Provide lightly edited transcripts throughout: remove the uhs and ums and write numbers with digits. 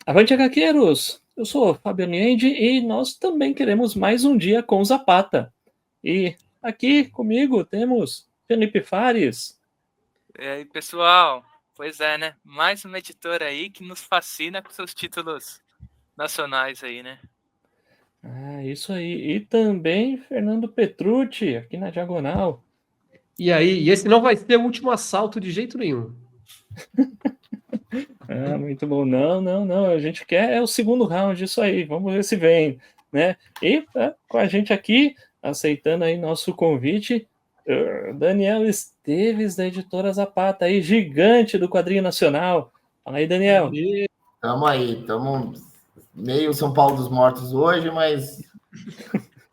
Avante, HQueiros! Eu sou o Fábio Niende e nós também queremos mais um dia com o Zapata. E aqui comigo temos Felipe Fares. E aí, pessoal? Pois é, né? Mais uma editora aí que nos fascina com seus títulos nacionais aí, né? Isso aí. E também Fernando Petrucci, aqui na Diagonal. E aí, esse não vai ser o último assalto de jeito nenhum. Muito bom. Não. A gente quer o segundo round, isso aí. Vamos ver se vem, né? E com a gente aqui, aceitando aí nosso convite, Daniel Esteves, da Editora Zapata, aí, gigante do quadrinho nacional. Fala aí, Daniel. Tamo aí, meio São Paulo dos Mortos hoje, mas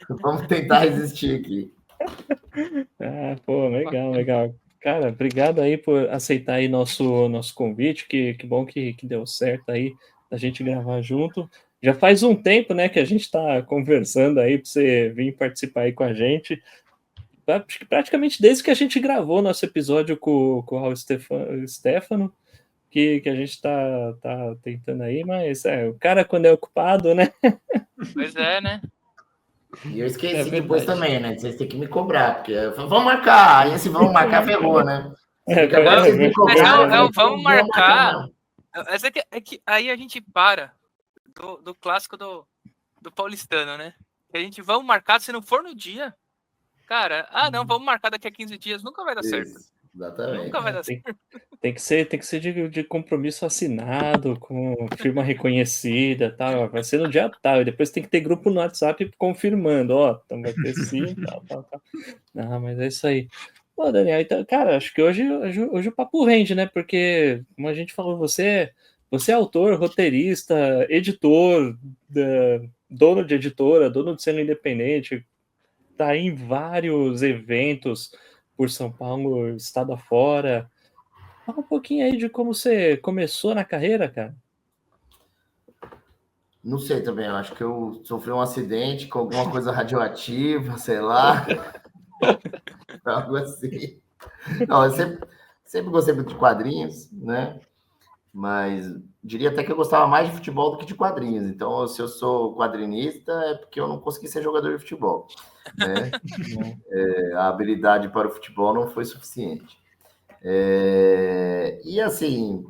vamos tentar resistir aqui. Legal. Cara, obrigado aí por aceitar aí nosso convite, que bom que deu certo aí a gente gravar junto. Já faz um tempo, né, que a gente está conversando aí para você vir participar aí com a gente. Praticamente desde que a gente gravou nosso episódio com o Raul Stefano, que a gente tá tentando aí, mas o cara quando é ocupado, né? Pois é, né? E eu esqueci depois também, né? Vocês têm que me cobrar, porque vamos marcar, aí se vamos marcar, ferrou, né? Vamos marcar. Mas é que aí a gente para do clássico do paulistano, né? Que a gente vamos marcar, se não for no dia, cara, não, vamos marcar daqui a 15 dias, nunca vai dar certo. Exatamente. Nunca vai dar certo. Tem que ser de compromisso assinado, com firma reconhecida, tal. Vai ser no dia tal, e depois tem que ter grupo no WhatsApp confirmando, então vai ter sim, tal. Não, mas é isso aí. Pô, Daniel, então, cara, acho que hoje o papo rende, né? Porque, como a gente falou, você é autor, roteirista, editor, dono de editora, dono de selo independente, tá em vários eventos por São Paulo, estado afora. Fala um pouquinho aí de como você começou na carreira, cara. Não sei também, eu acho que eu sofri um acidente com alguma coisa radioativa, sei lá. Algo assim. Não, eu sempre gostei muito de quadrinhos, né? Mas diria até que eu gostava mais de futebol do que de quadrinhos. Então, se eu sou quadrinista, é porque eu não consegui ser jogador de futebol, né? A habilidade para o futebol não foi suficiente. E assim,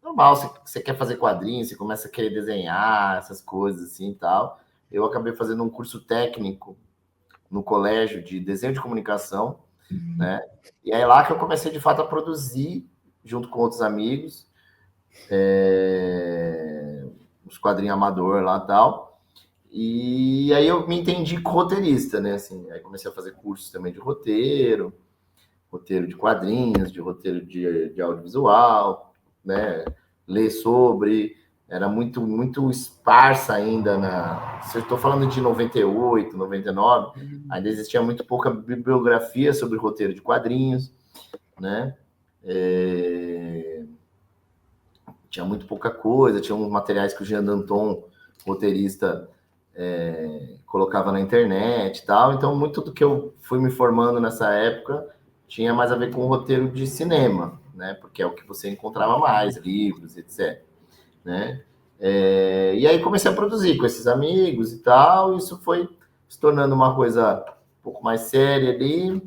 normal, você quer fazer quadrinhos, você começa a querer desenhar, essas coisas assim e tal. Eu acabei fazendo um curso técnico no colégio de desenho de comunicação, né? E aí lá que eu comecei de fato a produzir, junto com outros amigos, os quadrinhos amador lá e tal. E aí eu me entendi roteirista, né? Assim, aí comecei a fazer cursos também de roteiro de quadrinhos, de roteiro de audiovisual, né? Ler sobre, era muito esparsa ainda se eu estou falando de 98, 99, ainda existia muito pouca bibliografia sobre roteiro de quadrinhos, né? Tinha muito pouca coisa, tinha uns materiais que o Jean Danton, roteirista, colocava na internet e tal, então muito do que eu fui me formando nessa época tinha mais a ver com o roteiro de cinema, né? Porque é o que você encontrava mais, livros, etc. Né? E aí comecei a produzir com esses amigos e tal, e isso foi se tornando uma coisa um pouco mais séria ali.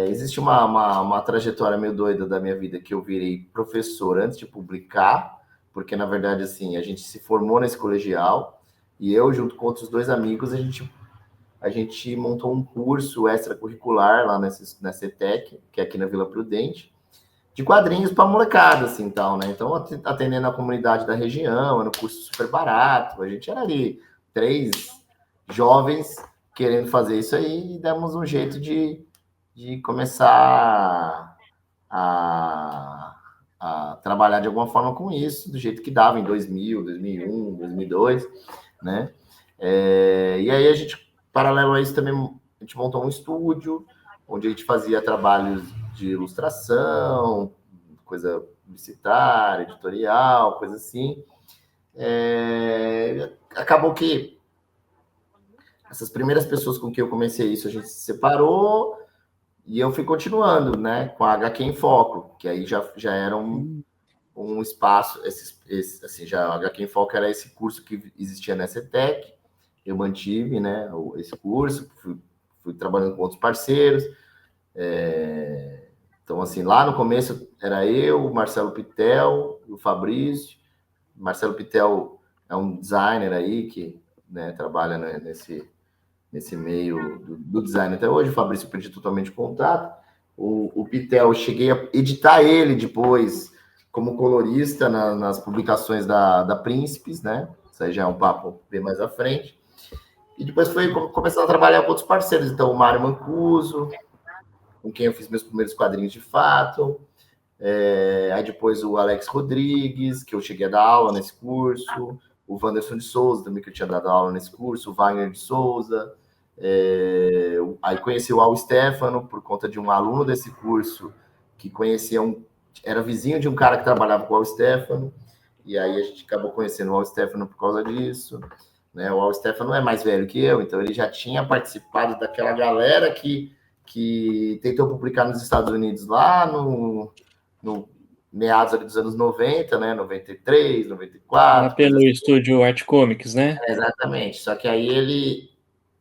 Existe uma trajetória meio doida da minha vida que eu virei professor antes de publicar, porque na verdade assim a gente se formou nesse colegial e eu junto com outros dois amigos a gente montou um curso extracurricular lá nessa ETEC, que é aqui na Vila Prudente, de quadrinhos para molecada, assim, tal, né? Então, atendendo a comunidade da região, era um curso super barato, a gente era ali 3 jovens querendo fazer isso aí e demos um jeito de começar a trabalhar de alguma forma com isso, do jeito que dava em 2000, 2001, 2002, né? E aí a gente, paralelo a isso, também a gente montou um estúdio, onde a gente fazia trabalhos de ilustração, coisa publicitária, editorial, coisa assim. Acabou que essas primeiras pessoas com quem eu comecei isso, a gente se separou e eu fui continuando, né, com a HQ em Foco, que aí já era um espaço, assim, já o HQ em Foco era esse curso que existia na CETEC, eu mantive, né, esse curso, fui trabalhando com outros parceiros, então, assim, lá no começo era eu, o Marcelo Pitel, o Fabrício. Marcelo Pitel é um designer aí que, né, trabalha, né, nesse meio do design até hoje. O Fabrício eu perdi totalmente o contato. O Pitel, eu cheguei a editar ele depois como colorista nas publicações da Príncipes, né? Isso aí já é um papo bem mais à frente. E depois foi começando a trabalhar com outros parceiros. Então, o Mário Mancuso, com quem eu fiz meus primeiros quadrinhos de fato. Aí depois o Alex Rodrigues, que eu cheguei a dar aula nesse curso. O Wanderson de Souza, também, que eu tinha dado aula nesse curso. O Wagner de Souza. Aí conheci o Al Stefano por conta de um aluno desse curso que conhecia era vizinho de um cara que trabalhava com o Al Stefano, e aí a gente acabou conhecendo o Al Stefano por causa disso, né? O Al Stefano é mais velho que eu, então ele já tinha participado daquela galera que tentou publicar nos Estados Unidos lá no meados ali dos anos 90, né? 93, 94. Lá pelo assim. estúdio Art Comics, né? Exatamente, só que aí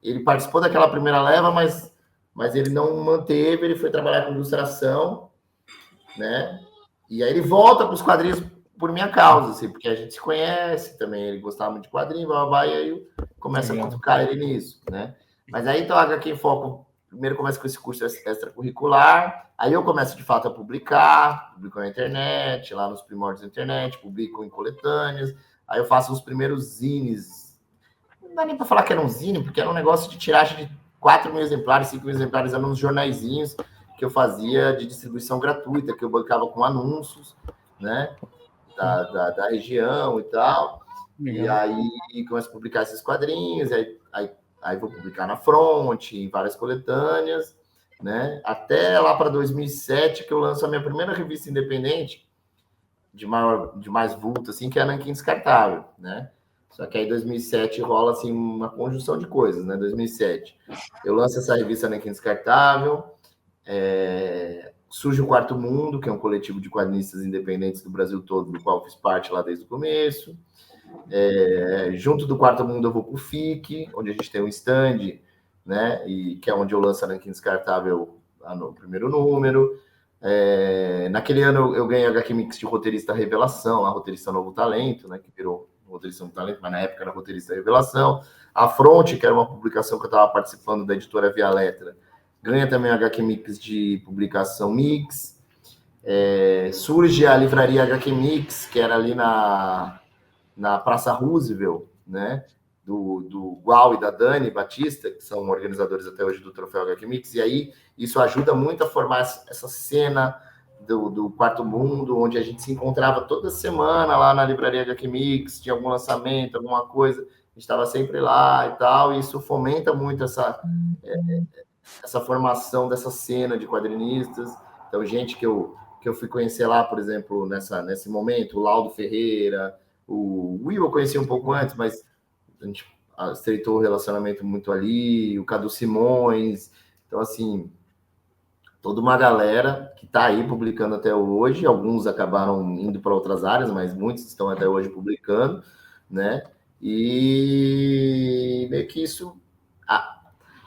ele participou daquela primeira leva, mas ele não manteve, ele foi trabalhar com ilustração, né? E aí ele volta para os quadrinhos por minha causa, assim, porque a gente se conhece também, ele gostava muito de quadrinho, blá, e aí eu começo a cutucar ele nisso, né? Mas aí, então, a HQ em Foco, primeiro começa com esse curso extracurricular, aí eu começo, de fato, a publico na internet, lá nos primórdios da internet, publico em coletâneas, aí eu faço os primeiros zines. Não dá nem para falar que era um zine, porque era um negócio de tiragem de 4 mil exemplares, 5 mil exemplares, eram uns jornaizinhos que eu fazia de distribuição gratuita, que eu bancava com anúncios, né, da região e tal. Legal. E aí começo a publicar esses quadrinhos, aí vou publicar na Fronte, em várias coletâneas, né, até lá para 2007, que eu lanço a minha primeira revista independente, de mais vulto, assim, que é a Nanquim Descartável, né. Só que aí, em 2007, rola, assim, uma conjunção de coisas, né? 2007. Eu lanço essa revista Nanquim Descartável, surge o Quarto Mundo, que é um coletivo de quadrinistas independentes do Brasil todo, do qual eu fiz parte lá desde o começo. Junto do Quarto Mundo, eu vou para o FIC, onde a gente tem um stand, né? E que é onde eu lanço a Nanquim Descartável no primeiro número. Naquele ano, eu ganhei a HQ Mix de roteirista Revelação, a roteirista Novo Talento, né? Que virou roteirista do talento, mas na época era roteirista Revelação. A Fronte, que era uma publicação que eu estava participando da editora Via Letra, ganha também a HQ Mix de publicação Mix. Surge a livraria HQ Mix, que era ali na Praça Roosevelt, né? Do Gual e da Dani Batista, que são organizadores até hoje do Troféu HQ Mix, e aí isso ajuda muito a formar essa cena do Quarto Mundo, onde a gente se encontrava toda semana lá na livraria HQ Mix, tinha algum lançamento, alguma coisa, a gente estava sempre lá e tal, e isso fomenta muito essa formação dessa cena de quadrinistas. Então, gente que eu fui conhecer lá, por exemplo, nesse momento, o Laudo Ferreira, o Will eu conheci um pouco antes, mas a gente estreitou o relacionamento muito ali, o Cadu Simões, então, assim, toda uma galera que está aí publicando até hoje, alguns acabaram indo para outras áreas, mas muitos estão até hoje publicando, né? E meio que isso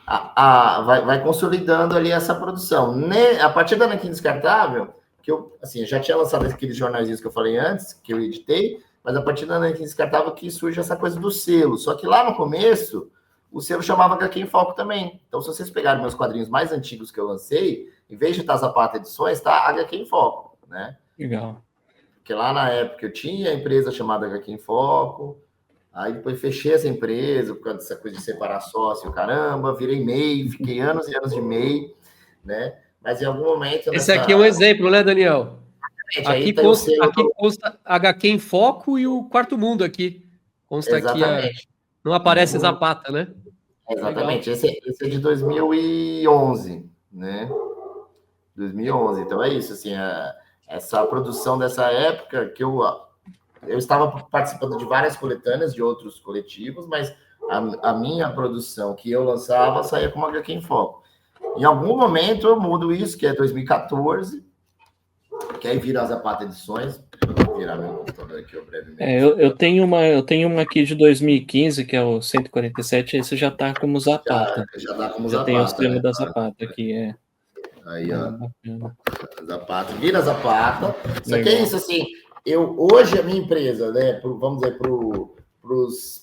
vai consolidando ali essa produção. A partir da Nanquim Descartável, que eu já tinha lançado aqueles jornaizinhos que eu falei antes, que eu editei, mas a partir da Nanquim Descartável que surge essa coisa do selo. Só que lá no começo, o selo chamava HQ em Foco também. Então, se vocês pegarem meus quadrinhos mais antigos que eu lancei, em vez de estar Zapata Edições, está HQ em Foco, né? Legal. Porque lá na época eu tinha a empresa chamada HQ em Foco, aí depois fechei essa empresa por causa dessa coisa de separar sócio, caramba, virei MEI, fiquei anos e anos de MEI, né? Mas em algum momento... Esse aqui é um exemplo, né, Daniel? Aqui consta HQ em Foco e o Quarto Mundo aqui. Consta aqui, não aparece Zapata, né? Exatamente, esse é de 2011, né? 2011, então é isso, assim, essa produção dessa época que eu estava participando de várias coletâneas de outros coletivos, mas a minha produção que eu lançava saía com uma HQ em Foco. Em algum momento eu mudo isso, que é 2014, que aí vira as Zapata Edições, virar meu computador aqui brevemente. Eu tenho uma aqui de 2015, que é o 147, esse já tá como Zapata. Já tá como já Zapata. tem os termos né? da Zapata aqui, Aí, ó. Bacana. Zapata, vira Zapata. Só que Legal. é isso, assim, hoje a minha empresa, né, vamos dizer,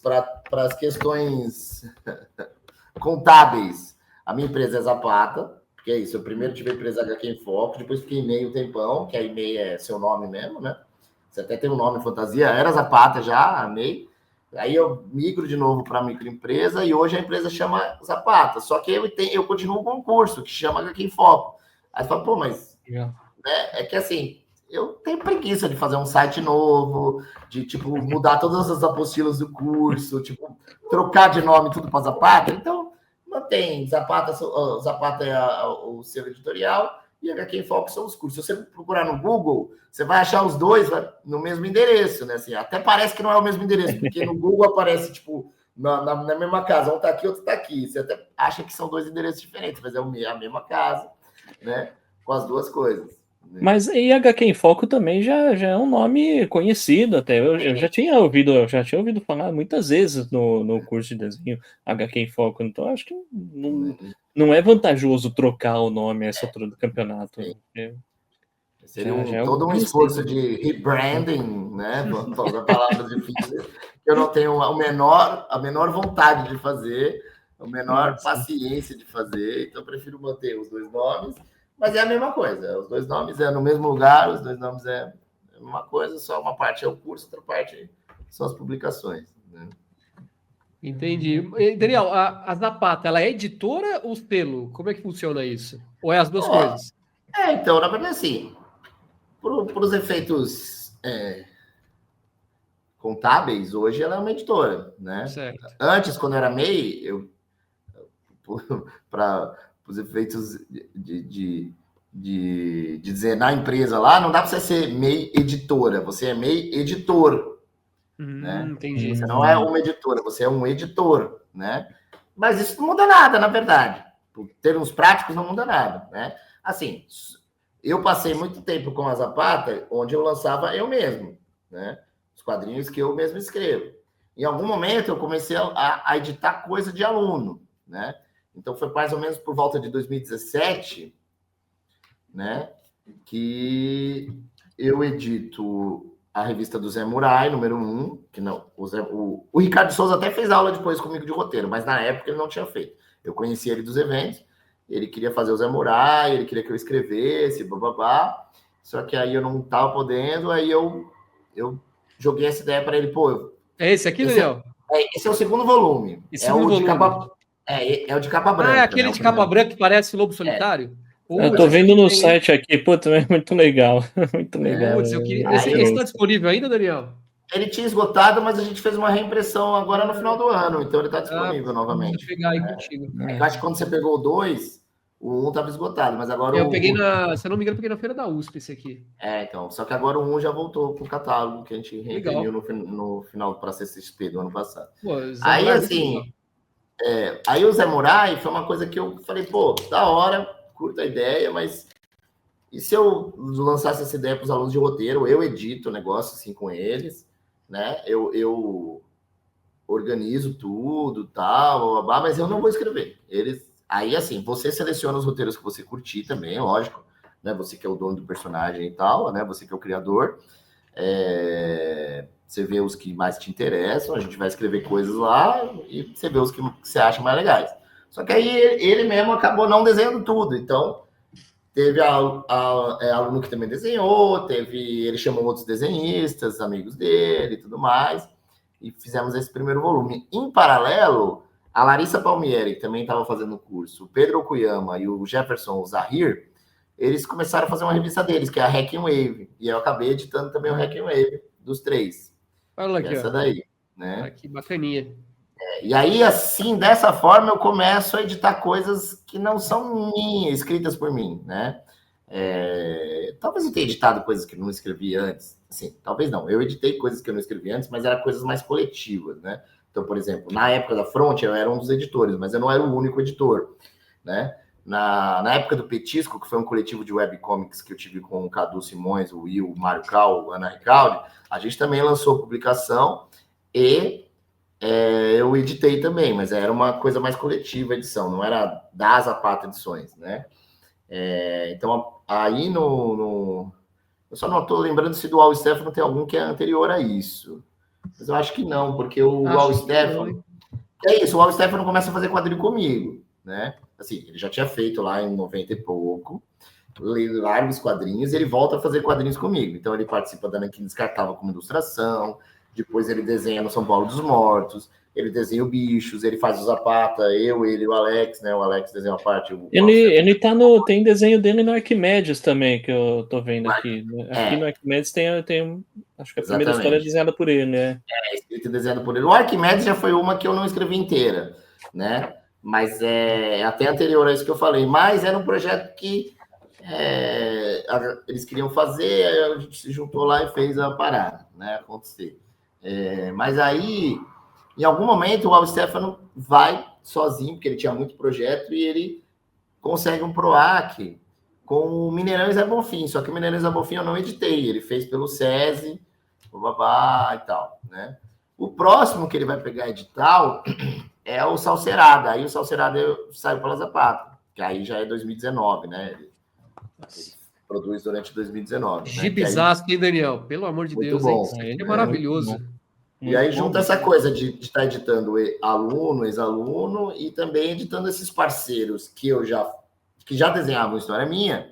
para as questões contábeis, a minha empresa é Zapata, porque é isso, eu primeiro tive a empresa HQ em Foco, depois fiquei meio tempão, que a MEI é seu nome mesmo, né? Você até tem um nome fantasia, era Zapata já, a MEI. Aí eu migro de novo para a microempresa e hoje a empresa chama Zapata. Só que eu continuo com um curso que chama HQ em Foco. Aí você fala, pô, mas né, é que assim, eu tenho preguiça de fazer um site novo, de tipo mudar todas as apostilas do curso, tipo trocar de nome tudo para Zapata. Então mantém Zapata é o seu editorial e HQ em Foco são os cursos. Se você procurar no Google, você vai achar os dois no mesmo endereço, né? Assim, até parece que não é o mesmo endereço, porque no Google aparece, tipo, na mesma casa. Um tá aqui, outro tá aqui. Você até acha que são dois endereços diferentes, mas é a mesma casa, né? Com as duas coisas. Né? Mas e HQ em Foco também já é um nome conhecido até. Eu já tinha ouvido falar muitas vezes no curso de desenho HQ em Foco. Então acho que não é vantajoso trocar o nome a essa altura do campeonato. Seria todo um esforço de rebranding, né? Vamos usar palavras difíceis, que eu não tenho a menor vontade de fazer, a menor paciência de fazer, então eu prefiro manter os dois nomes, mas é a mesma coisa. Os dois nomes é no mesmo lugar, os dois nomes é a mesma coisa, só uma parte é o curso, outra parte são as publicações. Né? Entendi. Daniel, a Zapata, ela é editora ou selo? Como é que funciona isso? Ou é as duas coisas? Então, na verdade, assim, para os efeitos contábeis, hoje ela é uma editora, né? Certo. Antes, quando eu era MEI, para os efeitos de dizer na empresa lá, não dá para você ser MEI editora, você é MEI editor. Né? Entendi. Você não é uma editora, você é um editor, né? Mas isso não muda nada, na verdade. Por termos práticos, não muda nada, né? Assim, eu passei muito tempo com a Zapata, onde eu lançava eu mesmo, né? Os quadrinhos que eu mesmo escrevo. Em algum momento, eu comecei a editar coisa de aluno, né? Então, foi mais ou menos por volta de 2017, né? Que eu edito a revista do Zé Murai, número 1, que não, o Ricardo Souza até fez aula depois comigo de roteiro, mas na época ele não tinha feito. Eu conheci ele dos eventos, ele queria fazer o Zé Murai, ele queria que eu escrevesse, bababá, só que aí eu não estava podendo, aí eu joguei essa ideia para ele, pô... É esse aqui, Daniel? Esse é o segundo volume. É o de capa branca. É aquele de capa branca que parece Lobo Solitário? Eu tô vendo no site aqui, putz, é muito legal. Muito legal. Putz, eu queria... Esse está disponível ainda, Daniel? Ele tinha esgotado, mas a gente fez uma reimpressão agora no final do ano, então ele está disponível novamente. Vou pegar aí contigo. Eu acho que quando você pegou o 2, o 1 estava esgotado, mas agora eu peguei se eu não me engano, eu peguei na feira da USP esse aqui. Então, só que agora o 1 já voltou pro catálogo, que a gente reimprimiu no final para CCXP do ano passado. Pô, aí, assim, aí o Zé Murai foi uma coisa que eu falei, pô, da hora, curto a ideia, mas e se eu lançasse essa ideia para os alunos de roteiro, eu edito o negócio assim com eles, né? Eu organizo tudo, tal, mas eu não vou escrever. Aí, assim, você seleciona os roteiros que você curtir também, lógico, né? Você que é o dono do personagem e tal, né? Você que é o criador. Você vê os que mais te interessam, a gente vai escrever coisas lá e você vê os que você acha mais legais. Só que aí ele mesmo acabou não desenhando tudo, então teve aluno que também desenhou, ele chamou outros desenhistas, amigos dele e tudo mais, e fizemos esse primeiro volume. Em paralelo, a Larissa Palmieri, que também estava fazendo o curso, o Pedro Okuyama e o Jefferson Zahir, eles começaram a fazer uma revista deles, que é a Hacking Wave, e eu acabei editando também o Hacking Wave dos 3. Olha aqui, essa daí, né? Que bacaninha. E aí, assim, dessa forma, eu começo a editar coisas que não são minhas, escritas por mim, né? Talvez eu tenha editado coisas que eu não escrevi antes. Assim, talvez não. Eu editei coisas que eu não escrevi antes, mas eram coisas mais coletivas, né? Então, por exemplo, na época da Front, eu era um dos editores, mas eu não era o único editor, né? Na época do Petisco, que foi um coletivo de webcomics que eu tive com o Cadu Simões, o Will, o Mário Cal, a Ana Ricaldi, a gente também lançou publicação e eu editei também, mas era uma coisa mais coletiva a edição, não era da Zapata Edições, né? Então, aí eu só não estou lembrando se do Al Stefano tem algum que é anterior a isso. Mas eu acho que não, porque o Al Stefano... É isso, o Al Stefano começa a fazer quadrinho comigo, né? Assim, ele já tinha feito lá em 90 e pouco, largos quadrinhos, e ele volta a fazer quadrinhos comigo. Então, ele participa da Nanquim Descartável como ilustração, depois ele desenha no São Paulo dos Mortos, ele desenha o Bichos, ele faz o Zapata, ele e o Alex, né? O Alex desenha a parte... Ele tá tem desenho dele no Arquimedes também, que eu tô vendo aqui. Aqui no Arquimedes tem acho que a primeira história é desenhada por ele, né? Escrito e desenhado por ele. O Arquimedes já foi uma que eu não escrevi inteira, né? Mas é até anterior a isso que eu falei. Mas era um projeto que eles queriam fazer, a gente se juntou lá e fez a parada, né? Acontecer. Mas aí, em algum momento, o Al Stefano vai sozinho, porque ele tinha muito projeto, e ele consegue um PROAC com o Mineirão e Zé Bonfim. Só que o Mineirão e Zé Bonfim eu não editei, ele fez pelo SESI, o babá e tal, né? O próximo que ele vai pegar edital é o Salcerada. Aí o Salcerada saiu pela Zapata, que aí já é 2019, né? Ele produz durante 2019. Gibizaço, hein, Daniel? Pelo amor de Deus, bom. Hein? É maravilhoso. E aí junta essa coisa de estar editando aluno, ex-aluno, e também editando esses parceiros que já desenhavam história minha,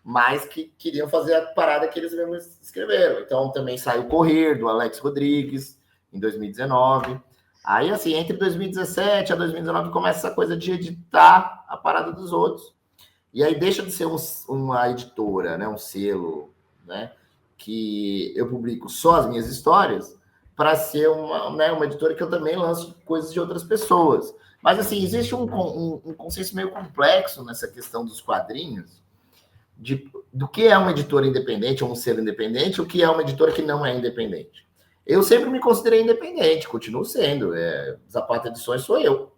mas que queriam fazer a parada que eles mesmos escreveram. Então também saiu Correr, do Alex Rodrigues, em 2019. Aí, assim, entre 2017 a 2019 começa essa coisa de editar a parada dos outros. E aí deixa de ser uma editora, né, um selo, né, que eu publico só as minhas histórias, para ser uma editora que eu também lanço coisas de outras pessoas. Mas, assim, existe um conceito meio complexo nessa questão dos quadrinhos, do que é uma editora independente ou um selo independente, o que é uma editora que não é independente. Eu sempre me considerei independente, continuo sendo. Zapata Edições sou eu,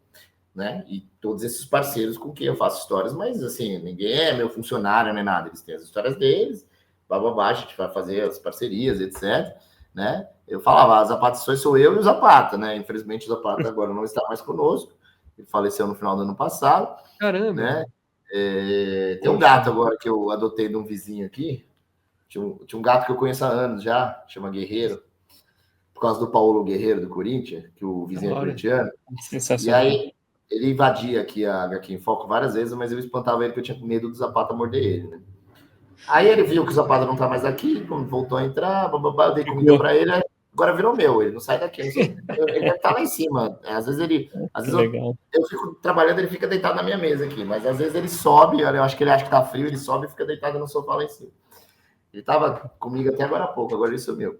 né? E todos esses parceiros com quem eu faço histórias, mas, assim, ninguém é meu funcionário nem nada. Eles têm as histórias deles, a gente vai fazer as parcerias, etc., né? Eu falava, a Zapata Edições sou eu e o Zapata, né? Infelizmente, o Zapata agora não está mais conosco. Ele faleceu no final do ano passado. Caramba! Né? Tem um gato agora que eu adotei de um vizinho aqui. Tinha um gato que eu conheço há anos já, chama Guerreiro, por causa do Paulo Guerreiro do Corinthians, que o vizinho é corintiano. E aí ele invadia aqui a HQ em Foco várias vezes, mas eu espantava ele porque eu tinha medo do Zapata morder ele, né? Aí ele viu que o Zapata não tá mais aqui, quando voltou a entrar, eu dei comida para ele, agora virou meu, ele não sai daqui. Ele deve estar lá em cima. Às vezes eu fico trabalhando, ele fica deitado na minha mesa aqui, mas às vezes ele sobe, eu acho que ele acha que tá frio, ele sobe e fica deitado no sofá lá em cima. Ele estava comigo até agora há pouco, agora ele sumiu.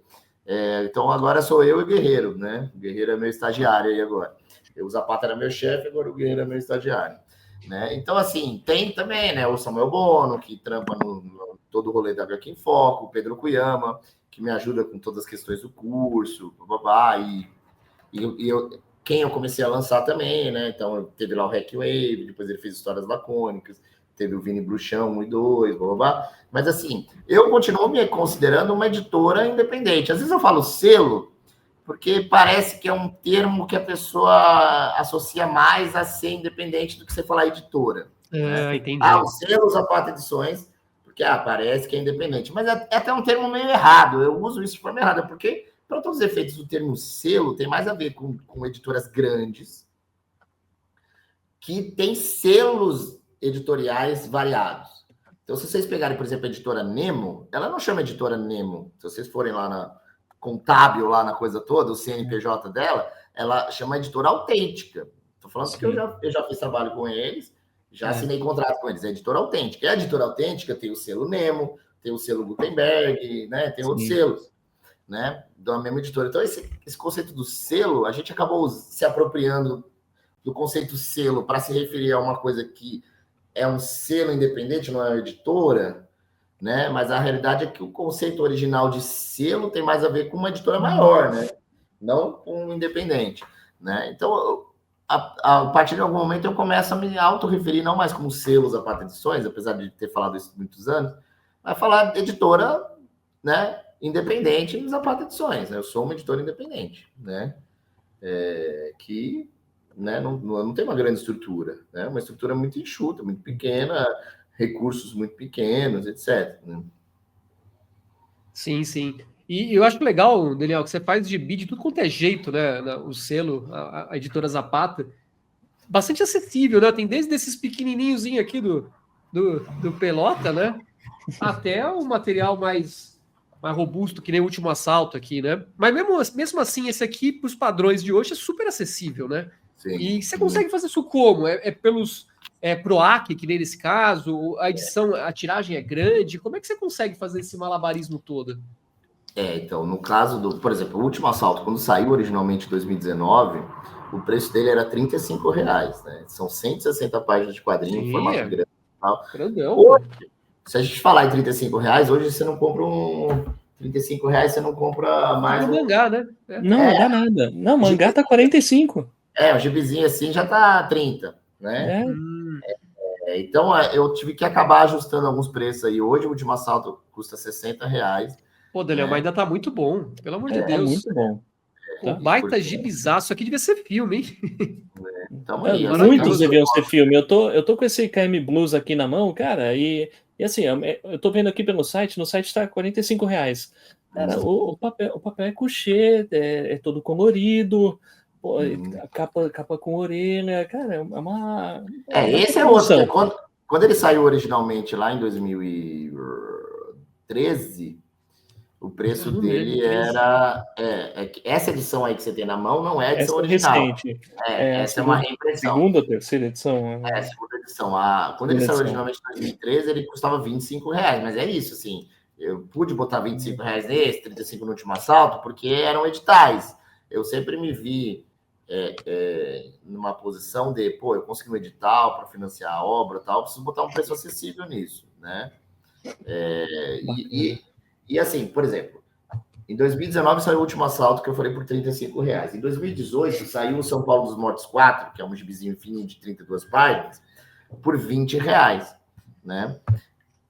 Então agora sou eu e o Guerreiro, né? O Guerreiro é meu estagiário aí agora. O Zapata era meu chefe, agora o Guerreiro é meu estagiário. Né? Então, assim, tem também, né, o Samuel Bono, que trampa no todo o rolê da HQ em Foco, o Pedro Cuyama, que me ajuda com todas as questões do curso, quem eu comecei a lançar também, né? Então, teve lá o Hack Wave, depois ele fez Histórias Lacônicas, teve o Vini Bruxão 1 e 2, Mas, assim, eu continuo me considerando uma editora independente. Às vezes eu falo selo, porque parece que é um termo que a pessoa associa mais a ser independente do que você falar editora. Né? Entendi. O selo Zapata Edições, porque parece que é independente. Mas é até um termo meio errado. Eu uso isso de forma errada, porque, para todos os efeitos, o termo selo tem mais a ver com editoras grandes, que tem selos editoriais variados. Então, se vocês pegarem, por exemplo, a editora Nemo, ela não chama editora Nemo. Se vocês forem lá na contábil, lá na coisa toda, o CNPJ dela, ela chama editora Autêntica. Estou falando que eu já fiz trabalho com eles, já assinei contrato com eles. É editora Autêntica. E a editora Autêntica tem o selo Nemo, tem o selo Gutenberg, né? Tem outros selos, né? Da mesma editora. Então, esse conceito do selo, a gente acabou se apropriando do conceito selo para se referir a uma coisa que é um selo independente, não é uma editora, né? Mas a realidade é que o conceito original de selo tem mais a ver com uma editora maior, né? Não com um independente, né? Então, a partir de algum momento eu começo a me autorreferir, não mais como selos Zapata Edições, apesar de ter falado isso há muitos anos, mas falar editora, né, independente Zapata Edições, né? Eu sou uma editora independente, né? Que, né, não tem uma grande estrutura, né? Uma estrutura muito enxuta, muito pequena, recursos muito pequenos, etc. Né? Sim, sim. E eu acho legal, Daniel, que você faz gibi de tudo quanto é jeito, né? O selo, a editora Zapata, bastante acessível, né? Tem desde esses pequenininhos aqui do Pelota, né? Até o material mais robusto, que nem o Último Assalto aqui, né? Mas mesmo assim, esse aqui, para os padrões de hoje, é super acessível, né? Sim. E você consegue fazer isso como? Pelos PROAC, que nem nesse caso? A edição, a tiragem é grande? Como é que você consegue fazer esse malabarismo todo? Então, no caso por exemplo, o Último Assalto, quando saiu originalmente em 2019, o preço dele era R$35, né? São 160 páginas de quadrinho em formato grande. Grandão. Hoje, se a gente falar em R$35, hoje você não compra R$35, você não compra mais um mangá, né? Não dá nada. Não, mangá tá 45. Um gibizinho assim já tá 30, né? Então, eu tive que acabar ajustando alguns preços aí. Hoje, o Último Assalto custa R$60. Pô, Daniel, mas ainda tá muito bom. Pelo amor de Deus. É muito bom. Pô, baita gibizaço. Aqui devia ser filme, hein? Muitos deviam ser filme. Eu tô com esse KM Blues aqui na mão, cara, e assim, eu tô vendo aqui pelo site, no site tá R$45. Cara, o papel é couché, é todo colorido, pô, capa com orelha, cara, é uma esse é outro. Quando ele saiu originalmente lá em 2013, o preço dele era... essa edição aí que você tem na mão não é a edição original. Recente. Essa é uma reimpressão. Segunda ou terceira edição? A segunda edição. Quando ele saiu originalmente em 2013, ele custava R$25. Mas é isso, assim. Eu pude botar R$25 nesse, 35 no Último Assalto, porque eram editais. Eu sempre me vi numa posição de, eu consegui um edital para financiar a obra e tal, preciso botar um preço acessível nisso, né? E assim, por exemplo, em 2019 saiu o Último Assalto, que eu falei por R$35. Em 2018 saiu o São Paulo dos Mortos 4, que é um gibizinho fininho de 32 páginas, por R$20, né?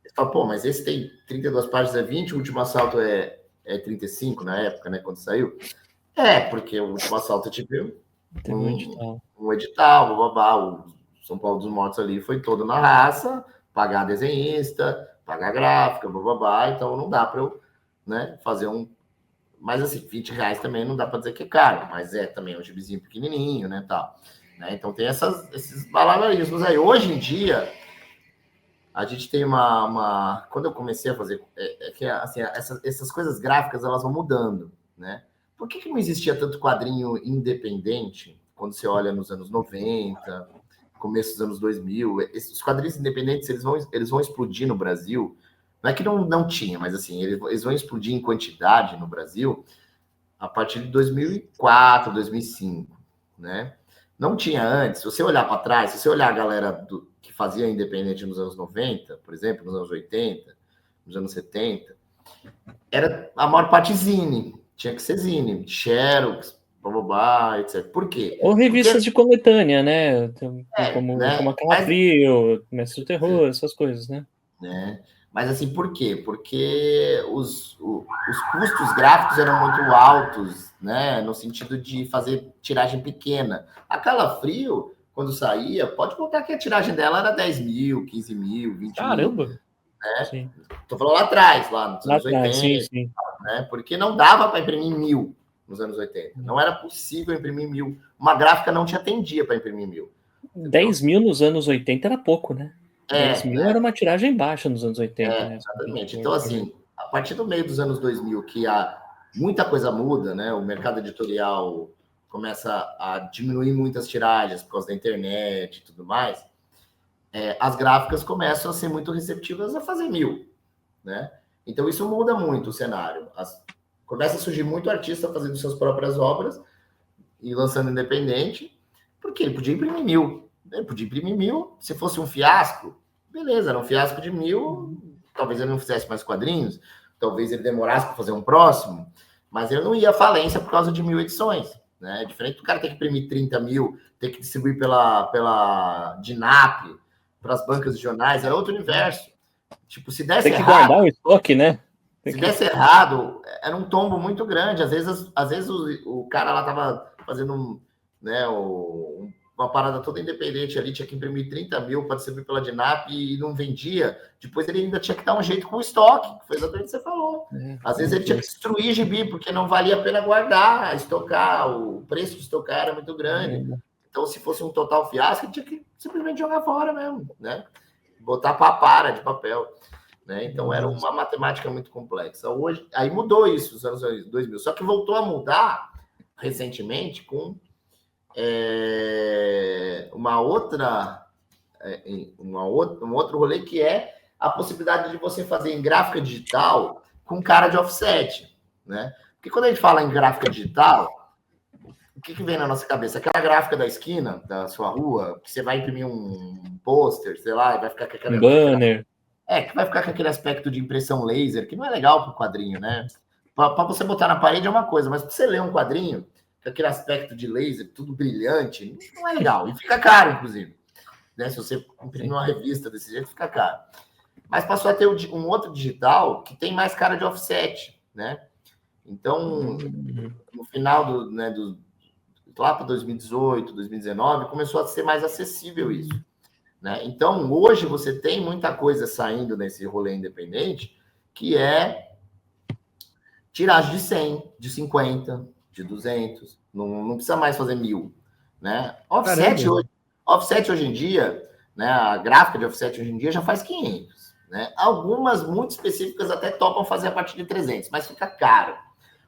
Você fala, mas esse tem 32 páginas, é 20, o Último Assalto é 35 na época, né, quando saiu. Porque o Último Assalto é tipo um edital, o São Paulo dos Mortos ali foi todo na raça, pagar desenhista, pagar gráfica, então não dá para eu, né, fazer um... Mas assim, R$20 também não dá para dizer que é caro, mas também um gibizinho pequenininho, né, tal. Né? Então tem esses malabarismos aí. Hoje em dia, a gente tem quando eu comecei a fazer... assim, essas coisas gráficas, elas vão mudando, né? Por que não existia tanto quadrinho independente quando você olha nos anos 90, começo dos anos 2000? Os quadrinhos independentes, eles vão explodir no Brasil. Não é que não tinha, mas assim, eles vão explodir em quantidade no Brasil a partir de 2004, 2005, né? Não tinha antes. Se você olhar para trás, se você olhar a galera que fazia independente nos anos 90, por exemplo, nos anos 80, nos anos 70, era a maior parte zine. Tinha que ser zine, Xerox, etc. Por quê? Ou revistas de coletânea, né? Como a Calafrio, Mestre do Terror, essas coisas, né? Mas assim, por quê? Porque os custos gráficos eram muito altos, né? No sentido de fazer tiragem pequena. A Calafrio, quando saía, pode contar que a tiragem dela era 10 mil, 15 mil, 20 Caramba. mil. Né? Tô falando lá atrás, lá nos anos 80. Sim. Né? Porque não dava para imprimir 1000 nos anos 80. Não era possível imprimir 1000. Uma gráfica não te atendia para imprimir 1000. 10 mil nos anos 80 era pouco, né? 10 mil né? era uma tiragem baixa nos anos 80. Né? Exatamente. Então, assim, a partir do meio dos anos 2000, que muita coisa muda, né? O mercado editorial começa a diminuir muitas tiragens por causa da internet e tudo mais, as gráficas começam a ser muito receptivas a fazer 1000, né? Então, isso muda muito o cenário. Começa a surgir muito artista fazendo suas próprias obras e lançando independente, porque ele podia imprimir 1000. Ele podia imprimir 1000, se fosse um fiasco, beleza, era um fiasco de 1000, talvez ele não fizesse mais quadrinhos, talvez ele demorasse para fazer um próximo, mas ele não ia à falência por causa de 1000 edições, né? Diferente do cara ter que imprimir 30 mil, ter que distribuir pela DINAP, para as bancas de jornais, era outro universo. Tipo, se desse Tem que errado, guardar o estoque, né? se desse errado, era um tombo muito grande. Às vezes o cara lá tava fazendo né, uma parada toda independente ali, tinha que imprimir 30 mil para distribuir pela DINAP e não vendia. Depois ele ainda tinha que dar um jeito com o estoque, que foi exatamente o que você falou. Às vezes ele tinha que destruir gibi, porque não valia a pena guardar, estocar, o preço de estocar era muito grande. Então, se fosse um total fiasco, ele tinha que simplesmente jogar fora mesmo, né? Botar papara de papel. Né? Então, era uma matemática muito complexa. Hoje, aí mudou isso nos anos 2000. Só que voltou a mudar recentemente com um outro rolê que é a possibilidade de você fazer em gráfica digital com cara de offset. Né? Porque quando a gente fala em gráfica digital, o que vem na nossa cabeça? Aquela gráfica da esquina da sua rua, que você vai imprimir um pôster, sei lá, e vai ficar com aquela... banner. Que vai ficar com aquele aspecto de impressão laser, que não é legal para o quadrinho, né? Para você botar na parede é uma coisa, mas para você ler um quadrinho, com aquele aspecto de laser, tudo brilhante, não é legal. E fica caro, inclusive. Né? Se você imprimir uma revista desse jeito, fica caro. Mas passou a ter um outro digital que tem mais cara de offset, né? Então, no final lá para 2018, 2019, começou a ser mais acessível isso. Né? Então, hoje você tem muita coisa saindo nesse rolê independente, que é tiragem de 100, de 50, de 200. Não precisa mais fazer 1000. Né? Offset hoje em dia, né, a gráfica de offset hoje em dia já faz 500. Né? Algumas muito específicas até topam fazer a partir de 300, mas fica caro,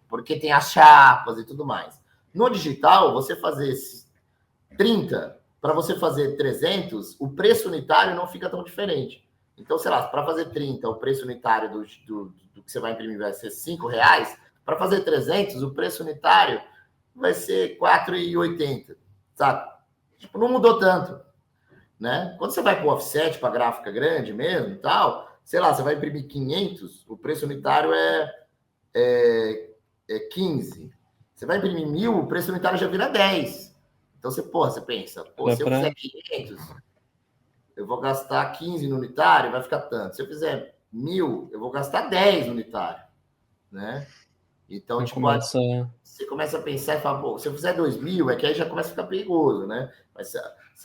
porque tem as chapas e tudo mais. No digital, você fazer 30, para você fazer 300, o preço unitário não fica tão diferente. Então, sei lá, para fazer 30, o preço unitário do que você vai imprimir vai ser R$5. Para fazer 300, o preço unitário vai ser R$4,80, sabe? Tipo, não mudou tanto, né? Quando você vai para o offset, para gráfica grande mesmo e tal, sei lá, você vai imprimir 500, o preço unitário é 15. Você vai imprimir 1000, o preço unitário já vira 10. Então, você pensa, se eu fizer 500, eu vou gastar 15 no unitário, vai ficar tanto. Se eu fizer 1000, eu vou gastar 10 no unitário, né? Então, você começa a pensar e fala, se eu fizer 2000, é que aí já começa a ficar perigoso, né? Mas,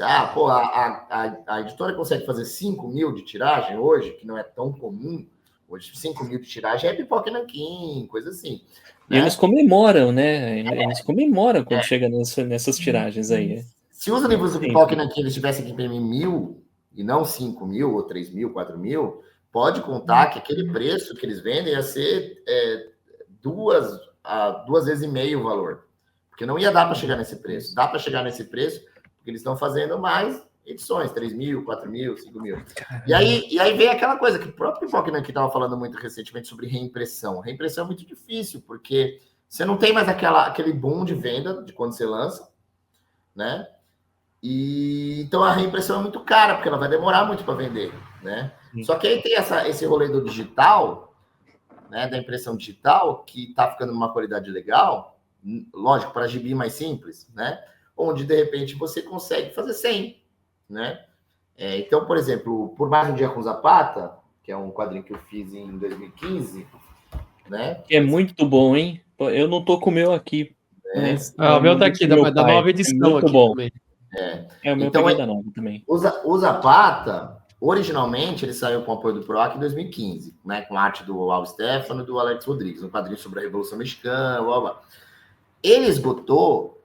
a editora consegue fazer 5.000 de tiragem hoje, que não é tão comum. Hoje, 5.000 de tiragem é pipoca e nanquim, coisa assim. E eles comemoram, né? Eles comemoram quando chega nessas tiragens aí. Se os livros do pipoca e nanquim eles tivessem que imprimir 1000 e não 5.000 ou 3.000, 4.000, pode contar que aquele preço que eles vendem ia ser duas vezes e meio o valor. Porque não ia dar para chegar nesse preço. Dá para chegar nesse preço porque eles estão fazendo mais edições, 3.000, 4.000, 5.000. E aí vem aquela coisa que o próprio Pipoca aqui estava falando muito recentemente sobre reimpressão. Reimpressão é muito difícil, porque você não tem mais aquele boom de venda de quando você lança, né? E então a reimpressão é muito cara, porque ela vai demorar muito para vender, né? Só que aí tem esse rolê do digital, né, da impressão digital, que está ficando numa qualidade legal, lógico, para gibi mais simples, né? Onde, de repente, você consegue fazer 100, né? Então, por exemplo, Por Mais um Dia com Zapata, que é um quadrinho que eu fiz em 2015, né? É muito bom, hein? Eu não tô com o meu aqui. Mas o meu tá aqui, da nova edição muito aqui bom. também. O meu então, peguei da nova também. O Zapata, originalmente, ele saiu com o apoio do PROAC em 2015, né? Com a arte do Al Stefano e do Alex Rodrigues, um quadrinho sobre a Revolução Mexicana, blá, blá. Ele esgotou,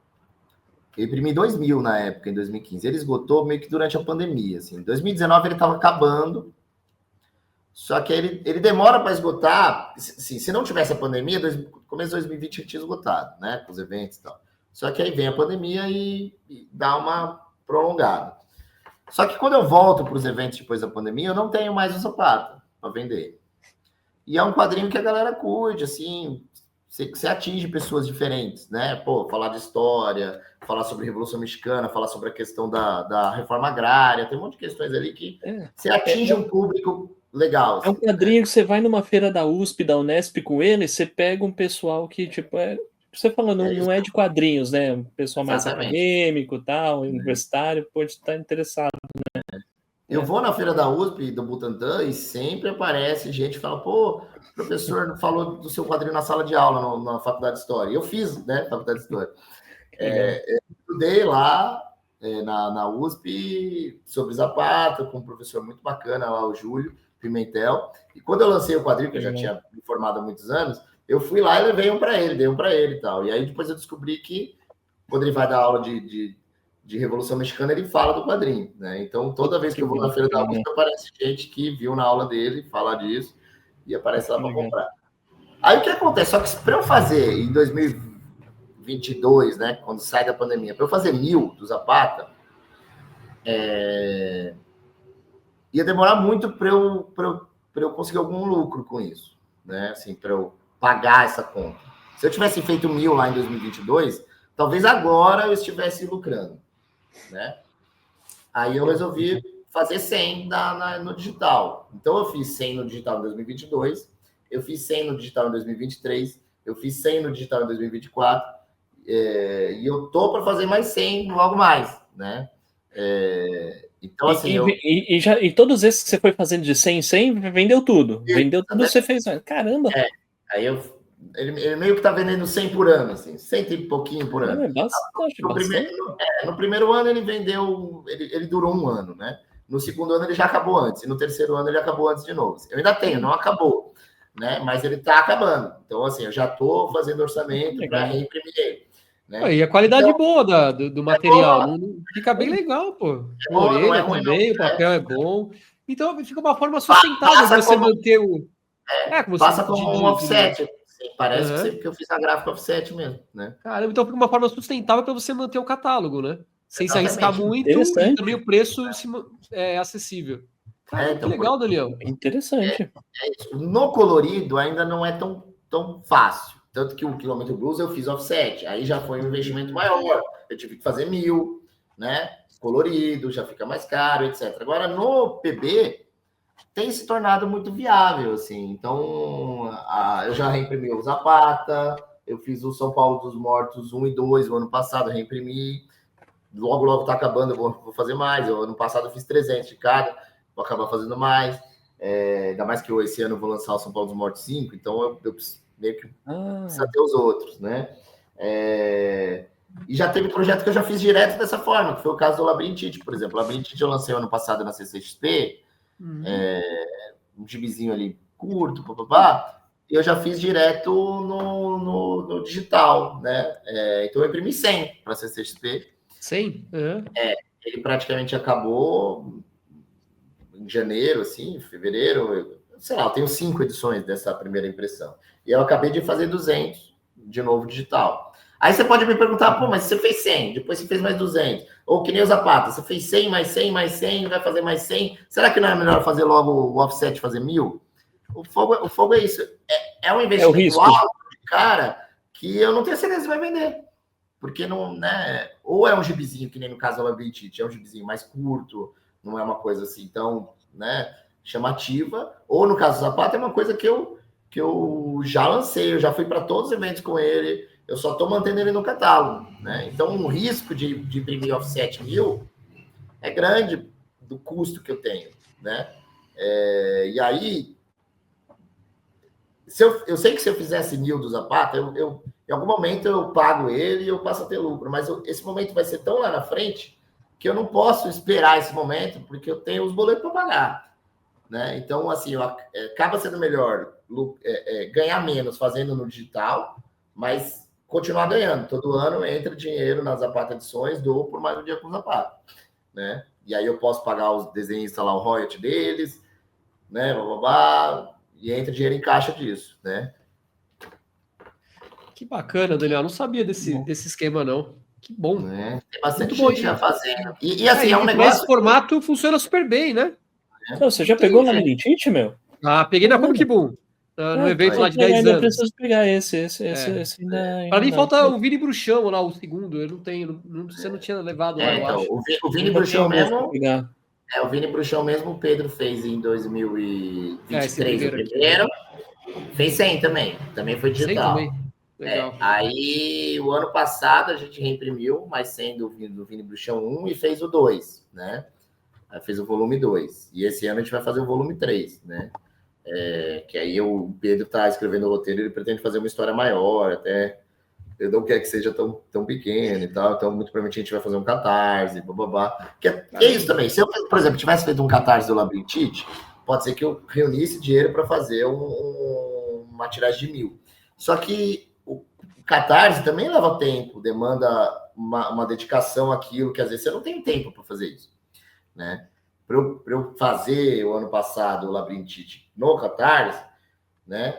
eu imprimi 2.000 na época, em 2015. Ele esgotou meio que durante a pandemia, assim. Em 2019 ele estava acabando, só que ele demora para esgotar. Assim, se não tivesse a pandemia, começo de 2020 ele tinha esgotado, né? Com os eventos e tal. Só que aí vem a pandemia e dá uma prolongada. Só que quando eu volto para os eventos depois da pandemia, eu não tenho mais o Zapata para vender. E é um quadrinho que a galera curte, assim, você atinge pessoas diferentes, né? Pô, falar de história, falar sobre a Revolução Mexicana, falar sobre a questão da reforma agrária, tem um monte de questões ali que você atinge um público legal. É um quadrinho que você vai numa feira da USP, da Unesp com ele, você pega um pessoal que, tipo, você falou, não é de quadrinhos, né? Um pessoal mais Exatamente. acadêmico, tal, universitário, pode estar interessado. Eu vou na feira da USP, do Butantã, e sempre aparece gente que fala, pô, o professor falou do seu quadrinho na sala de aula, na faculdade de História. E eu fiz, né, faculdade de História. Eu estudei lá na USP sobre Zapata, com um professor muito bacana lá, o Júlio Pimentel. E quando eu lancei o quadrinho, que eu já tinha me formado há muitos anos, eu fui lá e levei um para ele, dei um para ele e tal. E aí depois eu descobri que quando ele vai dar aula de Revolução Mexicana, ele fala do quadrinho, né? Então, toda vez que eu vou na feira da USP, aparece gente que viu na aula dele falar disso e aparece lá para comprar. Aí o que acontece? Só que para eu fazer em 2022, né, quando sai da pandemia, para eu fazer 1000 do Zapata, ia demorar muito para eu conseguir algum lucro com isso, né? Assim, para eu pagar essa conta. Se eu tivesse feito 1000 lá em 2022, talvez agora eu estivesse lucrando, né? Aí eu resolvi fazer 100 no digital. Então eu fiz 100 no digital em 2022, eu fiz 100 no digital em 2023, eu fiz 100 no digital em 2024, e eu tô para fazer mais 100 logo mais, né? Então, assim... E todos esses que você foi fazendo de 100 em 100, vendeu tudo. Vendeu tudo, você fez... Caramba! Aí ele meio que tá vendendo 100 por ano, assim, 100 e pouquinho por ano. É bastante. No primeiro ano ele vendeu, ele durou 1 ano, né? No segundo ano ele já acabou antes, e no terceiro ano ele acabou antes de novo. Eu ainda tenho, não acabou, né? Mas ele tá acabando. Então, assim, eu já tô fazendo orçamento para reimprimir ele. Né? E a qualidade boa do material, fica bem legal, pô. A orelha também, o papel é bom. Então fica uma forma sustentável de você manter o... Passa como um offset. Parece que eu fiz a gráfica offset mesmo, né? Caramba, então fica uma forma sustentável para você manter o catálogo, né? Sem se arriscar muito e também o preço é acessível. Caramba, que legal, Daniel. Interessante. No colorido ainda não é tão fácil. Tanto que o Quilômetro Blues eu fiz offset. Aí já foi um investimento maior. Eu tive que fazer 1000, né? Colorido, já fica mais caro, etc. Agora, no PB, tem se tornado muito viável, assim. Então, eu já reimprimi o Zapata, eu fiz o São Paulo dos Mortos 1 e 2 o ano passado, reimprimi. Logo tá acabando, eu vou fazer mais. Ano passado eu fiz 300 de cada, vou acabar fazendo mais. Ainda mais que esse ano eu vou lançar o São Paulo dos Mortos 5, então eu meio que precisa ter os outros, né? E já teve projeto que eu já fiz direto dessa forma, que foi o caso do Labirintite, por exemplo. O Labirintite eu lancei ano passado na CCXP, um gibizinho ali curto, e eu já fiz direto no digital, né? Então eu imprimi 100 para a CCXP. 100? Ele praticamente acabou em janeiro, assim, fevereiro, sei lá, eu tenho 5 edições dessa primeira impressão. E eu acabei de fazer 200 de novo digital. Aí você pode me perguntar, pô, mas você fez 100, depois você fez mais 200. Ou que nem o Zapata, você fez 100, mais 100, mais 100, vai fazer mais 100. Será que não é melhor fazer logo o offset, fazer 1000? O fogo é isso. É um investimento alto, cara, que eu não tenho certeza se vai vender. Porque não, né? Ou é um gibizinho, que nem no caso da Labirintite, é um gibizinho mais curto, não é uma coisa assim tão, né, chamativa. Ou no caso do Zapata, é uma coisa que eu já lancei, eu já fui para todos os eventos com ele, eu só estou mantendo ele no catálogo, né? Então, o risco de imprimir offset 1000 é grande do custo que eu tenho, né? E aí, eu sei que se eu fizesse 1000 do Zapata, em algum momento eu pago ele e eu passo a ter lucro, mas esse momento vai ser tão lá na frente que eu não posso esperar esse momento, porque eu tenho os boletos para pagar, né? Então, assim, acaba sendo melhor ganhar menos fazendo no digital, mas continuar ganhando. Todo ano entra dinheiro nas Zapata Edições, dou por mais um dia com o Zapata, né? E aí eu posso pagar os desenhistas lá, o royalty deles, né? E entra dinheiro em caixa disso, né? Que bacana, Daniel. Não sabia desse esquema, não. Que bom. Tem bastante gente já fazendo. E assim, é um negócio... Esse formato funciona super bem, né? Você já pegou o Labirintite, meu? Peguei na Comic Boom. No evento lá de 10 anos. Eu preciso pegar esse ainda. Para mim falta o Vini Bruxão lá, o segundo. Eu não tenho. Você não tinha levado lá, eu acho. O Vini Bruxão mesmo. O Vini Bruxão mesmo, o Pedro fez em 2023 o primeiro. Fez 100 também. Também foi digital. 100 também. Legal. Aí, o ano passado, a gente reimprimiu, mas sendo do Vini Bruxão 1 e fez o 2, né? Aí fez o volume 2. E esse ano a gente vai fazer o volume 3, né? Que aí o Pedro tá escrevendo o roteiro, ele pretende fazer uma história maior, até eu não quero que seja tão pequeno e tal, então muito provavelmente a gente vai fazer um catarse, bababá. Que é isso também. Se eu, por exemplo, tivesse feito um catarse do Labirintite, pode ser que eu reunisse dinheiro para fazer uma tiragem de 1.000. Só que o catarse também leva tempo, demanda uma dedicação àquilo, que às vezes você não tem tempo para fazer isso, né? Para eu fazer o ano passado o Labirintite no catarse, né?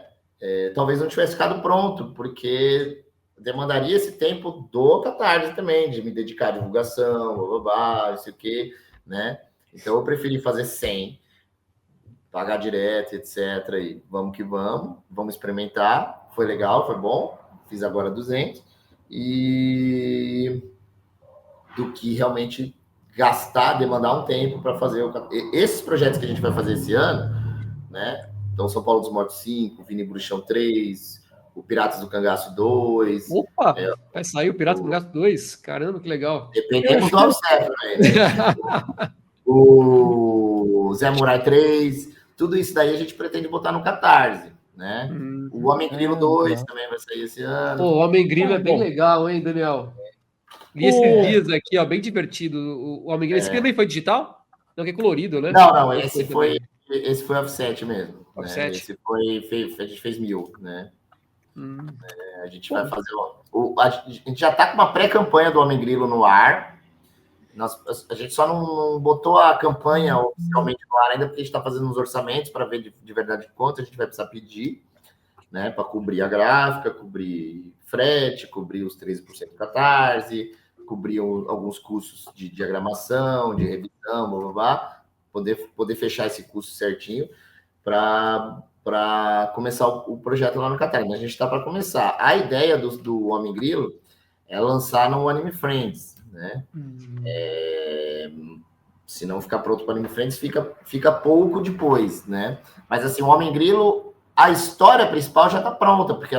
Talvez não tivesse ficado pronto, porque demandaria esse tempo do catarse também, de me dedicar à divulgação, não sei o quê, né? Então eu preferi fazer 100, pagar direto, etc. E vamos que vamos experimentar. Foi legal, foi bom. Fiz agora 200. E do que realmente gastar, demandar um tempo para fazer esses projetos que a gente vai fazer esse ano, né? Então, São Paulo dos Mortos 5, Vini Bruxão 3, o Piratas do Cangaço 2. Opa! Vai sair o Pirata do Cangaço 2? Caramba, que legal. Dependemos do Alcef também, né? O Zé Murai 3, tudo isso daí a gente pretende botar no Catarse, né? O Homem Grilo 2 também vai sair esse ano. Pô, o Homem Grilo é bem legal, hein, Daniel? E esses dias aqui, ó, bem divertido. O Homem Grilo. Esse aqui também foi digital? Não, que é colorido, né? Não, esse foi offset mesmo. Offset? Né? Esse foi, a gente fez 1.000, né? A gente vai fazer. A gente já tá com uma pré-campanha do Homem Grilo no ar. A gente só não botou a campanha oficialmente no ar ainda, porque a gente está fazendo uns orçamentos para ver de verdade quanto a gente vai precisar pedir, né? Para cobrir a gráfica, cobrir frete, cobrir os 13% do catarse, cobrir alguns custos de diagramação, de revisão, blá, blá, blá, poder fechar esse custo certinho para começar o projeto lá no Catarse. Mas a gente está para começar. A ideia do Homem Grilo é lançar no Anime Friends, né? Se não ficar pronto para Anime Friends, fica pouco depois, né? Mas assim, o Homem Grilo, a história principal já está pronta, porque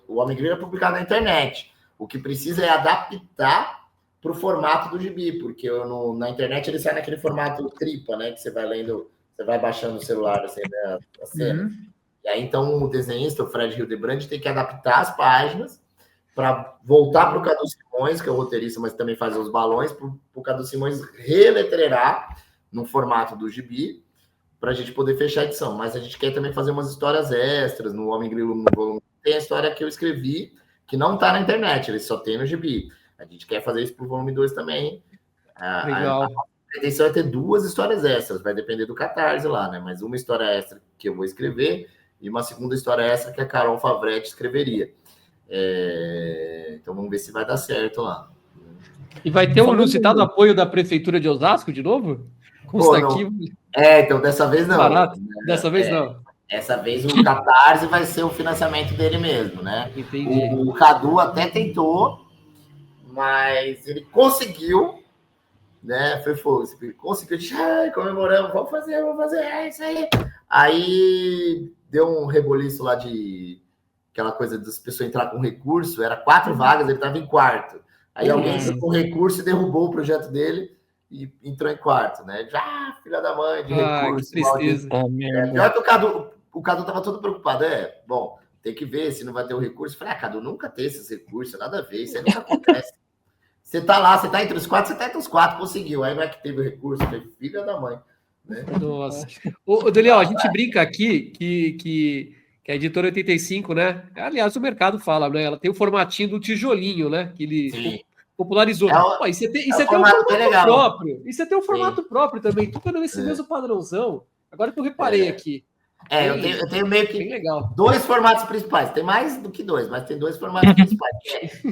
o Homem Grilo é publicado na internet. O que precisa é adaptar para o formato do gibi, porque na internet ele sai naquele formato tripa, né? Que você vai lendo, você vai baixando no celular assim, né, a cena. E aí, então, o desenhista, o Fred Hildebrand, tem que adaptar as páginas para voltar para o Cadu Simões, que é o roteirista, mas também faz os balões, para o Cadu Simões reletrerar no formato do gibi, para a gente poder fechar a edição. Mas a gente quer também fazer umas histórias extras. No Homem Grilo no volume tem a história que eu escrevi, que não está na internet, ele só tem no gibi. A gente quer fazer isso para o volume 2 também. Legal. A intenção é ter 2 histórias extras, vai depender do Catarse lá, né? Mas uma história extra que eu vou escrever e uma segunda história extra que a Carol Favretti escreveria. Então vamos ver se vai dar certo lá. E vai ter um inusitado apoio da Prefeitura de Osasco de novo? Então dessa vez não. Barato. Dessa vez não. Essa vez o Catarse vai ser o financiamento dele mesmo, né? Entendi. O Cadu até tentou, mas ele conseguiu, né? Foi fogo. Ele conseguiu, comemoramos, vamos fazer, é isso aí. Aí deu um reboliço lá de aquela coisa das pessoas entrar com recurso, era 4 vagas, ele estava em quarto. Aí alguém entrou com recurso e derrubou o projeto dele e entrou em quarto, né? Já, filha da mãe, de recurso. Que tristeza. Pior que o Cadu estava todo preocupado. Bom, tem que ver se não vai ter o recurso. Eu falei, Cadu, nunca tem esses recursos, nada a ver, isso aí nunca acontece. Você tá lá, você tá entre os 4, você tá entre os 4, conseguiu. Aí não é que teve o recurso, foi filha da mãe. Né? Nossa. Ô, Daniel, a gente brinca aqui que a Editora 85, né? Aliás, o mercado fala, né? Ela tem o formatinho do tijolinho, né? Que ele popularizou. E você tem um formato próprio. E você tem um formato próprio também. Tudo nesse mesmo padrãozão. Agora que eu reparei aqui. Eu tenho meio que legal. 2 formatos principais. Tem mais do que 2, mas tem 2 formatos principais.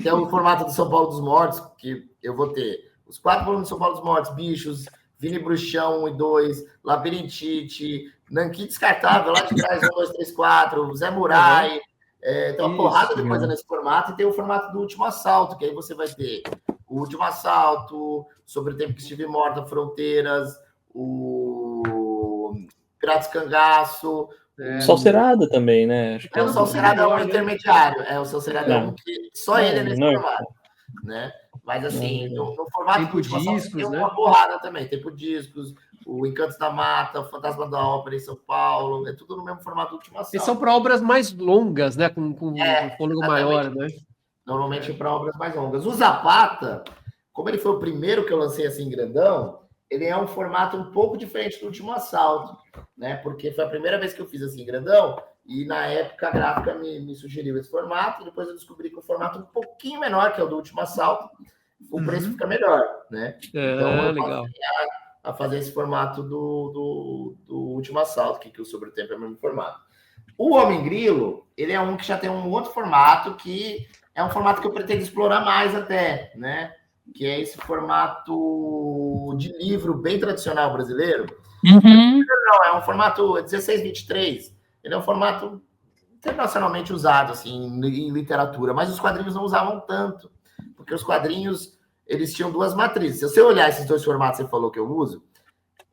Tem o formato do São Paulo dos Mortos, que eu vou ter os 4 volumes do São Paulo dos Mortos, Bichos, Vini Bruxão 1 e 2, Labirintite, Nanquim Descartável, lá de trás, 1, 2, 3, 4, Zé Murai. Tem uma porrada de coisa nesse formato. E tem o formato do Último Assalto, que aí você vai ter o Último Assalto, Sobre o Tempo que Estive Morta, Fronteiras, o Piratas Cangaço, O Salcerada também, né? Acho que O Salcerada é um intermediário. O Salcerada é Não. um que só ele é nesse Não. formato, né? Mas assim, no formato Tempo do Última Assalto Discos, tem né? uma porrada também. Tempo Discos, o Encantos da Mata, o Fantasma da Ópera em São Paulo, é tudo no mesmo formato do Última Assalto. Eles são para obras mais longas, né? Com fôlego exatamente. maior, né? Normalmente para obras mais longas. O Zapata, como ele foi o primeiro que eu lancei assim grandão, ele é um formato um pouco diferente do Último Assalto, né? Porque foi a primeira vez que eu fiz assim grandão, e na época a gráfica me sugeriu esse formato, e depois eu descobri que o formato um pouquinho menor, que é o do Último Assalto, o preço fica melhor, né? Então eu legal. posso a fazer esse formato do Último Assalto, que o Sobre o Tempo é o mesmo formato. O Homem Grilo, ele é um que já tem um outro formato, que é um formato que eu pretendo explorar mais até, né? Que é esse formato de livro bem tradicional brasileiro. Não, é um formato 16:23. Ele é um formato internacionalmente usado assim, em literatura, mas os quadrinhos não usavam tanto, porque os quadrinhos eles tinham duas matrizes. Se você olhar esses dois formatos que você falou que eu uso,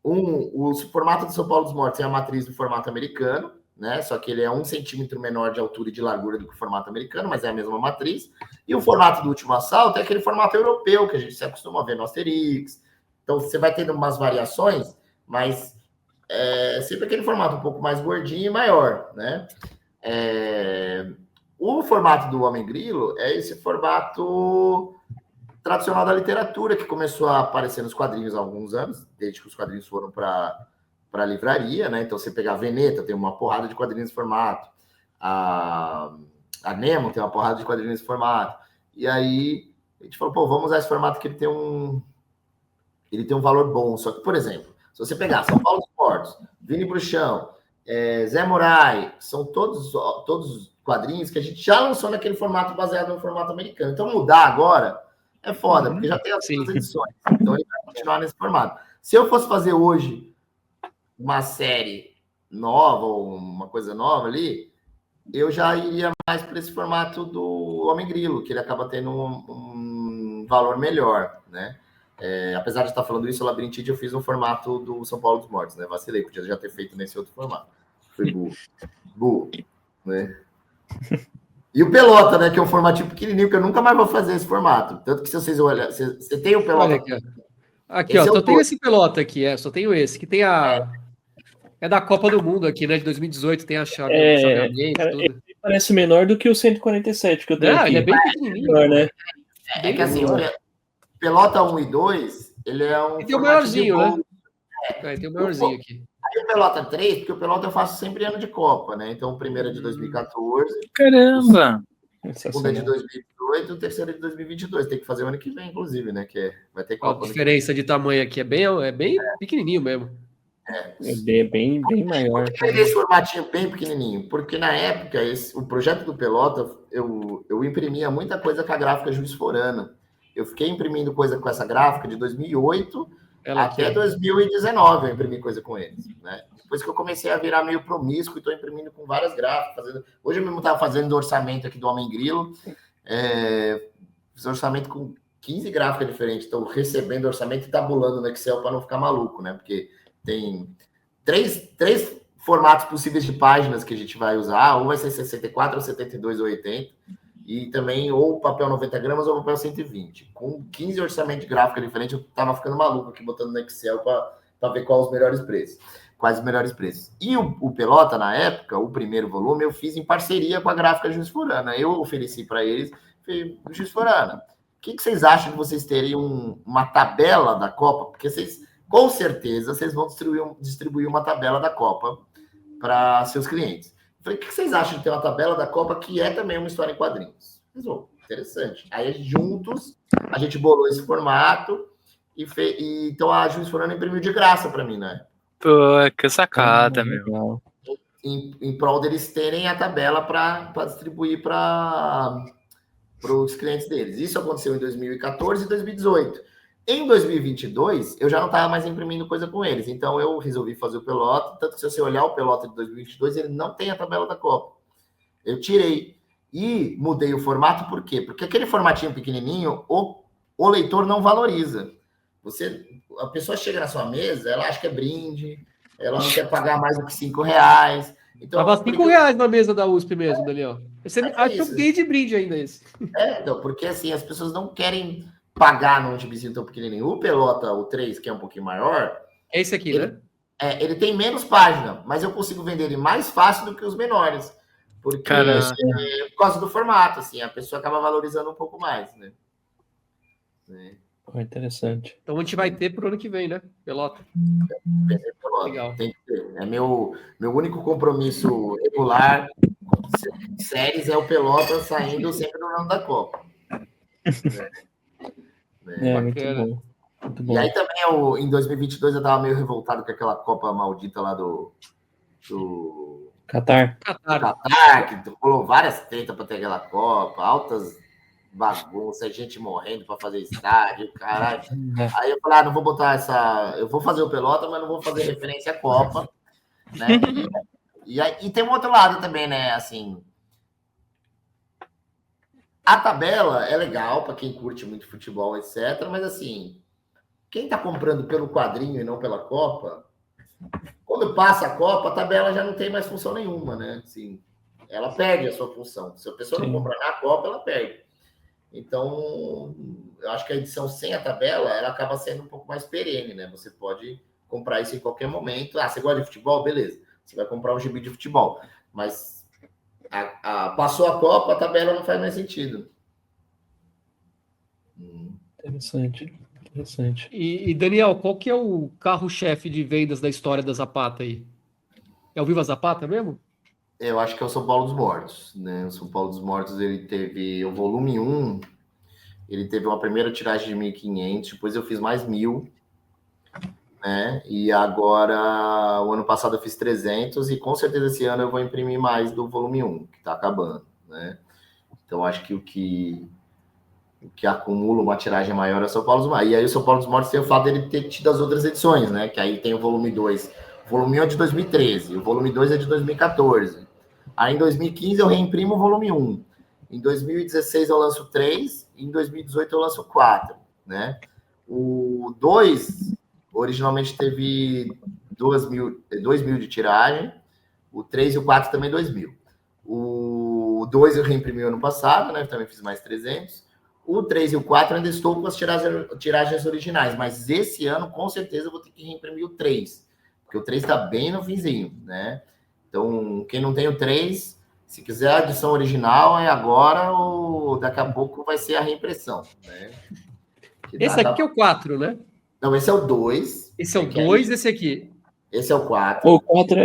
o formato do São Paulo dos Mortos é a matriz do formato americano, né? Só que ele é 1 centímetro menor de altura e de largura do que o formato americano, mas é a mesma matriz. E o formato do Último Assalto é aquele formato europeu que a gente se acostuma a ver no Asterix. Então você vai tendo umas variações, mas é sempre aquele formato um pouco mais gordinho e maior, né? O formato do Homem Grilo é esse formato tradicional da literatura que começou a aparecer nos quadrinhos há alguns anos, desde que os quadrinhos foram para a livraria, né? Então, você pegar a Veneta, tem uma porrada de quadrinhos nesse formato. A Nemo tem uma porrada de quadrinhos nesse formato. E aí, a gente falou, vamos usar esse formato que ele tem um valor bom. Só que, por exemplo, se você pegar São Paulo dos Mortos, Vini Bruxão, Zé Morai, são todos quadrinhos que a gente já lançou naquele formato baseado no formato americano. Então, mudar agora é foda, porque já tem as duas edições. Então, ele vai continuar nesse formato. Se eu fosse fazer hoje uma série nova ou uma coisa nova ali, eu já iria mais para esse formato do Homem Grilo, que ele acaba tendo um valor melhor, né? Apesar de estar falando isso, o Labirintite eu fiz no formato do São Paulo dos Mortos, né? Vacilei, podia já ter feito nesse outro formato. Foi burro, né? E o Pelota, né? Que é um formatinho pequenininho, que eu nunca mais vou fazer esse formato. Tanto que se vocês olharem, você tem o Pelota. Olha aqui, ó, só tenho esse Pelota aqui, só tenho esse, que tem a... É da Copa do Mundo aqui, né? De 2018, tem a chaveamento, cara, tudo. Ele parece menor do que o 147 que eu tenho aqui. Ele é bem pequenininho. Menor, né? É que assim, o Pelota 1 e 2, ele é um. E tem o maiorzinho, né? Tem o maiorzinho aqui. Aí o Pelota 3, porque o Pelota eu faço sempre ano de Copa, né? Então o primeiro é de 2014. Caramba! O segundo é de 2018 e o terceiro é de 2022. Tem que fazer o ano que vem, inclusive, né? Que vai ter Copa. A diferença de tamanho aqui é bem pequenininho mesmo. É bem maior. Por que esse formatinho bem pequenininho? Porque na época, o projeto do Pelota, eu imprimia muita coisa com a gráfica Juiz Forana. Eu fiquei imprimindo coisa com essa gráfica de 2008 até 2019, eu imprimi coisa com eles, né? Depois que eu comecei a virar meio promíscuo e estou imprimindo com várias gráficas. Hoje eu mesmo estava fazendo orçamento aqui do Homem Grilo, fiz orçamento com 15 gráficas diferentes, estou recebendo orçamento e tabulando no Excel para não ficar maluco, né? Porque tem três formatos possíveis de páginas que a gente vai usar, ou vai ser 64, ou 72, ou 80, e também ou papel 90 gramas ou papel 120. Com 15 orçamentos de gráfica diferentes, eu tava ficando maluco aqui botando no Excel para ver quais os melhores preços. E o Pelota, na época, o primeiro volume, eu fiz em parceria com a gráfica Juiz Forana. Eu ofereci para eles, Juiz Forana, o que vocês acham de vocês terem uma tabela da Copa? Porque vocês, com certeza, vocês vão distribuir uma tabela da Copa para seus clientes. Falei, o que vocês acham de ter uma tabela da Copa que é também uma história em quadrinhos? Interessante. Aí, juntos, a gente bolou esse formato e então a Juiz Forana imprimiu de graça para mim, né? Pô, que sacada, meu. Em prol deles terem a tabela para distribuir para os clientes deles. Isso aconteceu em 2014 e 2018. Em 2022, eu já não estava mais imprimindo coisa com eles, então eu resolvi fazer o Pelota, tanto que se você olhar o Pelota de 2022, ele não tem a tabela da Copa. Eu tirei e mudei o formato, por quê? Porque aquele formatinho pequenininho, o leitor não valoriza. A pessoa chega na sua mesa, ela acha que é brinde, ela não quer pagar mais do que R$5, Então, Tava R$5 na mesa da USP mesmo, Daniel. Esse Mas é acho que eu isso. ganhei de brinde ainda esse. então, porque assim, as pessoas não querem pagar num gibizinho tão pequenininho. O Pelota, o 3, que é um pouquinho maior, É esse aqui, ele, né? ele tem menos página, mas eu consigo vender ele mais fácil do que os menores. Porque Cara, por causa do formato, assim, a pessoa acaba valorizando um pouco mais, né? Pô, interessante. Então a gente vai ter pro ano que vem, né? Pelota. Vender Pelota. Legal. Tem que ter. É meu único compromisso regular de séries é o Pelota saindo sempre no ano da Copa. Muito Bacana. bom. Muito E bom. aí também, em 2022, eu tava meio revoltado com aquela Copa maldita lá do Catar. Catar. Qatar, que rolou várias tretas para ter aquela Copa, altas bagunças, gente morrendo para fazer estádio, caralho. Aí eu falei, não vou botar essa. Eu vou fazer o Pelota, mas não vou fazer referência à Copa, né? E tem um outro lado também, né? Assim, a tabela é legal para quem curte muito futebol, etc. Mas assim, quem tá comprando pelo quadrinho e não pela Copa, quando passa a Copa, a tabela já não tem mais função nenhuma, né? Assim, ela perde a sua função. Se a pessoa não comprar na Copa, ela perde. Então, eu acho que a edição sem a tabela, ela acaba sendo um pouco mais perene, né? Você pode comprar isso em qualquer momento. Você gosta de futebol? Beleza. Você vai comprar um gibi de futebol. Mas passou a Copa, a tabela não faz mais sentido. Interessante. E Daniel, qual que é o carro-chefe de vendas da história da Zapata aí? É o Viva Zapata mesmo? Eu acho que é o São Paulo dos Mortos, né? O São Paulo dos Mortos, ele teve o volume 1, ele teve uma primeira tiragem de 1.500, depois eu fiz mais 1.000, né? E agora, o ano passado eu fiz 300 e com certeza esse ano eu vou imprimir mais do volume 1, que tá acabando, né? Então, acho que o que acumula uma tiragem maior é o São Paulo dos Mortos. E aí o São Paulo dos Mortos tem o fato dele ter tido as outras edições, né? Que aí tem o volume 2. O volume 1 é de 2013, o volume 2 é de 2014. Aí em 2015 eu reimprimo o volume 1. Em 2016 eu lanço 3, e em 2018 eu lanço 4, né? O 2 originalmente teve 2.000 de tiragem, o 3 e o 4 também 2.000. O 2 eu reimprimi ano passado, né? Também fiz mais 300. O 3 e o 4 ainda estou com as tiragens originais, mas esse ano com certeza eu vou ter que reimprimir o 3, porque o 3 está bem no finzinho, né? Então, quem não tem o 3, se quiser a edição original, é agora ou daqui a pouco vai ser a reimpressão, né? Esse aqui é o 4, né? Não, esse é o 2. Esse é o 2, esse aqui. Esse é o 4. O 4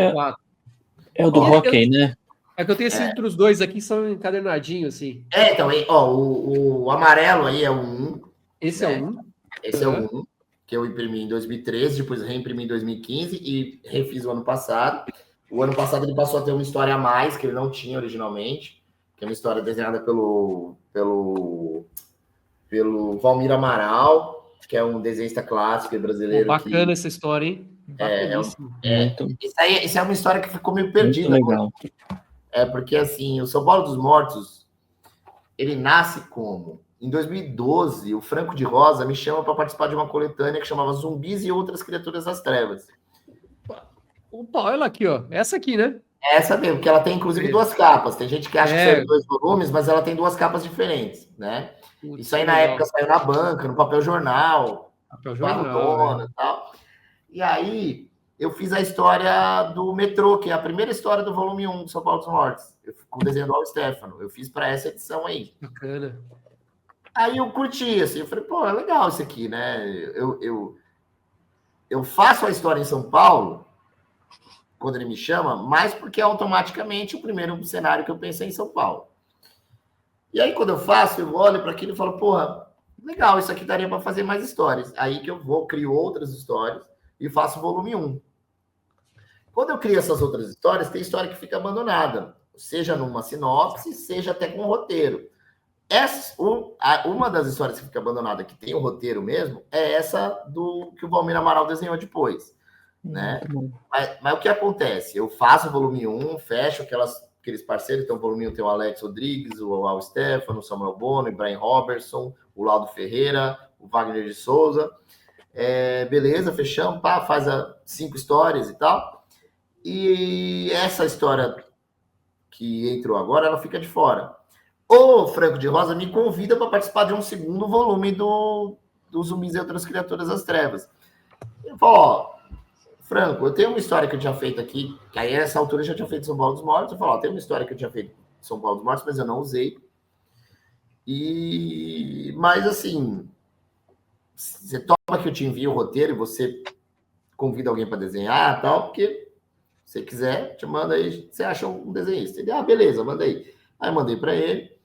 é o do hockey, né? É que eu tenho esses outros dois aqui, são encadernadinhos, assim. Então, o amarelo aí é o 1. Esse é o 1. Esse é o 1, que eu imprimi em 2013, depois reimprimi em 2015 e refiz o ano passado. O ano passado ele passou a ter uma história a mais, que ele não tinha originalmente, que é uma história desenhada pelo Valmir Amaral, que é um desenhista clássico brasileiro. Bacana essa história, hein? Bacaníssimo. Isso é uma história que ficou meio perdida. Muito legal. Porque assim, o São Paulo dos Mortos, ele nasce como? Em 2012, o Franco de Rosa me chama para participar de uma coletânea que chamava Zumbis e Outras Criaturas das Trevas. Opa, olha aqui, ó. Essa aqui, né? Essa mesmo, que ela tem inclusive duas capas. Tem gente que acha que saiu 2 volumes, mas ela tem 2 capas diferentes, né? Isso aí na época saiu na banca, no papel jornal, e tal. E aí eu fiz a história do metrô, que é a primeira história do volume 1 do São Paulo dos Mortos, com o desenho do Al Stefano. Eu fiz para essa edição aí. Bacana. Aí eu curti, assim, eu falei, pô, é legal isso aqui, né? Eu faço a história em São Paulo, quando ele me chama, mais porque é automaticamente o primeiro cenário que eu pensei em São Paulo. E aí, quando eu faço, eu olho para aquilo e falo, porra, legal, isso aqui daria para fazer mais histórias. Aí que eu crio outras histórias e faço o volume 1. Quando eu crio essas outras histórias, tem história que fica abandonada, seja numa sinopse, seja até com um roteiro. Uma das histórias que fica abandonada, que tem o roteiro mesmo, é essa do que o Valmir Amaral desenhou depois, né? Mas o que acontece? Eu faço o volume 1, fecho aqueles parceiros, então o volume 1 tem o Alex Rodrigues, o Al Stefano, o Samuel Bono, o Brian Robertson, o Laudo Ferreira, o Wagner de Souza. Beleza, fechamos, faz 5 histórias e tal. E essa história que entrou agora, ela fica de fora. O Franco de Rosa me convida para participar de um segundo volume do Zumbis e Outras Criaturas das Trevas. Eu falo, ó, Franco, eu tenho uma história que eu tinha feito aqui, que aí nessa altura eu já tinha feito São Paulo dos Mortos. Eu falo, ó, tem uma história que eu tinha feito São Paulo dos Mortos, mas eu não usei. Mas assim, você topa que eu te envio o roteiro e você convida alguém para desenhar e tal, porque se quiser, te manda aí, você acha um desenhista. Ele, beleza, manda aí. Aí eu mandei para ele.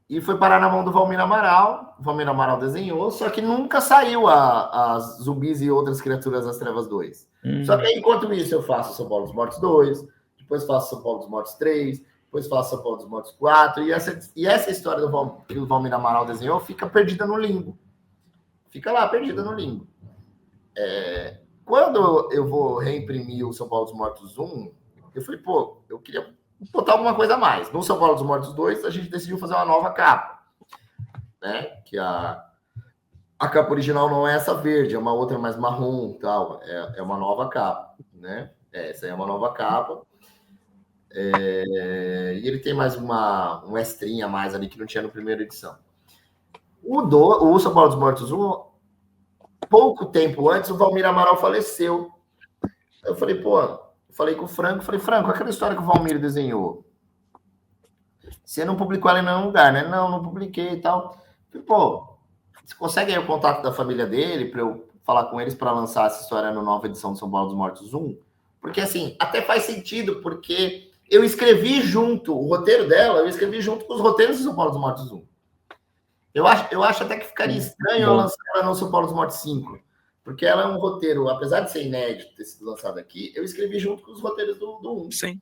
E foi parar na mão do Valmir Amaral. O Valmir Amaral desenhou, só que nunca saiu as Zumbis e Outras Criaturas das Trevas 2. Só que aí, enquanto isso, eu faço São Paulo dos Mortos 2, depois faço São Paulo dos Mortos 3, depois faço São Paulo dos Mortos 4, e essa história que o Valmir Amaral desenhou fica perdida no limbo. Fica lá, perdida no limbo. Quando eu vou reimprimir o São Paulo dos Mortos 1, eu falei, pô, eu queria botar alguma coisa a mais. No São Paulo dos Mortos 2, a gente decidiu fazer uma nova capa, né? Que a capa original não é essa verde, é uma outra mais marrom, tal. É uma nova capa, né? Essa aí é uma nova capa. E ele tem mais um extrinha a mais ali que não tinha na primeira edição. O São Paulo dos Mortos 1, pouco tempo antes, o Valmir Amaral faleceu. Eu falei, pô, falei com o Franco, Franco, aquela história que o Valmir desenhou, você não publicou ela em nenhum lugar, né? Não publiquei e tal. Falei, pô, você consegue aí o contato da família dele para eu falar com eles para lançar essa história na nova edição do São Paulo dos Mortos 1? Porque, assim, até faz sentido, porque eu escrevi junto, o roteiro dela, eu escrevi junto com os roteiros do São Paulo dos Mortos 1. Eu acho até que ficaria estranho eu lançar ela no São Paulo dos Mortos 5. Porque ela é um roteiro, apesar de ser inédito ter sido lançado aqui, eu escrevi junto com os roteiros do 1. Sim.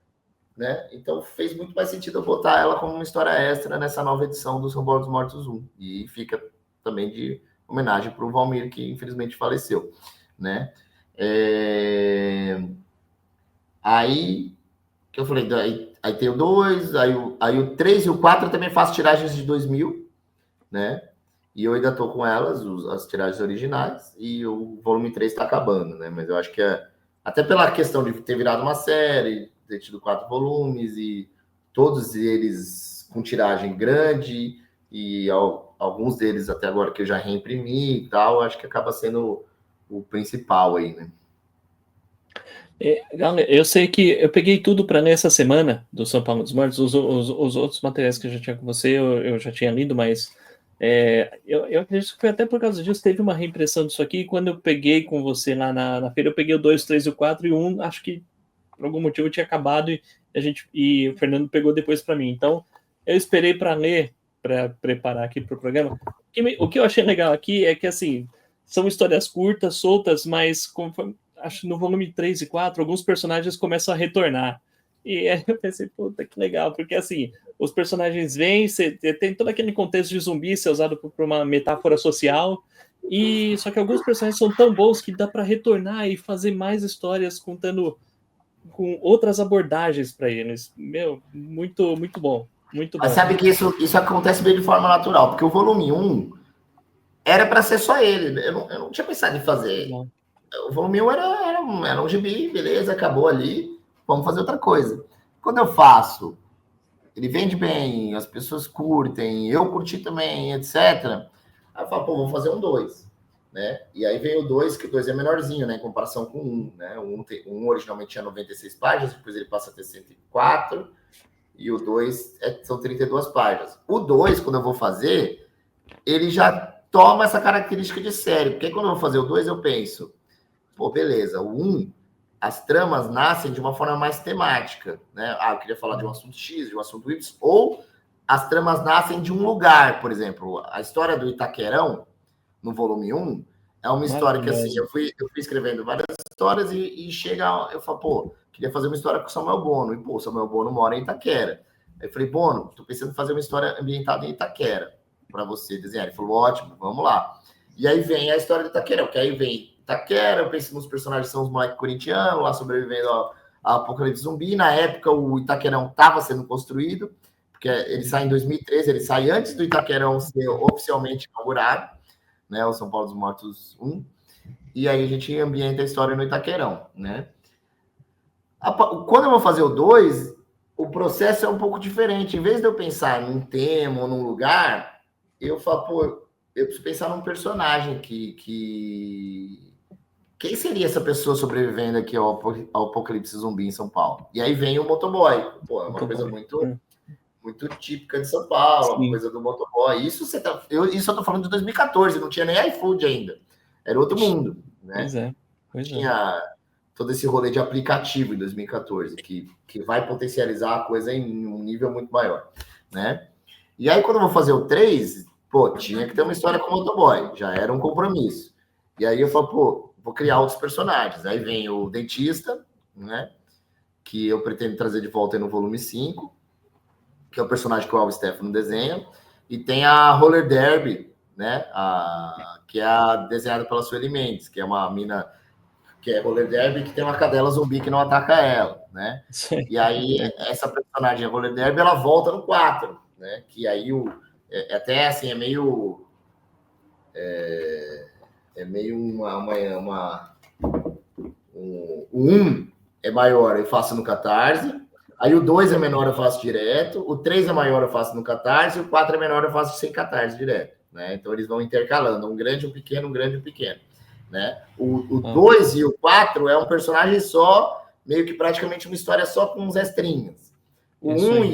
Né? Então fez muito mais sentido eu botar ela como uma história extra nessa nova edição do São Paulo dos Mortos 1. E fica também de homenagem para o Valmir, que infelizmente faleceu. Né? Aí que eu falei, aí tem o 2, aí o 3 e o 4 eu também faço tiragens de 2000, né? E eu ainda estou com elas, as tiragens originais, e o volume 3 está acabando, né? Mas eu acho que até pela questão de ter virado uma série, ter tido 4 volumes, e todos eles com tiragem grande, e alguns deles até agora que eu já reimprimi e tal, acho que acaba sendo o principal aí, né? Galera, eu sei que eu peguei tudo para ler essa semana do São Paulo dos Mortos, os outros materiais que eu já tinha com você, eu já tinha lido, mas eu acredito que foi até por causa disso, teve uma reimpressão disso aqui, e quando eu peguei com você lá na feira, eu peguei o 2, 3 e o 4, e o 1, acho que por algum motivo tinha acabado, e o Fernando pegou depois para mim. Então, eu esperei para ler, para preparar aqui para o programa. O que eu achei legal aqui é que, assim, são histórias curtas, soltas, mas acho que no volume 3 e 4, alguns personagens começam a retornar. E aí eu pensei, puta, que legal, porque assim, os personagens vêm, tem todo aquele contexto de zumbi ser usado por uma metáfora social, e só que alguns personagens são tão bons que dá para retornar e fazer mais histórias contando com outras abordagens para eles. Meu, muito, muito bom. Muito bom. Mas sabe que isso acontece bem de forma natural, porque o volume 1 era para ser só ele. Eu não tinha pensado em fazer. Não. O volume 1 era um gibi, beleza, acabou ali, vamos fazer outra coisa. Quando eu faço, ele vende bem, as pessoas curtem, eu curti também, etc. Aí eu falo, pô, vamos fazer um 2. Né? E aí vem o 2, que o 2 é menorzinho, né, em comparação com o 1. Né? O 1 originalmente tinha 96 páginas, depois ele passa a ter 104, e o 2 são 32 páginas. O 2, quando eu vou fazer, ele já toma essa característica de série, porque quando eu vou fazer o 2, eu penso, pô, beleza, o 1, as tramas nascem de uma forma mais temática, né? Eu queria falar de um assunto X, de um assunto Y, ou as tramas nascem de um lugar, por exemplo, a história do Itaquerão, no volume 1, é uma história que, assim, eu fui escrevendo várias histórias e chega, eu falo, pô, queria fazer uma história com o Samuel Bono, e, pô, o Samuel Bono mora em Itaquera. Aí eu falei, Bono, tô pensando em fazer uma história ambientada em Itaquera, para você desenhar. Ele falou, ótimo, vamos lá. E aí vem a história do Itaquerão, que aí vem Itaquera, eu penso nos personagens que são os moleques corintianos, lá sobrevivendo ao apocalipse zumbi. Na época, o Itaquerão estava sendo construído, porque ele sai em 2013, ele sai antes do Itaquerão ser oficialmente inaugurado, né, o São Paulo dos Mortos 1, e aí a gente ambienta a história no Itaquerão, né? Quando eu vou fazer o 2, o processo é um pouco diferente. Em vez de eu pensar num tema ou num lugar, eu falo, pô, eu preciso pensar num personagem Quem seria essa pessoa sobrevivendo aqui ao apocalipse zumbi em São Paulo? E aí vem o motoboy. Pô, é uma coisa muito típica de São Paulo, uma coisa do motoboy. Isso eu tô falando de 2014, não tinha nem iFood ainda. Era outro mundo, né? Tinha todo esse rolê de aplicativo em 2014, que vai potencializar a coisa em um nível muito maior, né? E aí, quando eu vou fazer o 3, pô, tinha que ter uma história com o motoboy, já era um compromisso. E aí eu falo, pô, vou criar outros personagens. Aí vem o dentista, né? Que eu pretendo trazer de volta aí no volume 5, que é o personagem que o Al Stefano desenha, e tem a Roller Derby, né? Que é desenhada pela Sueli Mendes, que é uma mina que é Roller Derby, que tem uma cadela zumbi que não ataca ela, né? E aí, essa personagem, a Roller Derby, ela volta no 4, né? Que aí, até assim, é meio o 1 é maior, eu faço no Catarse, aí o 2 é menor, eu faço direto, o 3 é maior, eu faço no Catarse, e o 4 é menor, eu faço sem Catarse direto, né? Então, eles vão intercalando, um grande, um pequeno, um grande, um pequeno. Né? O 2 e o 4 é um personagem só, meio que praticamente uma história só com uns extrinhos. O 1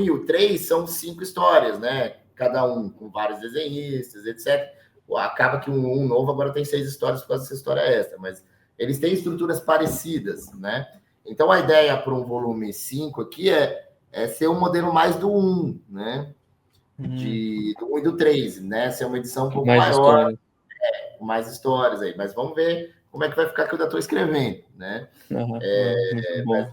e o 3 são 5 histórias, né? Cada um com vários desenhistas, etc. Acaba que um novo agora tem 6 histórias por causa dessa história extra, mas eles têm estruturas parecidas, né? Então a ideia para um volume 5 aqui é ser um modelo mais do 1, né? Do 1 e do 3, né? Ser uma edição um pouco maior. Com mais histórias aí, mas vamos ver como é que vai ficar que eu ainda estou escrevendo, né? Mas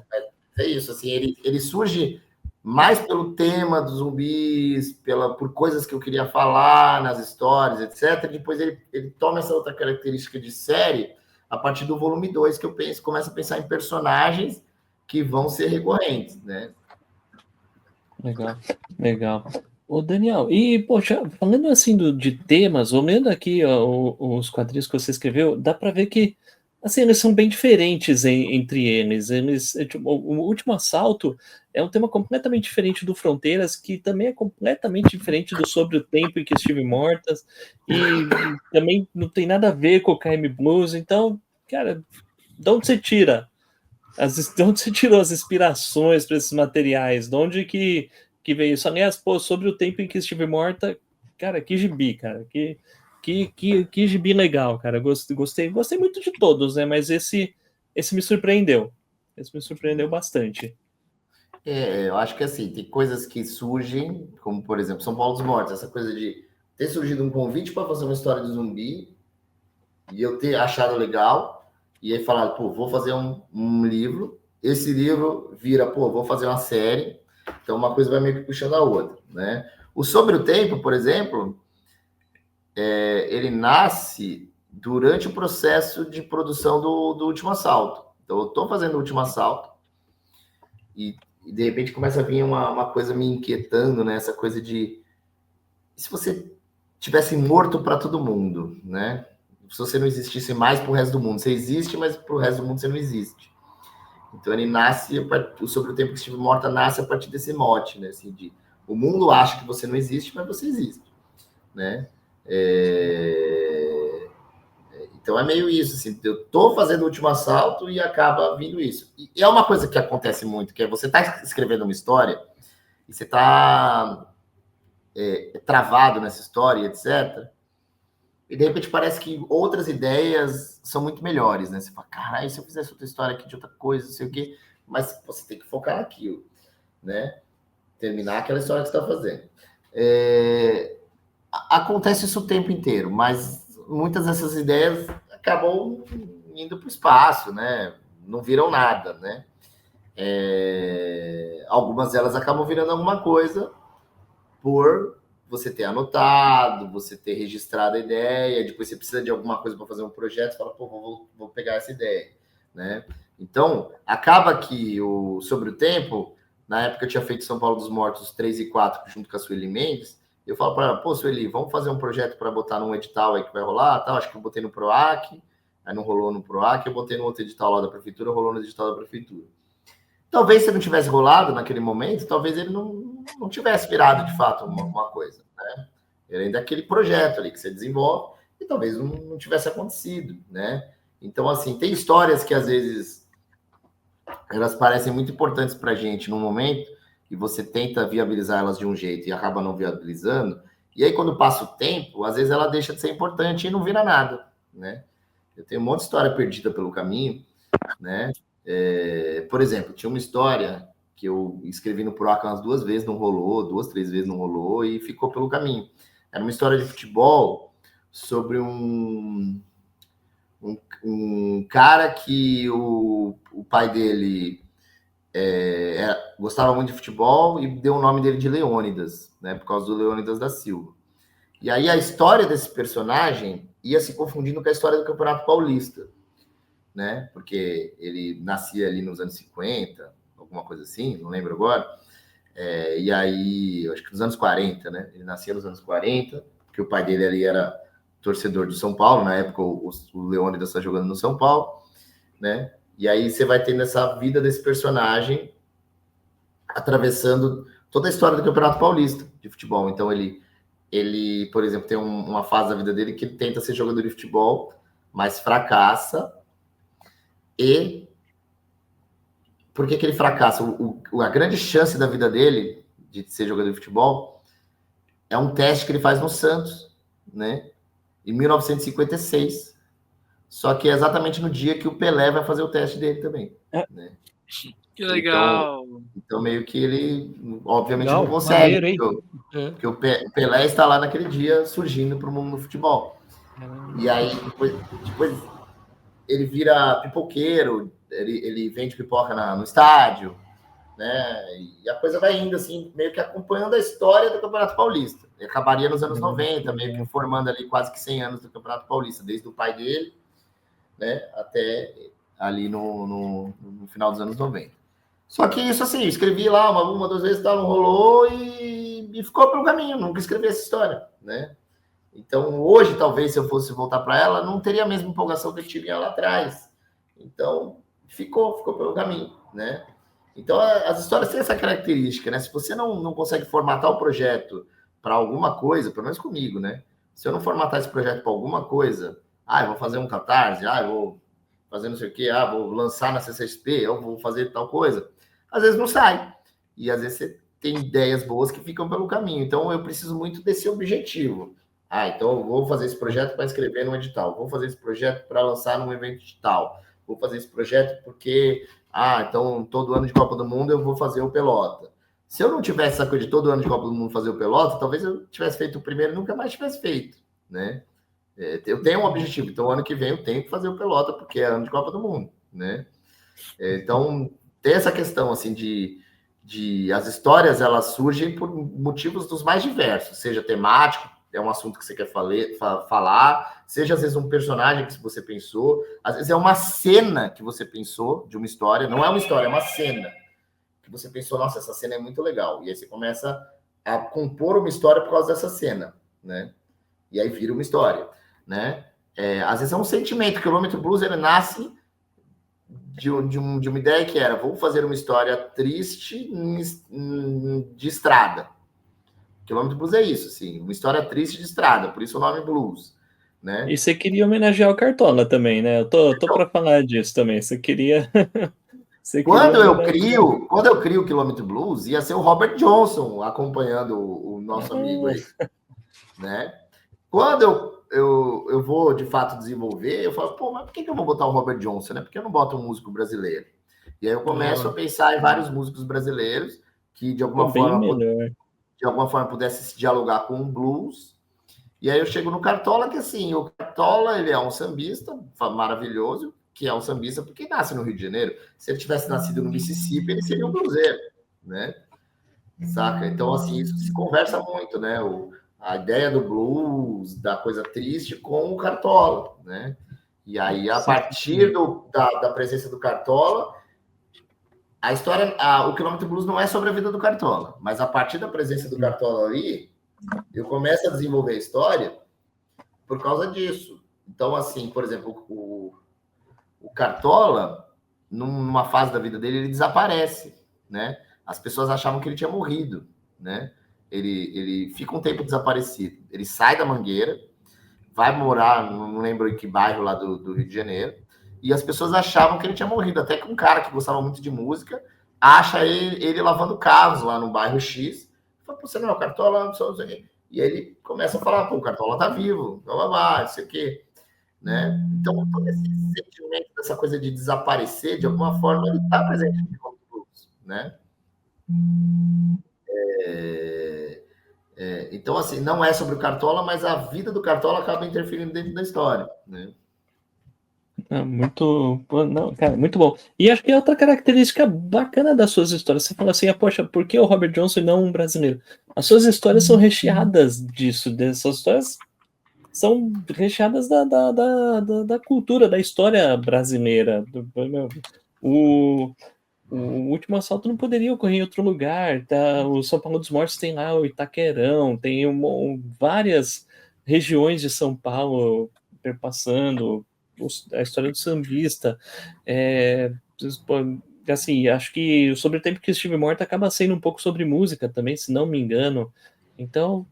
é isso, assim, ele surge mais pelo tema dos zumbis, por coisas que eu queria falar nas histórias, etc. Depois ele toma essa outra característica de série a partir do volume 2, que eu começo a pensar em personagens que vão ser recorrentes, né? Legal. Ô, Daniel, e, poxa, falando assim de temas, olhando aqui os quadrinhos que você escreveu, dá para ver que, assim, eles são bem diferentes entre eles. Tipo, o Último Assalto é um tema completamente diferente do Fronteiras, que também é completamente diferente do Sobre o Tempo em que Estive Mortas, e também não tem nada a ver com o KM Blues. Então, cara, de onde você tira? De onde você tirou as inspirações para esses materiais? De onde que veio isso? Aliás, pô, Sobre o Tempo em que Estive Morta, cara, que gibi, cara, que gibi legal, cara, gostei muito de todos, né, mas esse me surpreendeu, bastante. Eu acho que assim, tem coisas que surgem, como por exemplo, São Paulo dos Mortos, essa coisa de ter surgido um convite para fazer uma história de zumbi e eu ter achado legal, e aí falar, pô, vou fazer um livro, esse livro vira, pô, vou fazer uma série. Então, uma coisa vai meio que puxando a outra, né? O Sobre o Tempo, por exemplo, ele nasce durante o processo de produção do Último Assalto. Então, eu estou fazendo o Último Assalto e de repente começa a vir uma coisa me inquietando, né? Essa coisa de... Se você tivesse morto para todo mundo, né? Se você não existisse mais para o resto do mundo. Você existe, mas para o resto do mundo você não existe. Então ele nasce, Sobre o Tempo que Estive Morta nasce a partir desse mote, né? Assim, o mundo acha que você não existe, mas você existe, né? Então é meio isso, assim, eu tô fazendo o Último Assalto e acaba vindo isso. E é uma coisa que acontece muito, que é você tá escrevendo uma história e você tá travado nessa história, etc. E de repente parece que outras ideias são muito melhores, né? Você fala, caralho, se eu fizesse outra história aqui de outra coisa, não sei o quê, mas você tem que focar naquilo, né? Terminar aquela história que você está fazendo. Acontece isso o tempo inteiro, mas muitas dessas ideias acabam indo para o espaço, né? Não viram nada, né? Algumas delas acabam virando alguma coisa por você ter anotado, você ter registrado a ideia, depois você precisa de alguma coisa para fazer um projeto, você fala, pô, vou pegar essa ideia, né? Então, acaba que Sobre o Tempo, na época eu tinha feito São Paulo dos Mortos 3 e 4 junto com a Sueli Mendes, eu falo para ela, pô, Sueli, vamos fazer um projeto para botar num edital aí que vai rolar, tal, acho que eu botei no PROAC, aí não rolou no PROAC, eu botei no outro edital lá da prefeitura, rolou no edital da prefeitura. Talvez se não tivesse rolado naquele momento, talvez ele não tivesse virado de fato uma coisa, né? Ele ainda é aquele projeto ali que você desenvolve e talvez não tivesse acontecido, né? Então, assim, tem histórias que às vezes elas parecem muito importantes para a gente no momento e você tenta viabilizar elas de um jeito e acaba não viabilizando, e aí quando passa o tempo, às vezes ela deixa de ser importante e não vira nada, né? Eu tenho um monte de história perdida pelo caminho, né? Por exemplo, tinha uma história que eu escrevi no PROAC umas 2 vezes, não rolou, 2, 3 vezes não rolou e ficou pelo caminho. Era uma história de futebol sobre um cara que o pai dele gostava muito de futebol e deu o nome dele de Leônidas, né, por causa do Leônidas da Silva. E aí a história desse personagem ia se confundindo com a história do Campeonato Paulista, né? Porque ele nascia ali nos anos 50, alguma coisa assim, não lembro agora. E aí, acho que nos anos 40, né? Ele nascia nos anos 40, porque o pai dele ali era torcedor do São Paulo, na época o Leônidas está jogando no São Paulo, né? E aí você vai tendo essa vida desse personagem atravessando toda a história do Campeonato Paulista de futebol. Então ele por exemplo, tem uma fase da vida dele que ele tenta ser jogador de futebol, mas fracassa. E por que ele fracassa? A grande chance da vida dele de ser jogador de futebol é um teste que ele faz no Santos, né? Em 1956. Só que é exatamente no dia que o Pelé vai fazer o teste dele também. Né? Que legal! Então meio que ele, obviamente, Legal, não consegue. maneiro, Porque o Pelé está lá naquele dia surgindo para o mundo do futebol. E aí, depois ele vira pipoqueiro, ele vende pipoca no estádio, né? E a coisa vai indo, assim, meio que acompanhando a história do Campeonato Paulista. Ele acabaria nos anos 90, meio que formando ali quase que 100 anos do Campeonato Paulista, desde o pai dele, né, até ali no final dos anos 90. Só que isso, assim, eu escrevi lá uma 2 vezes, não rolou e ficou pelo caminho, nunca escrevi essa história, né? Então, hoje, talvez, se eu fosse voltar para ela, não teria a mesma empolgação que eu tive lá atrás. Então, ficou pelo caminho, né? Então, as histórias têm essa característica, né? Se você não consegue formatar o projeto para alguma coisa, pelo menos comigo, né? Se eu não formatar esse projeto para alguma coisa, eu vou fazer um catarse, eu vou fazer não sei o quê, vou lançar na CCXP, eu vou fazer tal coisa, às vezes não sai. E às vezes você tem ideias boas que ficam pelo caminho. Então, eu preciso muito desse objetivo. Então eu vou fazer esse projeto para escrever num edital, vou fazer esse projeto para lançar num evento digital, vou fazer esse projeto porque, então todo ano de Copa do Mundo eu vou fazer o Pelota. Se eu não tivesse essa coisa de todo ano de Copa do Mundo fazer o Pelota, talvez eu tivesse feito o primeiro e nunca mais tivesse feito, né? Eu tenho um objetivo, então ano que vem eu tenho que fazer o Pelota, porque é ano de Copa do Mundo, né? Então tem essa questão, assim, de as histórias, elas surgem por motivos dos mais diversos, seja temático, é um assunto que você quer falar, seja às vezes um personagem que você pensou, às vezes é uma cena que você pensou de uma história, não é uma história, é uma cena que você pensou, nossa, essa cena é muito legal, e aí você começa a compor uma história por causa dessa cena, né? E aí vira uma história, né? Às vezes é um sentimento. O Quilômetro Blues, ele nasce de uma ideia que era, vou fazer uma história triste de estrada. Quilômetro Blues é isso, assim, uma história triste de estrada, por isso o nome Blues, né? E você queria homenagear o Cartola também, né? Eu tô para falar disso também. Você queria. Quando eu crio o Quilômetro Blues, ia ser o Robert Johnson acompanhando o nosso amigo aí, né? Quando eu vou de fato desenvolver, eu falo, mas por que eu vou botar o Robert Johnson, né? Por que eu não boto um músico brasileiro? E aí eu começo a pensar em vários músicos brasileiros que de alguma forma pudesse se dialogar com o blues. E aí eu chego no Cartola, que assim, o Cartola, ele é um sambista maravilhoso, que é um sambista porque nasce no Rio de Janeiro. Se ele tivesse nascido no Mississippi, ele seria um bluseiro, né? Saca? Então, assim, isso se conversa muito, né? A ideia do blues, da coisa triste com o Cartola, né? E aí, a partir da presença do Cartola, a história, o Quilômetro Blues não é sobre a vida do Cartola, mas a partir da presença do Cartola ali, eu começo a desenvolver a história por causa disso, Então, assim, por exemplo, o Cartola, numa fase da vida dele, ele desaparece, né? As pessoas achavam que ele tinha morrido, né? Ele fica um tempo desaparecido. Ele sai da Mangueira, vai morar, não lembro em que bairro lá do Rio de Janeiro, e as pessoas achavam que ele tinha morrido. Até que um cara que gostava muito de música acha ele lavando carros lá no bairro X. Fala, pô, você não é o Cartola? Não sei o quê. E aí ele começa a falar, pô, o Cartola tá vivo, blá, blá, blá, não sei o quê. Né? Então, todo esse sentimento dessa coisa de desaparecer, de alguma forma, ele está presente no Clube do Blues, né? Então, assim, não é sobre o Cartola, mas a vida do Cartola acaba interferindo dentro da história, né? Não, cara, muito bom. E acho que é outra característica bacana das suas histórias. Você fala assim, poxa, por que o Robert Johnson e não um brasileiro? As suas histórias são recheadas disso, dessas histórias são recheadas da cultura, da história brasileira. O último assalto não poderia ocorrer em outro lugar. Tá? O São Paulo dos Mortos tem lá o Itaquerão, tem várias regiões de São Paulo perpassando a história do sambista. Assim, acho que Sobre o Tempo que Estive Morto acaba sendo um pouco sobre música também, se não me engano. Então,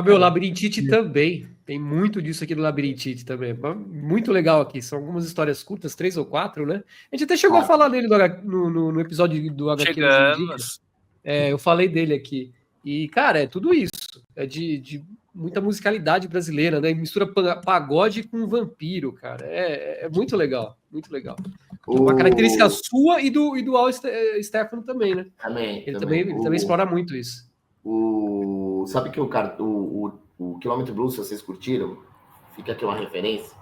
meu Labirintite também. Tem muito disso aqui do Labirintite também. Muito legal aqui. São algumas histórias curtas, 3 ou 4, né? A gente até chegou a falar dele no episódio do HQ. Chegamos. Eu falei dele aqui. E, cara, é tudo isso. É de muita musicalidade brasileira, né? Mistura pagode com vampiro, cara. É muito legal. Muito legal. Uma característica sua e do Al Stefano também, né? Ele também explora muito isso. Sabe que o Quilômetro Blues, se vocês curtiram, fica aqui uma referência.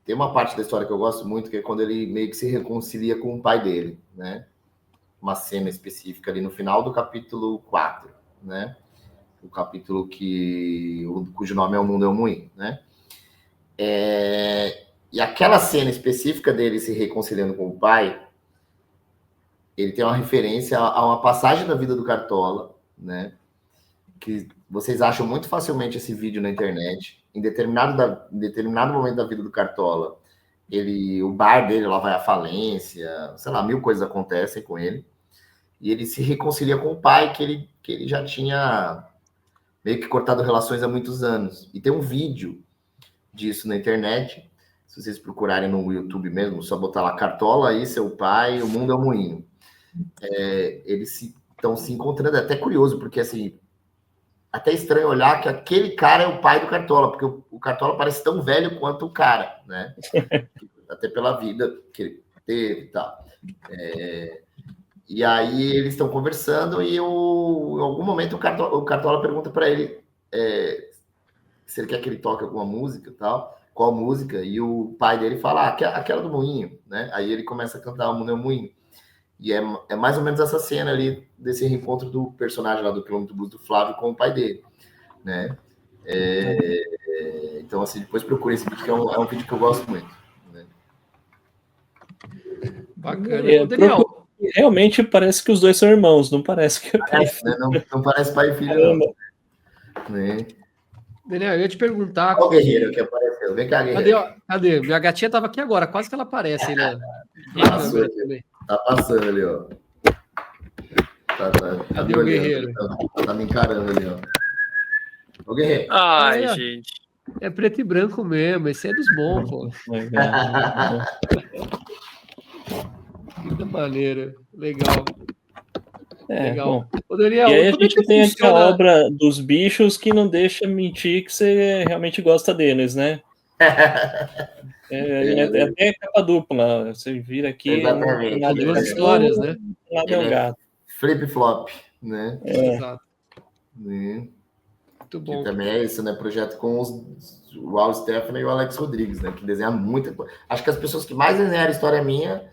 Tem uma parte da história que eu gosto muito, que é quando ele meio que se reconcilia com o pai dele, né? Uma cena específica ali no final do capítulo 4, né? O capítulo cujo nome é O Mundo é um Moinho, né? E aquela cena específica dele se reconciliando com o pai, ele tem uma referência a uma passagem da vida do Cartola, né? Que vocês acham muito facilmente esse vídeo na internet. Em determinado momento da vida do Cartola, o bar dele lá vai à falência, sei lá, 1000 coisas acontecem com ele. E ele se reconcilia com o pai, que ele já tinha meio que cortado relações há muitos anos. E tem um vídeo disso na internet. Se vocês procurarem no YouTube mesmo, só botar lá Cartola e seu pai, O Mundo é um Moinho. Eles estão se encontrando. É até curioso, porque assim, até estranho olhar que aquele cara é o pai do Cartola, porque o Cartola parece tão velho quanto o cara, né? Até pela vida que ele teve e tal. E aí eles estão conversando e em algum momento o Cartola pergunta para ele se ele quer que ele toque alguma música e tal, qual música, e o pai dele fala, aquela do Moinho, né? Aí ele começa a cantar O Mundo é um Moinho. E é mais ou menos essa cena ali, desse reencontro do personagem lá do Quilômetro Blues do Flávio com o pai dele, né? Então, assim, depois procure esse vídeo, que é um vídeo que eu gosto muito. Né? Bacana. Daniel, realmente parece que os dois são irmãos, não parece que... Né? Não parece pai e filho, não. Né? Daniel, eu ia te perguntar... Olha o Guerreiro que apareceu. Vem cá, Guerreiro. Cadê? Minha gatinha estava aqui agora, quase que ela aparece aí, né? Tá passando ali, ó. Tá Cadê o Guerreiro? Tá me encarando ali, ó. Ô, Guerreiro. Ai, gente. É preto e branco mesmo, esse é dos bons, pô. Da maneira. Legal. Legal. Bom. Ô, Daniel, e aí a gente tem aquela obra dos bichos que não deixa mentir que você realmente gosta deles, né? Até capa dupla. Você vira aqui. Exatamente. Duas histórias, né? Lá é um gato. Flip-flop, né? Exato. Muito bom. Que também é isso, né? Projeto com o Al Stefano e o Alex Rodrigues, né? Que desenha muita coisa. Acho que as pessoas que mais desenharam história minha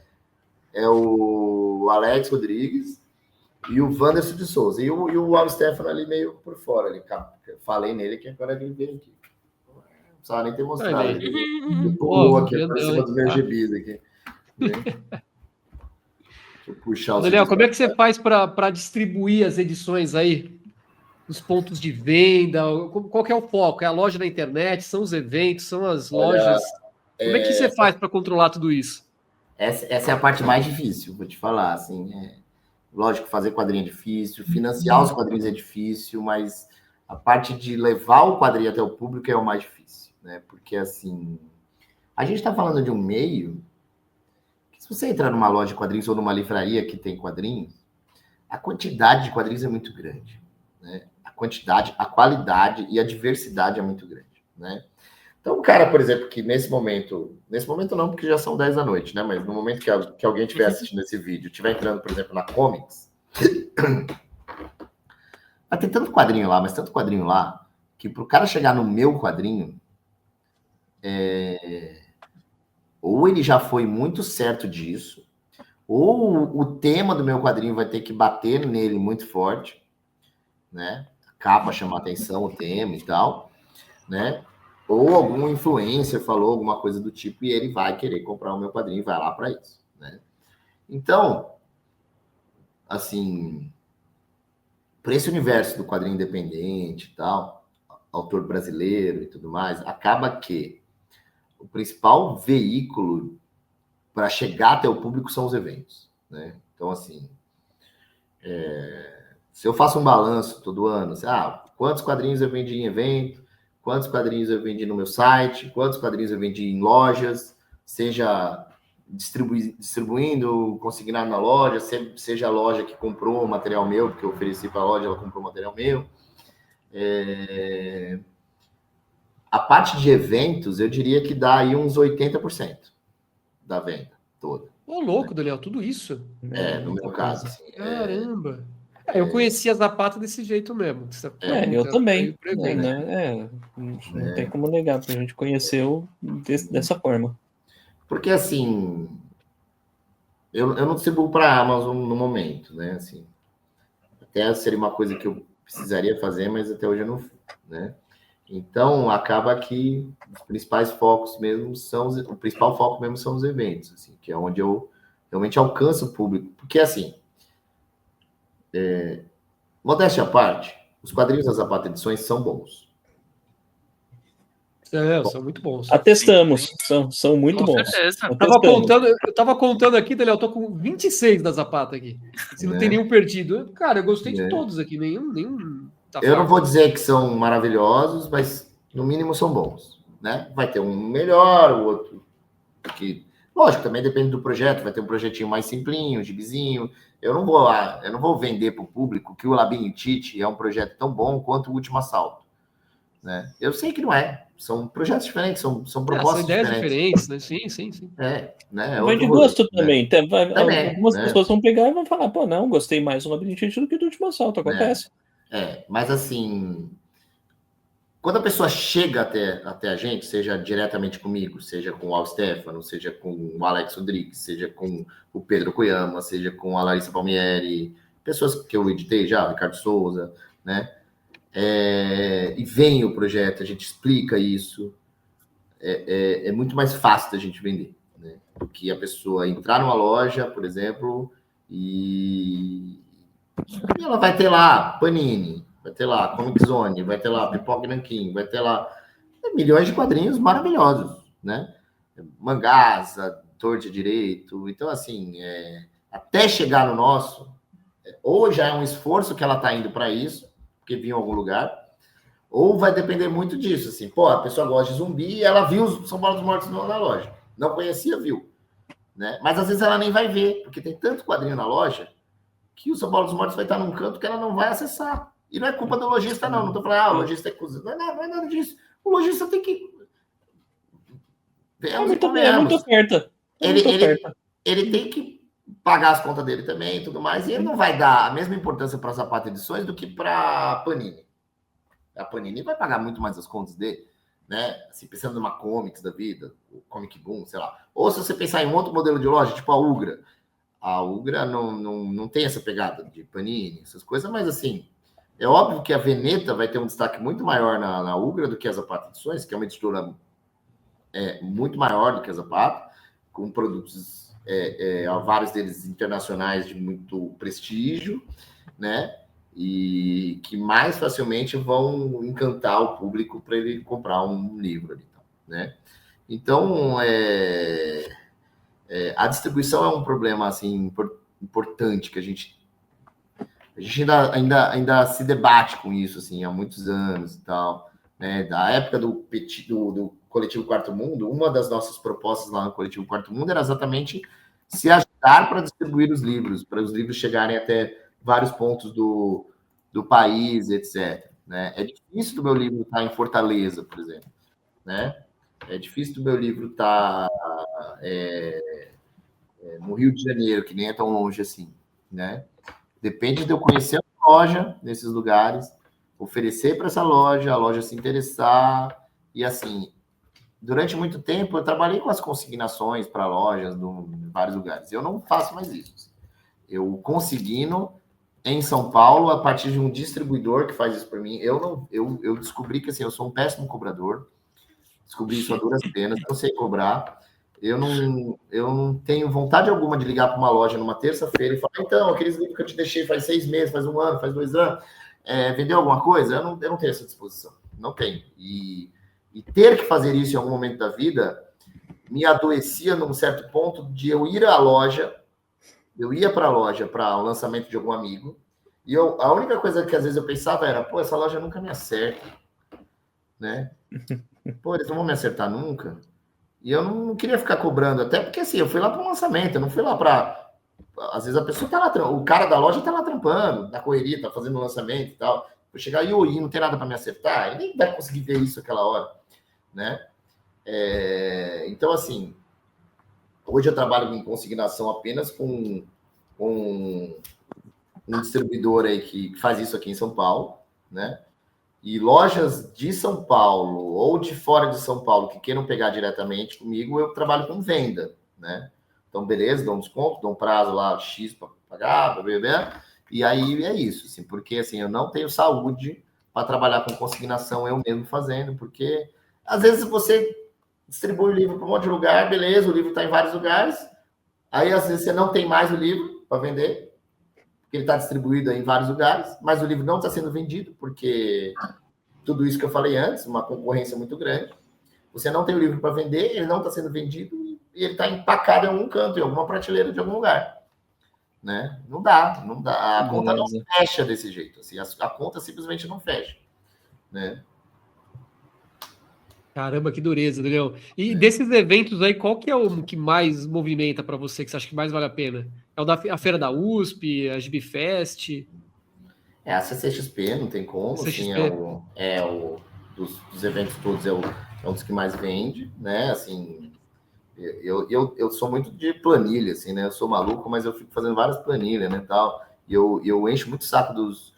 é o Alex Rodrigues e o Wanderson de Souza. E o Al Stefano ali meio por fora. Ali, falei nele que agora ele veio aqui. Não precisava nem ter mostrado. Ele pulou aqui por cima dos meus gibis aqui. Deixa eu puxar o Daniel, como é que você faz para distribuir as edições aí? os pontos de venda? Qual que é o foco? É a loja na internet? São os eventos? São as Olha, lojas? Como é que você faz para controlar tudo isso? Essa é a parte mais difícil, vou te falar. Assim, lógico, fazer quadrinho é difícil, financiar os quadrinhos é difícil, mas a parte de levar o quadrinho até o público é o mais difícil, né? Porque, assim, a gente está falando de um meio que, se você entrar numa loja de quadrinhos ou numa livraria que tem quadrinhos, a quantidade de quadrinhos é muito grande, né? A quantidade, a qualidade e a diversidade é muito grande, né? Então, o cara, por exemplo, que nesse momento não, porque já são 10 da noite, né? Mas no momento que alguém estiver assistindo esse vídeo, estiver entrando, por exemplo, na Comics, vai ter tanto quadrinho lá, mas tanto quadrinho lá, que pro cara chegar no meu quadrinho, ou ele já foi muito certo disso, ou o tema do meu quadrinho vai ter que bater nele muito forte, né? A capa chamar atenção, o tema e tal, né? Ou algum influencer falou alguma coisa do tipo e ele vai querer comprar o meu quadrinho e vai lá para isso, né? Então, assim, para esse universo do quadrinho independente e tal, autor brasileiro e tudo mais, acaba que o principal veículo para chegar até o público são os eventos, né? Então, assim, se eu faço um balanço todo ano, assim, quantos quadrinhos eu vendi em evento, quantos quadrinhos eu vendi no meu site, quantos quadrinhos eu vendi em lojas, seja distribuindo, consignado na loja, seja a loja que comprou o material meu, porque eu ofereci para a loja, ela comprou o material meu. A parte de eventos, eu diria que dá aí uns 80% da venda toda. Ô, louco, Daniel, tudo isso? No meu caso. Assim, Caramba! Eu conheci a Zapata desse jeito mesmo. Eu também. Não tem como negar, porque a gente conheceu dessa forma. Porque, assim, eu não distribuo para a Amazon no momento, né? Assim, até seria uma coisa que eu precisaria fazer, mas até hoje eu não fiz, né? Então, acaba que os principais focos mesmo o principal foco mesmo são os eventos, assim, que é onde eu realmente alcanço o público. Porque, assim, modéstia à parte, os quadrinhos das Zapata Edições são bons. São muito bons. Atestamos, são muito bons. Eu tava contando aqui, Daniel, eu tô com 26 da Zapata aqui. Se não tem nenhum perdido. Cara, eu gostei de todos aqui, nenhum tá eu não vou dizer que são maravilhosos, mas no mínimo são bons, né? Vai ter um melhor, o outro que, lógico, também depende do projeto, vai ter um projetinho mais simplinho, um gibizinho. Eu não vou vender para o público que o Labirintite é um projeto tão bom quanto o Último Assalto, né? Eu sei que não é. São projetos diferentes, são propostas são ideias diferentes, né? Sim. Né? Vai de gosto também. Também. Algumas pessoas vão pegar e vão falar, pô, não, gostei mais do Labirintite do que do Último Assalto, acontece. Mas assim, quando a pessoa chega até a gente, seja diretamente comigo, seja com o Al Stefano, seja com o Alex Rodrigues, seja com o Pedro Koyama, seja com a Larissa Palmieri, pessoas que eu editei já, o Ricardo Souza, né? E vem o projeto, a gente explica isso, é muito mais fácil da gente vender, né? Do que a pessoa entrar numa loja, por exemplo, e ela vai ter lá Panini, vai ter lá Comic Zone, vai ter lá Pipoca Nanquim, vai ter lá milhões de quadrinhos maravilhosos, né? Mangás, torto de direito. Então, assim, até chegar no nosso, ou já é um esforço que ela está indo para isso, porque viu em algum lugar, ou vai depender muito disso, assim, pô, a pessoa gosta de zumbi e ela viu os São Paulo dos Mortos na loja. Não conhecia, viu, né? Mas às vezes ela nem vai ver, porque tem tanto quadrinho na loja que o São Paulo dos Mortos vai estar num canto que ela não vai acessar. E não é culpa do lojista, não. Não estou falando, o lojista é cozinha. Não é nada disso. O lojista tem que... É muito oferta. Ele tem que pagar as contas dele também e tudo mais, e ele não vai dar a mesma importância para as Zapata Edições do que para a Panini. A Panini vai pagar muito mais as contas dele, né? Assim, pensando numa Comics da vida, o Comic Boom, sei lá. Ou se você pensar em um outro modelo de loja, tipo a Ugra. A Ugra não tem essa pegada de Panini, essas coisas, mas assim, é óbvio que a Veneta vai ter um destaque muito maior na Ugra do que a Zapata Edições, que é uma editora muito maior do que a Zapata, com produtos, vários deles internacionais de muito prestígio, né? e que mais facilmente vão encantar o público para ele comprar um livro ali, né? Então, a distribuição é um problema assim importante que a gente ainda se debate com isso assim há muitos anos e tal, né? Da época do Coletivo Quarto Mundo, uma das nossas propostas lá no Coletivo Quarto Mundo era exatamente se ajudar para distribuir os livros, para os livros chegarem até vários pontos do país, etc. Né? É difícil do meu livro estar em Fortaleza, por exemplo, né? É difícil do meu livro estar no Rio de Janeiro, que nem é tão longe assim, né? Depende de eu conhecer a loja nesses lugares, oferecer para essa loja, a loja se interessar, e assim, durante muito tempo eu trabalhei com as consignações para lojas em vários lugares. Eu não faço mais isso. Eu consigno em São Paulo a partir de um distribuidor que faz isso para mim. Eu descobri que assim, eu sou um péssimo cobrador. Descobri isso a duras penas, não sei cobrar. Eu não tenho vontade alguma de ligar para uma loja numa terça-feira e falar, então, aqueles livros que eu te deixei faz 6 meses, faz 1 ano, faz 2 anos, vendeu alguma coisa? Eu não tenho essa disposição. Não tenho. E ter que fazer isso em algum momento da vida me adoecia num certo ponto de eu ir à loja, eu ia para a loja para o lançamento de algum amigo, e a única coisa que às vezes eu pensava era, pô, essa loja nunca me acerta, né? Pô, eles não vão me acertar nunca. E eu não queria ficar cobrando, até porque assim, eu fui lá para um lançamento, eu não fui lá para. Às vezes a pessoa tá lá, o cara da loja tá lá trampando, na correria, tá fazendo o lançamento e tal. Vou chegar e não tem nada para me acertar, ele nem vai conseguir ver isso aquela hora, né? Então, assim, hoje eu trabalho em consignação apenas com um distribuidor aí que faz isso aqui em São Paulo, né? E lojas de São Paulo ou de fora de São Paulo que queiram pegar diretamente comigo, eu trabalho com venda, né? Então, beleza, dou um desconto, dou um prazo lá X para pagar, e aí é isso, assim, porque assim, eu não tenho saúde para trabalhar com consignação eu mesmo fazendo, porque às vezes você distribui o livro para um monte de lugar, beleza, o livro está em vários lugares, aí às vezes você não tem mais o livro para vender, ele está distribuído em vários lugares, mas o livro não está sendo vendido, porque tudo isso que eu falei antes, uma concorrência muito grande. Você não tem o livro para vender, ele não está sendo vendido e ele está empacado em algum canto, em alguma prateleira de algum lugar. Né? Não dá. A conta não fecha desse jeito. Assim, a conta simplesmente não fecha. Né? Caramba, que dureza, Daniel. E desses eventos aí, qual que é o que mais movimenta para você, que você acha que mais vale a pena? É a Feira da USP, a GBFest? A CCXP, não tem como. CCXP. Assim, dos eventos todos é um dos que mais vende, né? Assim, eu sou muito de planilha, assim, né? Eu sou maluco, mas eu fico fazendo várias planilhas, né, tal. E eu encho muito o saco dos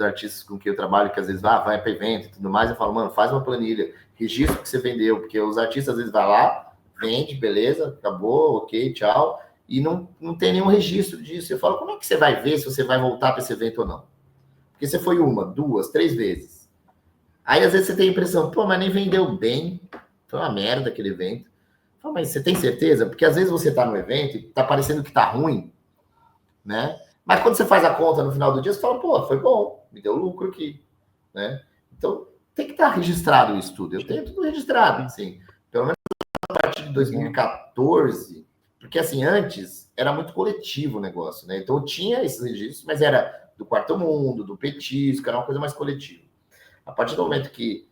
artistas com quem eu trabalho, que às vezes vai para evento e tudo mais, eu falo, mano, faz uma planilha, registra o que você vendeu, porque os artistas às vezes vai lá, vende, beleza, acabou, ok, tchau, e não tem nenhum registro disso. Eu falo, como é que você vai ver se você vai voltar para esse evento ou não? Porque você foi 1, 2, 3 vezes. Aí às vezes você tem a impressão, pô, mas nem vendeu bem, foi uma merda aquele evento. Falo, mas você tem certeza? Porque às vezes você tá no evento e tá parecendo que tá ruim, né? Mas quando você faz a conta no final do dia, você fala, pô, foi bom, me deu lucro aqui, né? Então, tem que estar registrado isso tudo. Eu tenho tudo registrado, assim. Pelo menos a partir de 2014, porque, assim, antes era muito coletivo o negócio, né? Então, eu tinha esses registros, mas era do Quarto Mundo, do Petisco, era uma coisa mais coletiva. A partir do momento que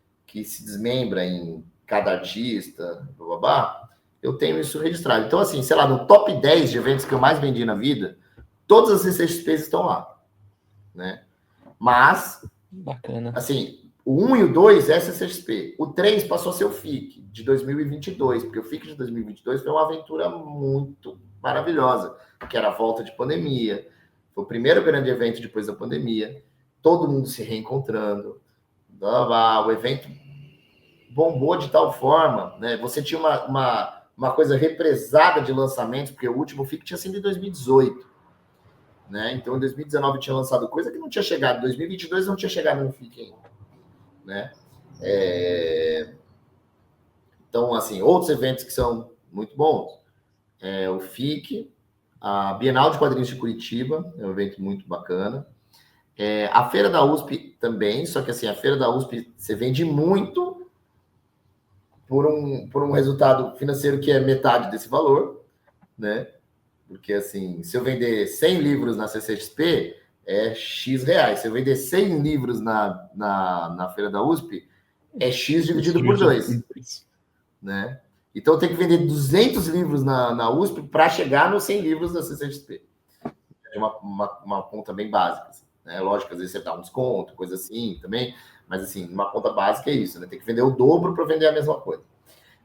se desmembra em cada artista, blá, eu tenho isso registrado. Então, assim, sei lá, no top 10 de eventos que eu mais vendi na vida, todas as CCXPs estão lá, né? Mas, bacana. Assim, o 1 e o 2 é CCXP. O 3 passou a ser o FIC, de 2022, porque o FIC de 2022 foi uma aventura muito maravilhosa, que era a volta de pandemia. Foi o primeiro grande evento depois da pandemia. Todo mundo se reencontrando. O evento bombou de tal forma, né? Você tinha uma coisa represada de lançamentos, porque o último FIC tinha sido em 2018. Né? Então, em 2019 tinha lançado coisa que não tinha chegado. Em 2022 não tinha chegado no FIC ainda. Né? Então, assim, outros eventos que são muito bons. O FIC, a Bienal de Quadrinhos de Curitiba, é um evento muito bacana. A feira da USP também, só que assim, a feira da USP você vende muito por um resultado financeiro que é metade desse valor, né? Porque assim, se eu vender 100 livros na CCXP, é X reais. Se eu vender 100 livros na feira da USP, é X dividido por 2, né? Então eu tenho que vender 200 livros na USP para chegar nos 100 livros da CCXP. É uma conta bem básica, assim, né? Lógico, às vezes você dá um desconto, coisa assim também, mas assim, uma conta básica é isso, né? Tem que vender o dobro para vender a mesma coisa.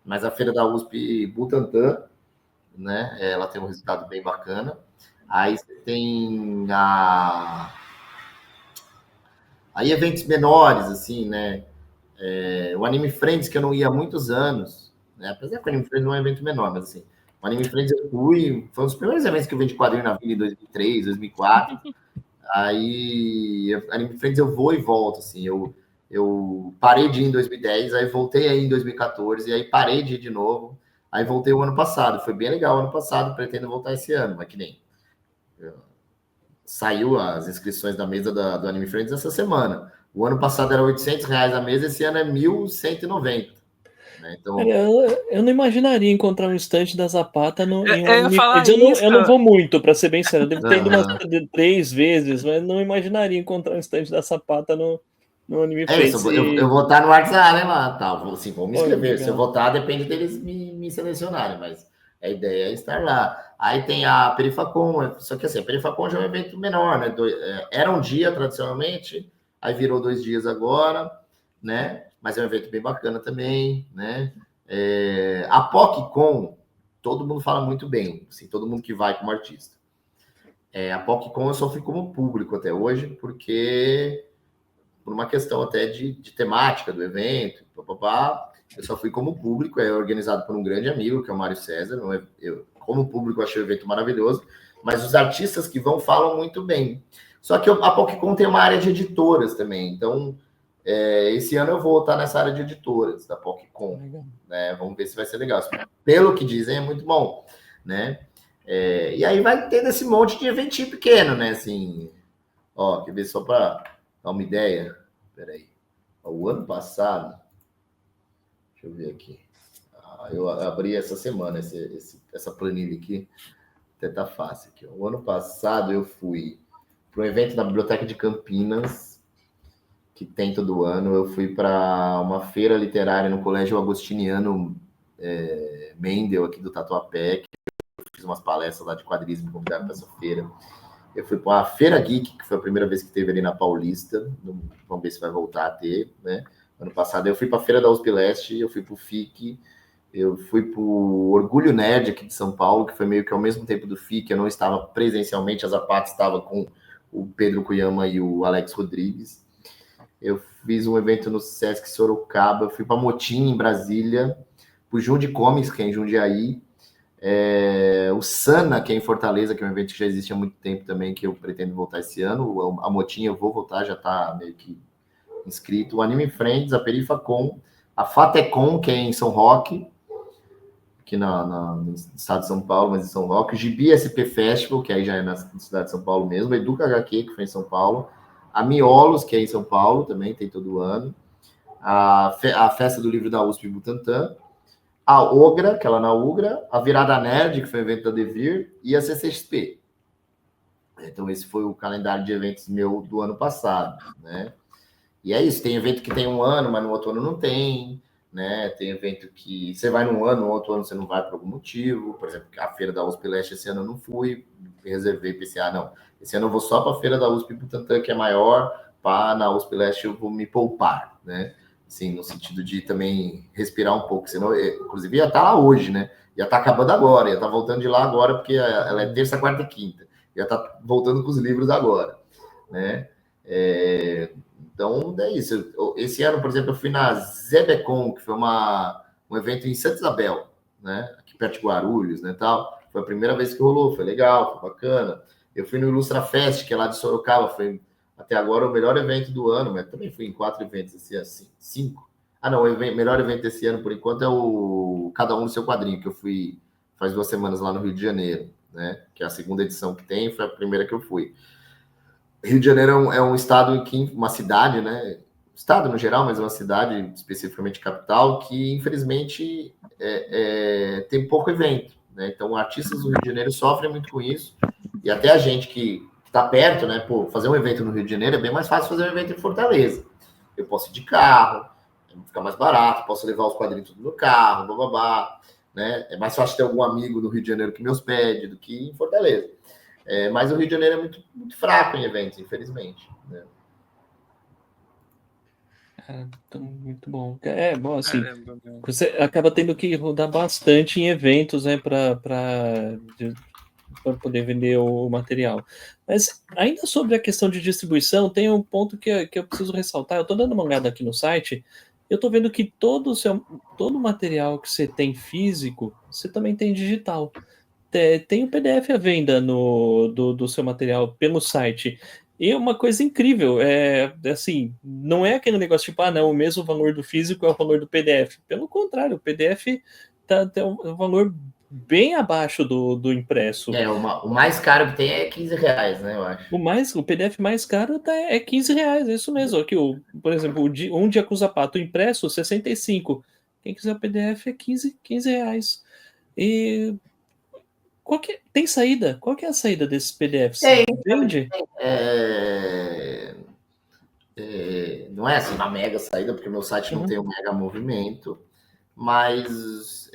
Mas a feira da USP Butantã, né? Ela tem um resultado bem bacana. Aí você tem aí eventos menores, assim, né? O Anime Friends, que eu não ia há muitos anos, né? Apesar que o Anime Friends não é um evento menor, mas assim, o Anime Friends eu fui, foi um dos primeiros eventos que eu vendi quadrinho na vida em 2003, 2004. Aí, Anime Friends eu vou e volto, assim, eu parei de ir em 2010, aí voltei aí em 2014, e aí parei de ir de novo, aí voltei o ano passado, foi bem legal o ano passado, pretendo voltar esse ano, mas que nem... Saiu as inscrições da mesa do Anime Friends essa semana. O ano passado era R$800 a mesa, esse ano é 1.190. Né? Então, eu não imaginaria encontrar um estande da Zapata em um Eu ia Anime falar Friends. Eu não isso. vou muito, para ser bem sério. Eu devo ter ido umas Aham. 3 vezes, mas não imaginaria encontrar um estande da Zapata no Anime é isso, Friends. eu vou estar no WhatsApp lá, tá? Assim, vou me Pô, inscrever. Se eu legal. votar, depende deles me selecionarem, mas a ideia é estar lá. Aí tem a Perifacon, só que assim, a Perifacon já é um evento menor, né? Era um dia tradicionalmente, aí virou 2 dias agora, né? Mas é um evento bem bacana também, né? A PocCon, todo mundo fala muito bem, assim, todo mundo que vai como artista. A PocCon eu só fui como público até hoje, porque por uma questão até de temática do evento, papapá, eu só fui como público, é organizado por um grande amigo, que é o Mário César. Eu, como público, achei o evento maravilhoso, mas os artistas que vão falam muito bem. Só que a PocCon tem uma área de editoras também, então esse ano eu vou estar nessa área de editoras da PocCon, né? Vamos ver se vai ser legal. Pelo que dizem, é muito bom, né? E aí vai tendo esse monte de eventinho pequeno, né? Assim, ó, quer ver só para dar uma ideia? Peraí. O ano passado, deixa eu ver aqui. Eu abri essa semana essa planilha aqui. Até tá fácil aqui. O ano passado eu fui para um evento na Biblioteca de Campinas, que tem todo ano. Eu fui para uma feira literária no Colégio Agostiniano Mendel, aqui do Tatuapé, que eu fiz umas palestras lá de quadrinhos, me convidaram para essa feira. Eu fui para a Feira Geek, que foi a primeira vez que teve ali na Paulista. Vamos ver se vai voltar a ter, né? Ano passado eu fui para a Feira da USP Leste, eu fui para o FIC, eu fui para o Orgulho Nerd aqui de São Paulo, que foi meio que ao mesmo tempo do FIC. Eu não estava presencialmente, a Zapata estava com o Pedro Cuyama e o Alex Rodrigues. Eu fiz um evento no Sesc Sorocaba, eu fui para Motim, em Brasília, para o Jundiaí Comics, que é em Jundiaí. O Sana, que é em Fortaleza, que é um evento que já existe há muito tempo também, que eu pretendo voltar esse ano. A Motinha eu vou voltar, já está meio que inscrito. O Anime Friends, a Perifacon, a Fatecon, que é em São Roque, aqui no estado de São Paulo, mas em São Roque. O Gibi SP Festival, que aí já é na cidade de São Paulo mesmo. A Educa HQ, que foi em São Paulo. A Miolos, que é em São Paulo, também tem todo ano. A Festa do Livro da USP Butantã. A Ogra, que é lá na Ugra, a Virada Nerd, que foi o evento da Devir, e a CCXP. Então, esse foi o calendário de eventos meu do ano passado, né? E é isso, tem evento que tem um ano, mas no outro ano não tem, né? Tem evento que você vai num ano, no outro ano você não vai por algum motivo. Por exemplo, a Feira da USP Leste esse ano eu não fui, reservei para esse ano, não. Esse ano eu vou só para a Feira da USP Butantã, que é maior, na USP Leste eu vou me poupar, né? Assim, no sentido de também respirar um pouco, senão, inclusive, ia estar lá hoje, né? Ia estar acabando agora, ia estar voltando de lá agora, porque ela é terça, quarta e quinta. Ia estar voltando com os livros agora, né? Então, é isso. Esse ano, por exemplo, eu fui na Zebecon, que foi um evento em Santa Isabel, né? Aqui perto de Guarulhos, né, tal. Foi a primeira vez que rolou, foi legal, foi bacana. Eu fui no Ilustra Fest, que é lá de Sorocaba, foi até agora o melhor evento do ano, mas também fui em 4 eventos esse ano, 5. Não, o melhor evento desse ano, por enquanto, é o Cada Um no Seu Quadrinho, que eu fui faz 2 semanas lá no Rio de Janeiro, né? Que é a segunda edição que tem, foi a primeira que eu fui. Rio de Janeiro é um estado que, uma cidade, né? Estado no geral, mas uma cidade, especificamente capital, que infelizmente tem pouco evento, né? Então, artistas do Rio de Janeiro sofrem muito com isso, e até a gente que está perto, né? Pô, fazer um evento no Rio de Janeiro é bem mais fácil fazer um evento em Fortaleza. Eu posso ir de carro, fica mais barato, posso levar os quadrinhos tudo no carro, bababá, né? É mais fácil ter algum amigo no Rio de Janeiro que me hospede do que em Fortaleza. Mas o Rio de Janeiro é muito, muito fraco em eventos, infelizmente, né? Então, muito bom. Bom, assim, Caramba, meu. você acaba tendo que rodar bastante em eventos, né, para poder vender o material. Mas ainda sobre a questão de distribuição, tem um ponto que eu preciso ressaltar. Eu estou dando uma olhada aqui no site, eu estou vendo que todo o material que você tem físico, você também tem digital. Tem o PDF à venda do seu material pelo site. E é uma coisa incrível, assim, não é aquele negócio tipo, não, o mesmo valor do físico é o valor do PDF. Pelo contrário, o PDF tem um valor bem abaixo do impresso. O mais caro que tem é R$15, né, eu acho. O PDF mais caro é R$15, é isso mesmo. Aqui, por exemplo, um de Acusapato impresso, 65. Quem quiser o PDF é R$15. E tem saída? Qual que é a saída desses PDFs? Vende? Não é assim uma mega saída, porque meu site não tem um mega movimento, mas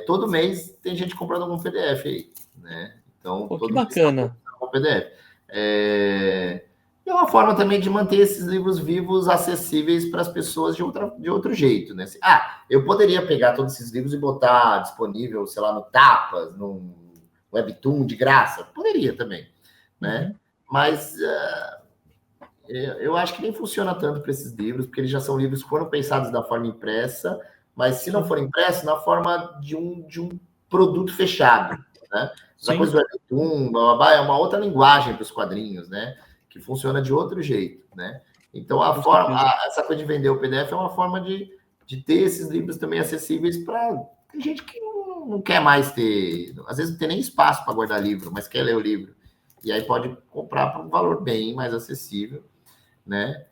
todo mês tem gente comprando algum PDF aí, né? Então, que bacana. Um PDF. É uma forma também de manter esses livros vivos acessíveis para as pessoas de outro jeito, né? Eu poderia pegar todos esses livros e botar disponível, sei lá, no Tapas, no Webtoon de graça, poderia também, né? Mas eu acho que nem funciona tanto para esses livros, porque eles já são livros que foram pensados da forma impressa, mas se não for impresso, na forma de um produto fechado, né? Essa coisa do Webtoon, é uma outra linguagem para os quadrinhos, né? Que funciona de outro jeito, né? Então, essa coisa de vender o PDF é uma forma de ter esses livros também acessíveis para gente que não quer mais ter... Às vezes não tem nem espaço para guardar livro, mas quer ler o livro. E aí pode comprar por um valor bem mais acessível, né?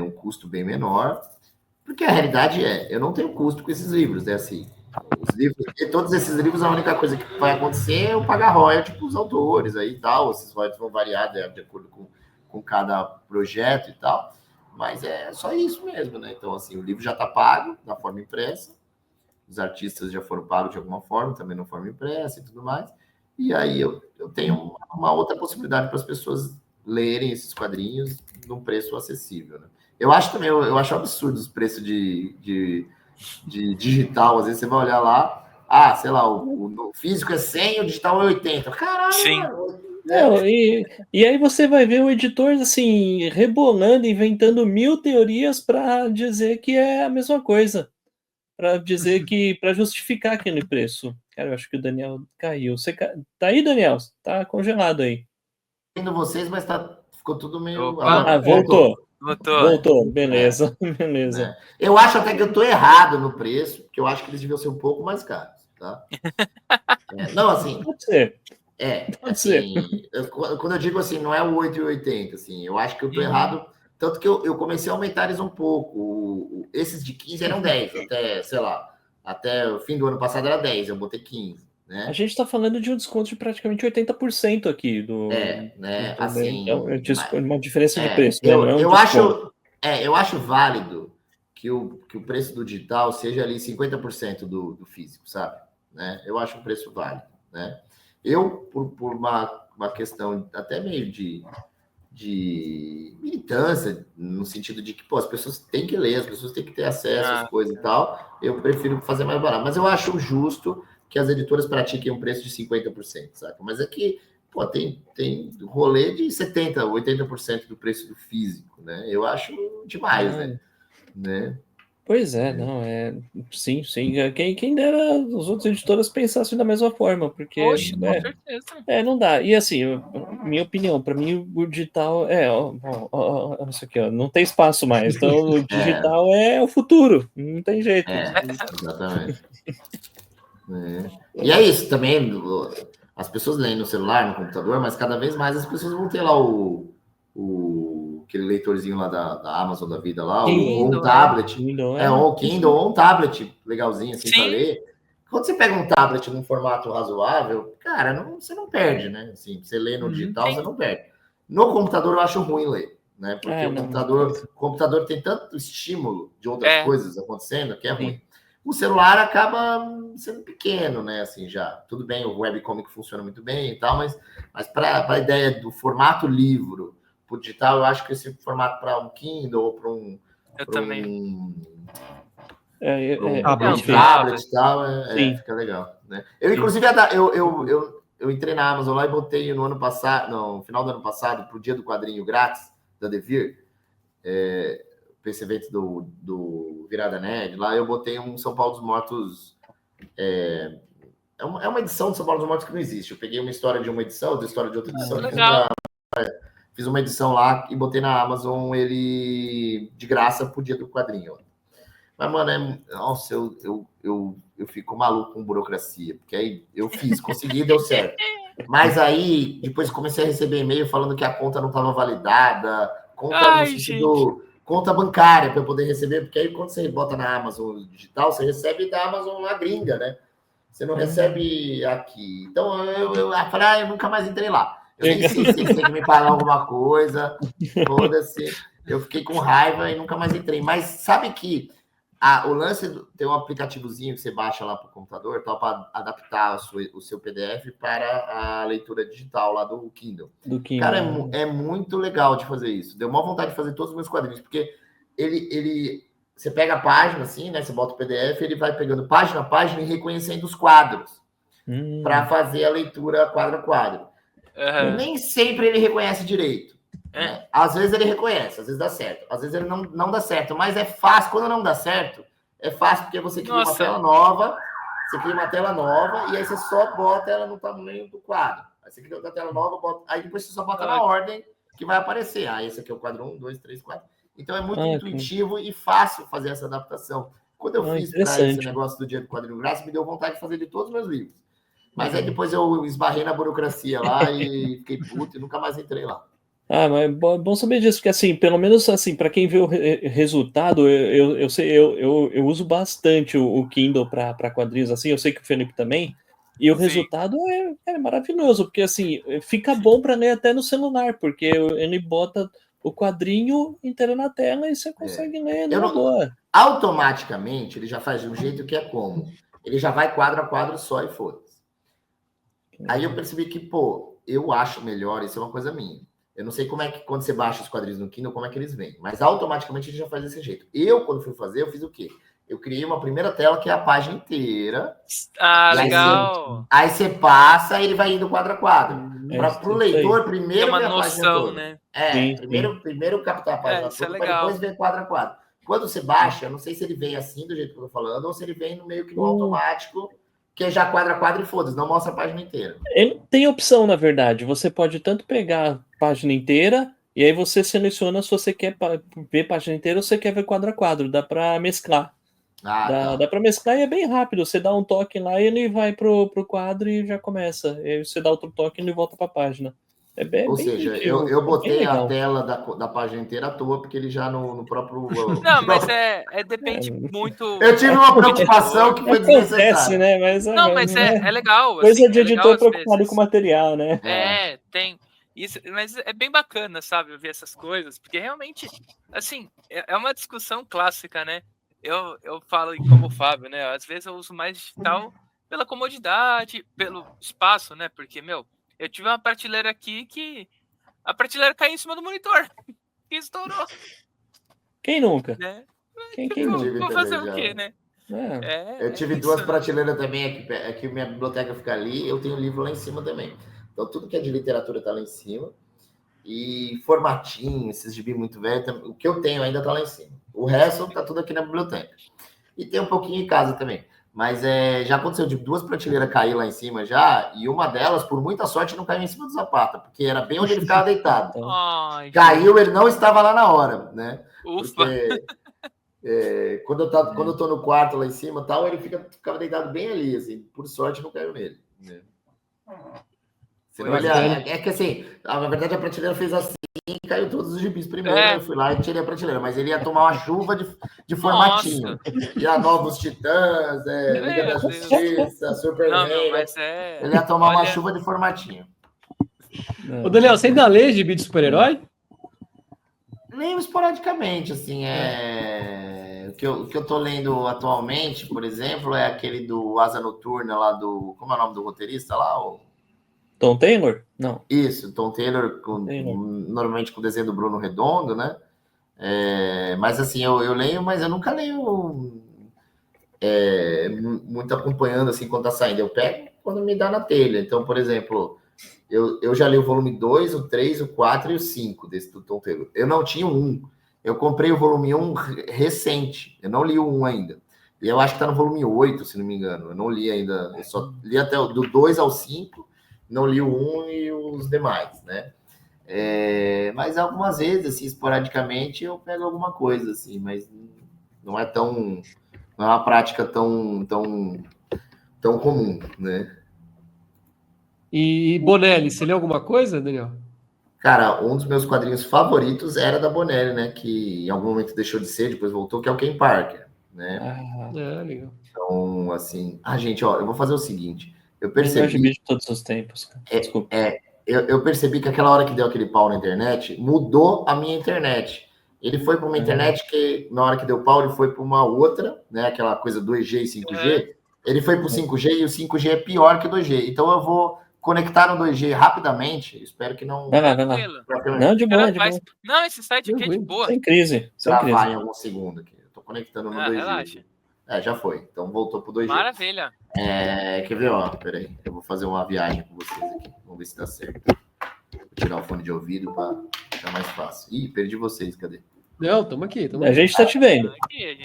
Um custo bem menor. Porque a realidade eu não tenho custo com esses livros, assim. Todos esses livros, a única coisa que vai acontecer é eu pagar royalties para os autores aí e tal. Esses royalties vão variar de acordo com cada projeto e tal. Mas é só isso mesmo, né? Então, assim, o livro já está pago na forma impressa. Os artistas já foram pagos de alguma forma, também na forma impressa e tudo mais. E aí eu tenho uma outra possibilidade para as pessoas lerem esses quadrinhos num preço acessível, né? Eu acho também, eu acho absurdo os preços de digital. Às vezes você vai olhar lá, sei lá, o físico é 100, o digital é 80. Caralho! Sim. E aí você vai ver o editor assim, rebolando, inventando 1000 teorias para dizer que é a mesma coisa. Para dizer que, para justificar aquele preço. Cara, eu acho que o Daniel caiu. Você tá aí, Daniel? Tá congelado aí. Vendo vocês, mas ficou tudo meio... Voltou. Beleza, beleza. Né? Eu acho até que eu tô errado no preço, porque eu acho que eles deviam ser um pouco mais caros, tá? Não, assim... Pode ser. Assim, quando eu digo assim, não é o 8,80, assim, eu acho que eu tô errado, tanto que eu comecei a aumentar eles um pouco. Esses de 15 eram 10, até, sei lá, até o fim do ano passado era 10, eu botei 15, né? A gente tá falando de um desconto de praticamente 80% aqui né? Assim, uma diferença de preço. Eu acho válido que o preço do digital seja ali 50% do físico, sabe? Né? Eu acho um preço válido, né? Por uma questão até meio de militância, no sentido de que, as pessoas têm que ler, as pessoas têm que ter acesso às coisas e tal, eu prefiro fazer mais barato. Mas eu acho justo que as editoras pratiquem um preço de 50%, sabe? Mas aqui, tem rolê de 70%, 80% do preço do físico, né? Eu acho demais, né? Pois não, sim. Quem dera os outros editoras pensassem da mesma forma, porque com certeza. Não dá. E assim, minha opinião, para mim o digital isso aqui, não tem espaço mais. Então o digital é o futuro, não tem jeito. Exatamente. E é isso também. As pessoas leem no celular, no computador, mas cada vez mais as pessoas vão ter lá o aquele leitorzinho lá da Amazon da vida lá, Kindle, ou um tablet. Kindle, Ou Kindle, ou um tablet legalzinho assim para Sim. ler. Quando você pega um tablet num formato razoável, cara, você não perde, né? Assim, você lê no digital, Sim. você não perde. No computador eu acho ruim ler, né? Porque o computador tem tanto estímulo de outras coisas acontecendo que é ruim. O celular acaba sendo pequeno, né? Assim, já. Tudo bem, o webcomic funciona muito bem e tal, mas para a ideia do formato livro pro digital, eu acho que esse formato para um Kindle ou para um... Eu também. tablet e tal, fica legal, né? Eu, inclusive, eu entrei na Amazon lá e botei no final do ano passado, pro dia do quadrinho grátis da Devir, esse evento do Virada Nerd, lá eu botei um São Paulo dos Mortos. É uma edição de São Paulo dos Mortos que não existe. Eu peguei uma história de uma edição, outra história de outra edição. Legal. Fiz uma edição lá e botei na Amazon ele de graça pro dia do quadrinho. Mas, mano, nossa, eu fico maluco com burocracia, porque aí eu consegui, deu certo. Mas aí, depois comecei a receber e-mail falando que a conta não estava validada, conta bancária para eu poder receber, porque aí quando você bota na Amazon digital, você recebe da Amazon na gringa, né? Você não recebe aqui. Então, eu falei, eu nunca mais entrei lá. Eu nem sei se eles têm que me pagar alguma coisa, foda-se. Eu fiquei com raiva e nunca mais entrei. Mas sabe que o lance tem um aplicativozinho que você baixa lá para o computador para adaptar o seu PDF para a leitura digital lá do Kindle. Cara, é muito legal de fazer isso. Deu uma vontade de fazer todos os meus quadrinhos, porque você pega a página assim, né? Você bota o PDF, ele vai pegando página a página e reconhecendo os quadros para fazer a leitura quadro a quadro. Nem sempre ele reconhece direito. Né? Às vezes ele reconhece, às vezes dá certo, às vezes ele não dá certo, mas é fácil. Quando não dá certo, é fácil porque você cria uma tela nova, e aí você só bota ela no tamanho do quadro. Aí você cria outra tela nova, aí depois você só bota na ordem que vai aparecer. Esse aqui é o quadro 1, 2, 3, 4. Então é muito intuitivo e fácil fazer essa adaptação. Quando eu fiz para esse negócio do dia do quadrinho grátis, me deu vontade de fazer de todos os meus livros. Mas aí depois eu esbarrei na burocracia lá e fiquei puto e nunca mais entrei lá. Mas é bom saber disso, porque assim, pelo menos assim, para quem vê o resultado, eu uso bastante o Kindle para quadrinhos, assim, eu sei que o Felipe também, e o resultado é maravilhoso, porque assim, fica bom para ler até no celular, porque ele bota o quadrinho inteiro na tela e você consegue ler numa boa. Automaticamente, ele já faz de um jeito que é como? Ele já vai quadro a quadro só e foda-se. Aí eu percebi que, eu acho melhor, isso é uma coisa minha. Eu não sei como é que, quando você baixa os quadrinhos no Kindle, como é que eles vêm. Mas automaticamente ele já faz desse jeito. Quando fui fazer, eu fiz o quê? Eu criei uma primeira tela que é a página inteira. Legal. Aí você passa e ele vai indo quadro a quadro. Para o leitor, primeiro ver a página toda. Né? Primeiro captar a página toda, para depois ver quadro a quadro. Quando você baixa, eu não sei se ele vem assim, do jeito que eu tô falando, ou se ele vem no meio que no automático, que é já quadro a quadro e foda-se, não mostra a página inteira. Ele tem opção, na verdade. Você pode tanto pegar a página inteira, e aí você seleciona se você quer ver a página inteira ou se você quer ver quadro a quadro. Dá para mesclar. Dá para mesclar e é bem rápido. Você dá um toque lá e ele vai pro quadro e já começa. Aí você dá outro toque e ele volta para a página. Ou seja, eu botei a tela da página inteira à toa, porque ele já no próprio... Não, mas depende muito... Eu tive uma preocupação que foi desnecessária. Né? Mas é legal. Coisa assim, de editor preocupado com o material, né? Tem. Isso, mas é bem bacana, sabe, ver essas coisas, porque realmente, assim, é uma discussão clássica, né? Eu falo como o Fábio, né? Às vezes eu uso mais digital pela comodidade, pelo espaço, né? Porque, eu tive uma prateleira aqui que a prateleira caiu em cima do monitor e estourou. Quem nunca? Né? Quem nunca? Vou fazer o quê, né? Eu tive duas prateleiras também, aqui minha biblioteca fica ali, eu tenho livro lá em cima também. Então tudo que é de literatura tá lá em cima. E formatinho, esses gibi muito velho, o que eu tenho ainda tá lá em cima. O resto tá tudo aqui na biblioteca. E tem um pouquinho em casa também. Mas já aconteceu de duas prateleiras cair lá em cima já, e uma delas, por muita sorte, não caiu em cima do Zapata, porque era bem onde ele ficava deitado. Caiu, ele não estava lá na hora, né? Ufa! Porque quando eu tô no quarto lá em cima, tal, ele ficava deitado bem ali, assim. Por sorte, não caiu nele. Né? Senão que assim, na verdade, a prateleira fez assim, caiu todos os gibis primeiro, eu fui lá e tirei a prateleira, mas ele ia tomar uma chuva de formatinho. Ia Novos Titãs, Liga da Justiça, Superman. Ele ia tomar uma chuva de formatinho. Ô, Daniel, você ainda lê gibi de super-herói? Leio esporadicamente, assim, O que eu tô lendo atualmente, por exemplo, é aquele do Asa Noturna lá do... Como é o nome do roteirista lá? Tom Taylor? Não. Isso, Tom Taylor, normalmente com o desenho do Bruno Redondo, né? Mas assim, eu leio, mas eu nunca leio muito acompanhando assim quando tá saindo. Eu pego quando me dá na telha. Então, por exemplo, eu já li o volume 2, o 3, o 4 e o 5 desse do Tom Taylor. Eu não tinha o 1. Eu comprei o volume 1 recente. Eu não li o 1 ainda. E eu acho que tá no volume 8, se não me engano. Eu não li ainda. Eu só li até do 2 ao 5. Não li o 1 e os demais, né? Mas algumas vezes, assim, esporadicamente, eu pego alguma coisa, assim, mas não é uma prática tão comum, né? E Bonelli, você leu alguma coisa, Daniel? Cara, um dos meus quadrinhos favoritos era da Bonelli, né? Que em algum momento deixou de ser, depois voltou, que é o Ken Parker, né? Legal. Então, assim... gente, ó, eu vou fazer o seguinte. Eu Melhor gibi percebi... de todos os tempos, cara. Desculpa. Eu percebi que aquela hora que deu aquele pau na internet, mudou a minha internet. Ele foi para uma internet que, na hora que deu pau, ele foi para uma outra, né? Aquela coisa 2G e 5G. Ele foi para o 5G e o 5G é pior que o 2G. Então eu vou conectar no 2G rapidamente. Espero que não... Vai lá. Não, de boa, Não, esse site aqui é de boa. Sem crise. Travar em algum segundo aqui. Eu tô conectando no 2G. Relaxa. Já foi. Então voltou pro 2G. Maravilha. Quer ver, ó? Peraí. Eu vou fazer uma viagem com vocês aqui. Vamos ver se dá certo. Vou tirar o fone de ouvido para ficar mais fácil. Ih, perdi vocês. Cadê? Não, estamos aqui. A gente tá te vendo.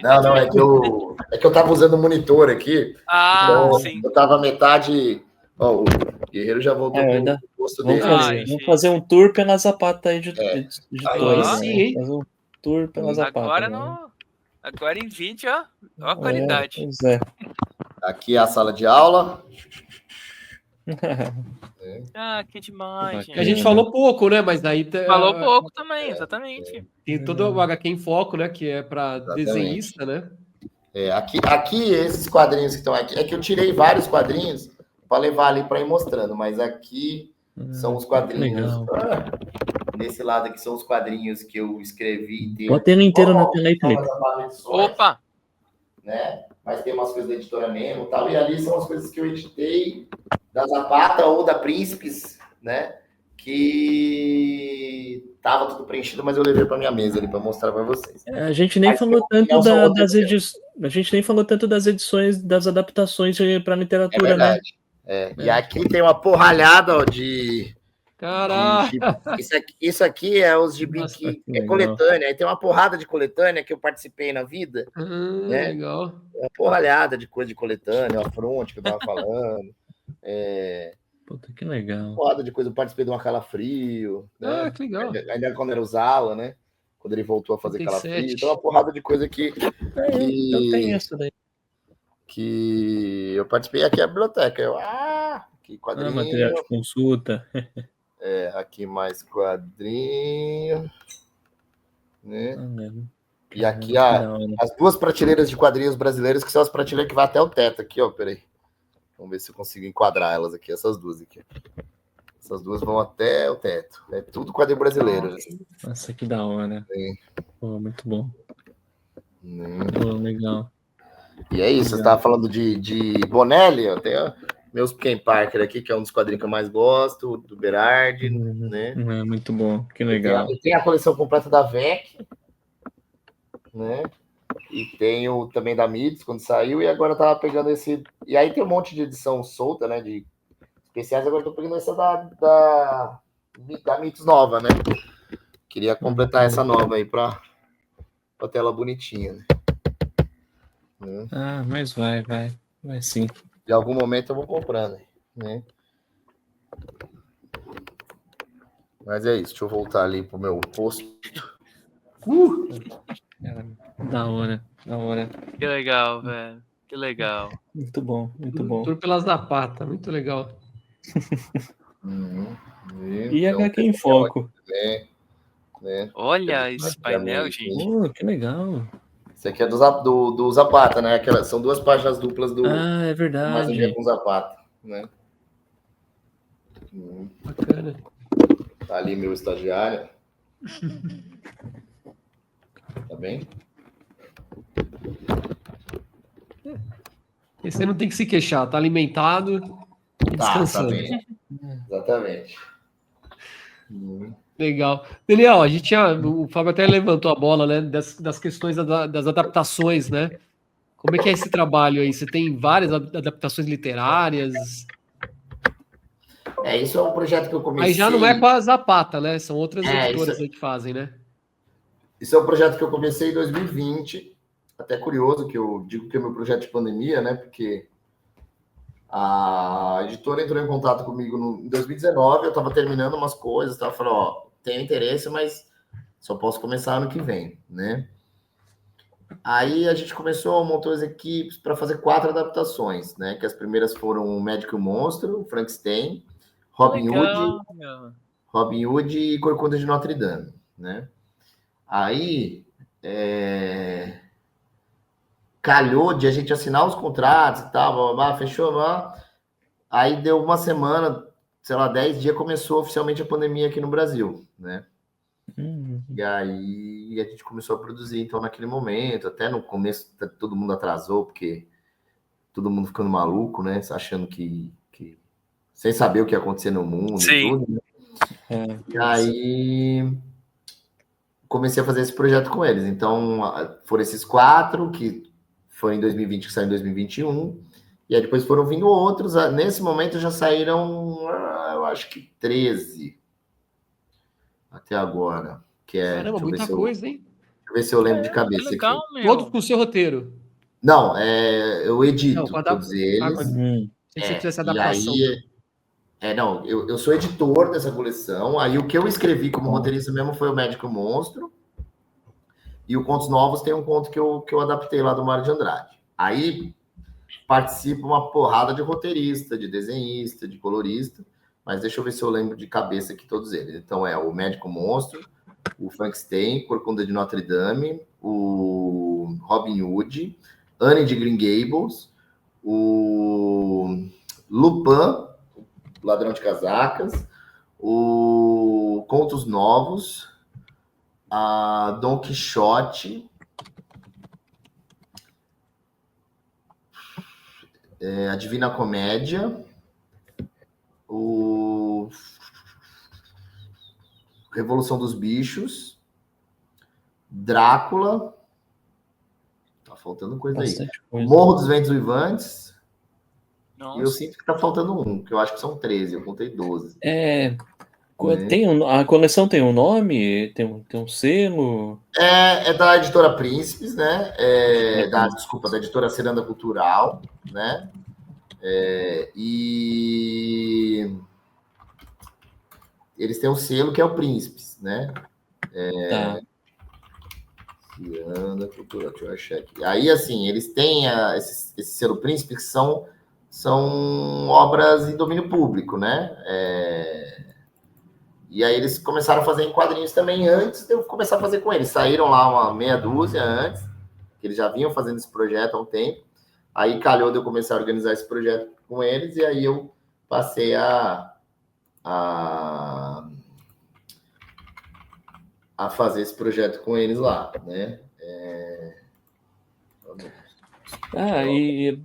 Não, é que eu tava usando o monitor aqui. Então, sim. Eu tava metade... Ó, o Guerreiro já voltou pro posto dele. Vamos fazer um tour pela Zapata aí de todos. Sim. Fazer um tour pela Zapata. Agora em vídeo, ó a qualidade. Pois é. Aqui é a sala de aula. Que demais, gente. A gente falou pouco, né? Mas daí... Falou pouco também, exatamente. Tem todo o HQ em Foco, né? Que é para desenhista, né? Aqui, esses quadrinhos que estão aqui... É que eu tirei vários quadrinhos para levar ali para ir mostrando. Mas aqui são os quadrinhos... Nesse lado aqui são os quadrinhos que eu escrevi. Bota ele inteiro na tela aí, Felipe. Opa! Né? Mas tem umas coisas da editora mesmo e tal. E ali são as coisas que eu editei da Zapata ou da Príncipes, né? Que tava tudo preenchido, mas eu levei para minha mesa ali para mostrar para vocês. A gente nem falou tanto das edições. A gente nem falou tanto das edições, das adaptações para literatura, né? E aqui tem uma porralhada, ó, de... Caraca! Isso aqui é os gibi que é coletânea. Aí tem uma porrada de coletânea que eu participei na vida. Né? Legal. Uma porralhada de coisa de coletânea, a fronte que eu tava falando. Puta, que legal. Uma porrada de coisa. Eu participei de uma Calafrio. Né? Que legal. Ainda quando era o Zala, né? Quando ele voltou a fazer 37. Calafrio. Então, uma porrada de coisa que Eu tenho isso daí. Que eu participei. Aqui é a biblioteca. Que quadrinho. Material de consulta. Aqui mais quadrinho, né? E aqui as duas prateleiras de quadrinhos brasileiros, que são as prateleiras que vai até o teto aqui, ó, peraí. Vamos ver se eu consigo enquadrar elas aqui, essas duas aqui. Essas duas vão até o teto. É tudo quadrinho brasileiro. Nossa, que da hora. Pô, muito bom. Pô, legal. E é isso, você estava falando de Bonelli, ó, tem meus Ken Parker aqui, que é um dos quadrinhos que eu mais gosto, do Berardi, né? Muito bom, que legal. Tem a coleção completa da VEC, né? E tenho também da Mitos, quando saiu, e agora eu tava pegando esse... E aí tem um monte de edição solta, né, de especiais, agora eu tô pegando essa da Mitos nova, né? Queria completar essa nova aí pra tela bonitinha, né? Mas vai sim. De algum momento eu vou comprando, né? Mas é isso, deixa eu voltar ali pro meu posto. Da hora. Que legal, velho. Que legal. Muito bom, muito bom. Tour pela Zapata, muito legal. E HQ em Foco. né? Olha esse painel, gente. Que legal. Esse aqui é do Zapata, né? São 2 páginas duplas do Ah, é Mais um Dia verdade. com Zapata, né? Bacana. Tá ali meu estagiário. Tá bem? E você não tem que se queixar, tá alimentado e Tá descansando. bem. Exatamente. Legal. Daniel, o Fábio até levantou a bola, né, das questões das adaptações, né? Como é que é esse trabalho aí? Você tem várias adaptações literárias? Isso é um projeto que eu comecei. Aí já não é com a Zapata, né? São outras editoras isso, aí que fazem, né? Isso é um projeto que eu comecei em 2020. Até curioso que eu digo que é meu projeto de pandemia, né? Porque a editora entrou em contato comigo em 2019, eu estava terminando umas coisas, ela falou, ó, tenho interesse, mas só posso começar ano que vem, né? Aí a gente montou as equipes para fazer 4 adaptações, né? Que as primeiras foram o Médico e o Monstro, o Frankenstein, Robin Hood e Corcunda de Notre Dame, né? Aí calhou de a gente assinar os contratos e tal, blá, blá, blá, fechou lá. Aí deu uma semana, sei lá, 10 dias, começou oficialmente a pandemia aqui no Brasil, né? E aí a gente começou a produzir, então, naquele momento, até no começo todo mundo atrasou, porque todo mundo ficando maluco, né? Achando que sem saber o que ia acontecer no mundo. Sim. E tudo, né? E aí comecei a fazer esse projeto com eles. Então, foram esses 4, que foi em 2020, que saiu em 2021. E aí depois foram vindo outros. Nesse momento já saíram, eu acho que 13 até agora. Que é, caramba, muita coisa, hein? Deixa eu ver se eu lembro de cabeça. Legal, aqui. Todo com o seu roteiro. Não, eu edito todos eles. Se você fizesse adaptação. E aí, não, eu sou editor dessa coleção. Aí o que eu escrevi como roteirista mesmo foi o Médico Monstro. E o Contos Novos tem um conto que eu adaptei lá do Mário de Andrade. Aí participa uma porrada de roteirista, de desenhista, de colorista. Mas deixa eu ver se eu lembro de cabeça aqui todos eles. Então é o Médico Monstro, o Frankenstein, Corcunda de Notre Dame, o Robin Hood, Anne de Green Gables, o Lupin, Ladrão de Casacas, o Contos Novos, a Dom Quixote, a Divina Comédia, o Revolução dos Bichos, Drácula, tá faltando coisa aí. Morro dos Ventos Vivantes. Nossa. E eu sinto que tá faltando um, que eu acho que são 13, eu contei 12. A coleção tem um nome? Tem um selo? É da editora Príncipes, né? Da editora Ciranda Cultural, né? E eles têm um selo que é o Príncipes, né? Tá. Ciranda Cultural, deixa eu achar aqui. Aí, assim, eles têm esse selo Príncipe, que são obras em domínio público, né? E aí eles começaram a fazer em quadrinhos também antes de eu começar a fazer com eles. Saíram lá uma meia dúzia antes, que eles já vinham fazendo esse projeto há um tempo. Aí calhou de eu começar a organizar esse projeto com eles, e aí eu passei a fazer esse projeto com eles lá, né? E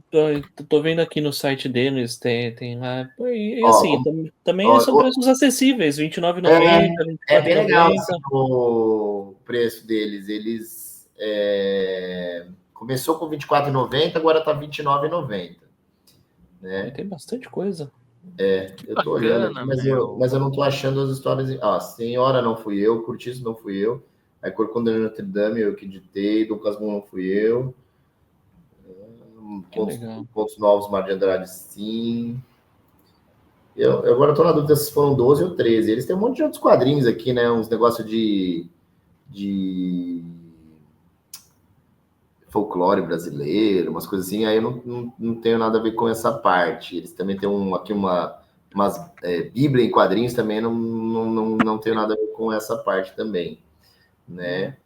tô vendo aqui no site deles, tem lá. E assim, também são preços acessíveis, R$29,90. É bem legal o preço deles. Eles começou com R$24,90, agora tá R$29,90. Né? Tem bastante coisa. Eu tô olhando aqui, mas eu não tô achando as histórias. Senhora não fui eu, Curtiço não fui eu, aí Corcunda de Notre Dame eu que editei, Dom Casmurro não fui eu. Pontos Novos, Mário de Andrade, sim. Eu agora estou na dúvida se foram 12 ou 13. Eles têm um monte de outros quadrinhos aqui, né? Uns negócios de folclore brasileiro, umas coisas assim. Aí eu não tenho nada a ver com essa parte. Eles também têm aqui umas Bíblia em quadrinhos também. Não tenho nada a ver com essa parte também. né?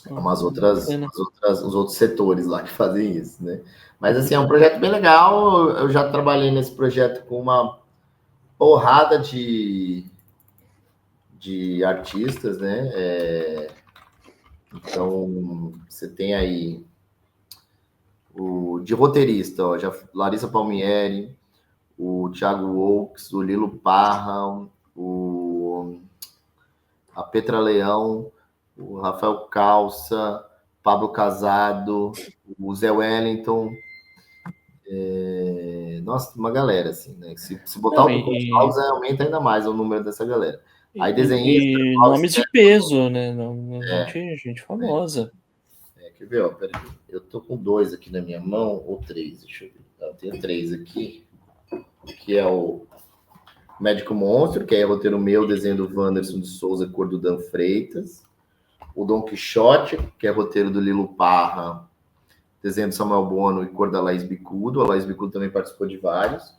Os outros setores lá que fazem isso, né? Mas, assim, é um projeto bem legal. Eu já trabalhei nesse projeto com uma porrada de artistas, né? Então, você tem aí de roteirista, ó, já Larissa Palmieri, o Thiago Oaks, o Lilo Parra, a Petra Leão, o Rafael Calça, Pablo Casado, o Zé Wellington. Nossa, uma galera, assim, né? Se botar o Klaus, aumenta ainda mais o número dessa galera. Aí desenhista. E nomes de peso, né? Gente famosa. Quer ver? Ó, peraí. Eu tô com 2 aqui na minha mão, ou 3, deixa eu ver. Eu tenho 3 aqui, que é o Médico Monstro, que é roteiro meu, desenho do Wanderson de Souza, cor do Dan Freitas. O Dom Quixote, que é roteiro do Lilo Parra, desenho do Samuel Bono e cor da Laís Bicudo. A Laís Bicudo também participou de vários.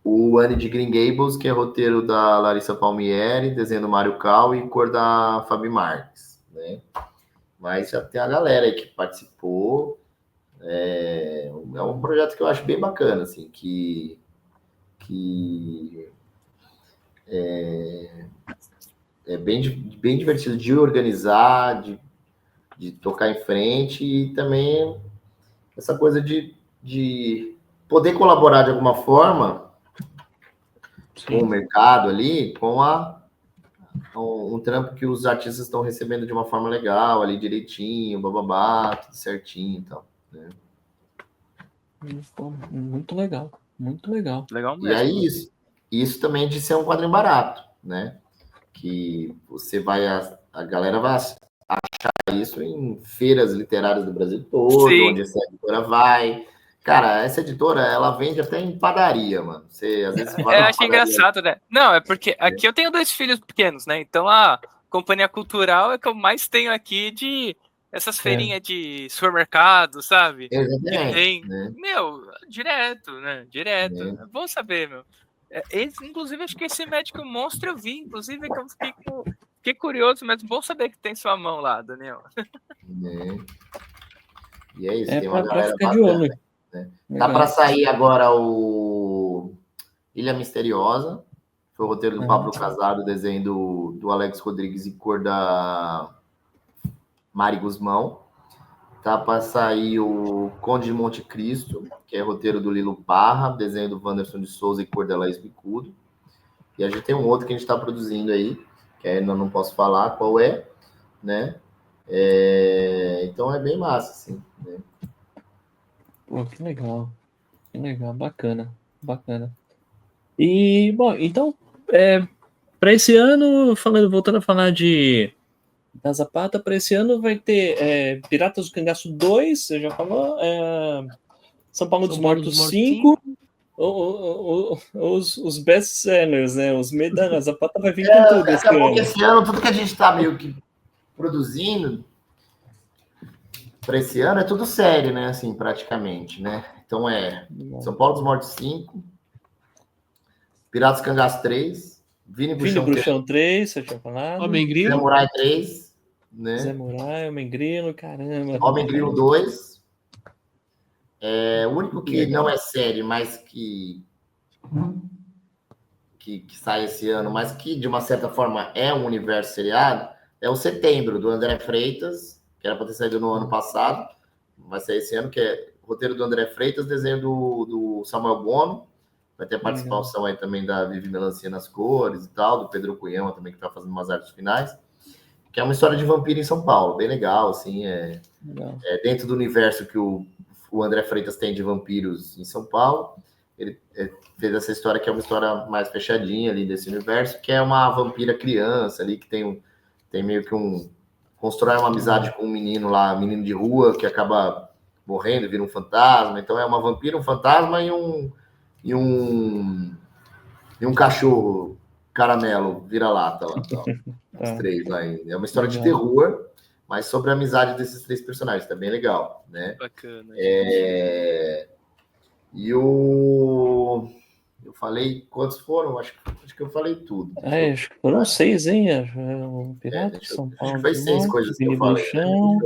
O Anne de Green Gables, que é roteiro da Larissa Palmieri, desenho do Mário Cal e cor da Fabi Marques, né? Mas já tem a galera aí que participou. É um projeto que eu acho bem bacana, assim, que é bem divertido de organizar, de tocar em frente, e também essa coisa de poder colaborar de alguma forma com o mercado ali, com um trampo que os artistas estão recebendo de uma forma legal, ali direitinho, bababá, tudo certinho e tal, né? Muito legal, muito legal. Legal mesmo. E aí isso também de ser um quadrinho barato, né? Que você a galera vai achar isso em feiras literárias do Brasil todo, Sim. onde essa editora vai. Cara, essa editora, ela vende até em padaria, mano. Você, às vezes, vai Eu achei engraçado, né? Não, é porque aqui eu tenho 2 filhos pequenos, né? Então a companhia cultural é que eu mais tenho aqui de essas feirinhas de supermercado, sabe? Que tem, né? direto, né? Direto. É bom saber, meu. Inclusive, acho que esse Médico Monstro eu vi, inclusive, que eu fiquei curioso, mas bom saber que tem sua mão lá, Daniel. E é isso, tem uma pra galera ficar de bacana, olho. né? Tá para sair agora o Ilha Misteriosa, foi o roteiro do Pablo Casado, desenho do Alex Rodrigues e cor da Mari Guzmão. Tá para sair o Conde de Monte Cristo, que é roteiro do Lilo Parra, desenho do Wanderson de Souza e cor da Laís Bicudo. E a gente tem um outro que a gente está produzindo aí, que ainda não posso falar qual é, né? Então é bem massa, assim, né? Pô, que legal, bacana. E, bom, então, para esse ano, voltando a falar da Zapata, para esse ano vai ter Piratas do Cangaço 2, você já falou, São Paulo dos Mortos 5, os best-sellers, né? A Zapata vai vir com tudo esse acabou ano. que esse ano, tudo que a gente está meio que produzindo para esse ano é tudo série, né? Assim, praticamente, né? Então São Paulo dos Mortos 5, Piratas do Cangaço 3, Vini Bruxão 3, você tinha falado. Homem Grilo. Zé Murai 3, né? Zé Murai, Homem Grilo, caramba. Homem Grilo 2. O único que não é série, mas que sai esse ano, mas que de uma certa forma é um universo seriado, é o Setembro, do André Freitas, que era para ter saído no ano passado, vai sair esse ano, que é roteiro do André Freitas, desenho do Samuel Bono, vai ter a participação aí também da Vivi Melancia nas cores e tal, do Pedro Cunhama também, que está fazendo umas artes finais, que é uma história de vampiro em São Paulo, bem legal, assim, dentro do universo que o André Freitas tem de vampiros em São Paulo. Ele fez essa história que é uma história mais fechadinha ali desse universo, que é uma vampira criança ali, que tem meio que constrói uma amizade com um menino lá, menino de rua, que acaba morrendo, vira um fantasma. Então é uma vampira, um fantasma e um cachorro caramelo, vira-lata lá. Os 3 lá. É uma história de terror, mas sobre a amizade desses 3 personagens, tá bem legal, né? Bacana. E o Eu falei quantos foram? Acho que eu falei tudo. Acho que foram 6, hein? O Pirata, Acho São que Paulo foi de 6 Morte, coisas que eu Vini falei. Bruxão,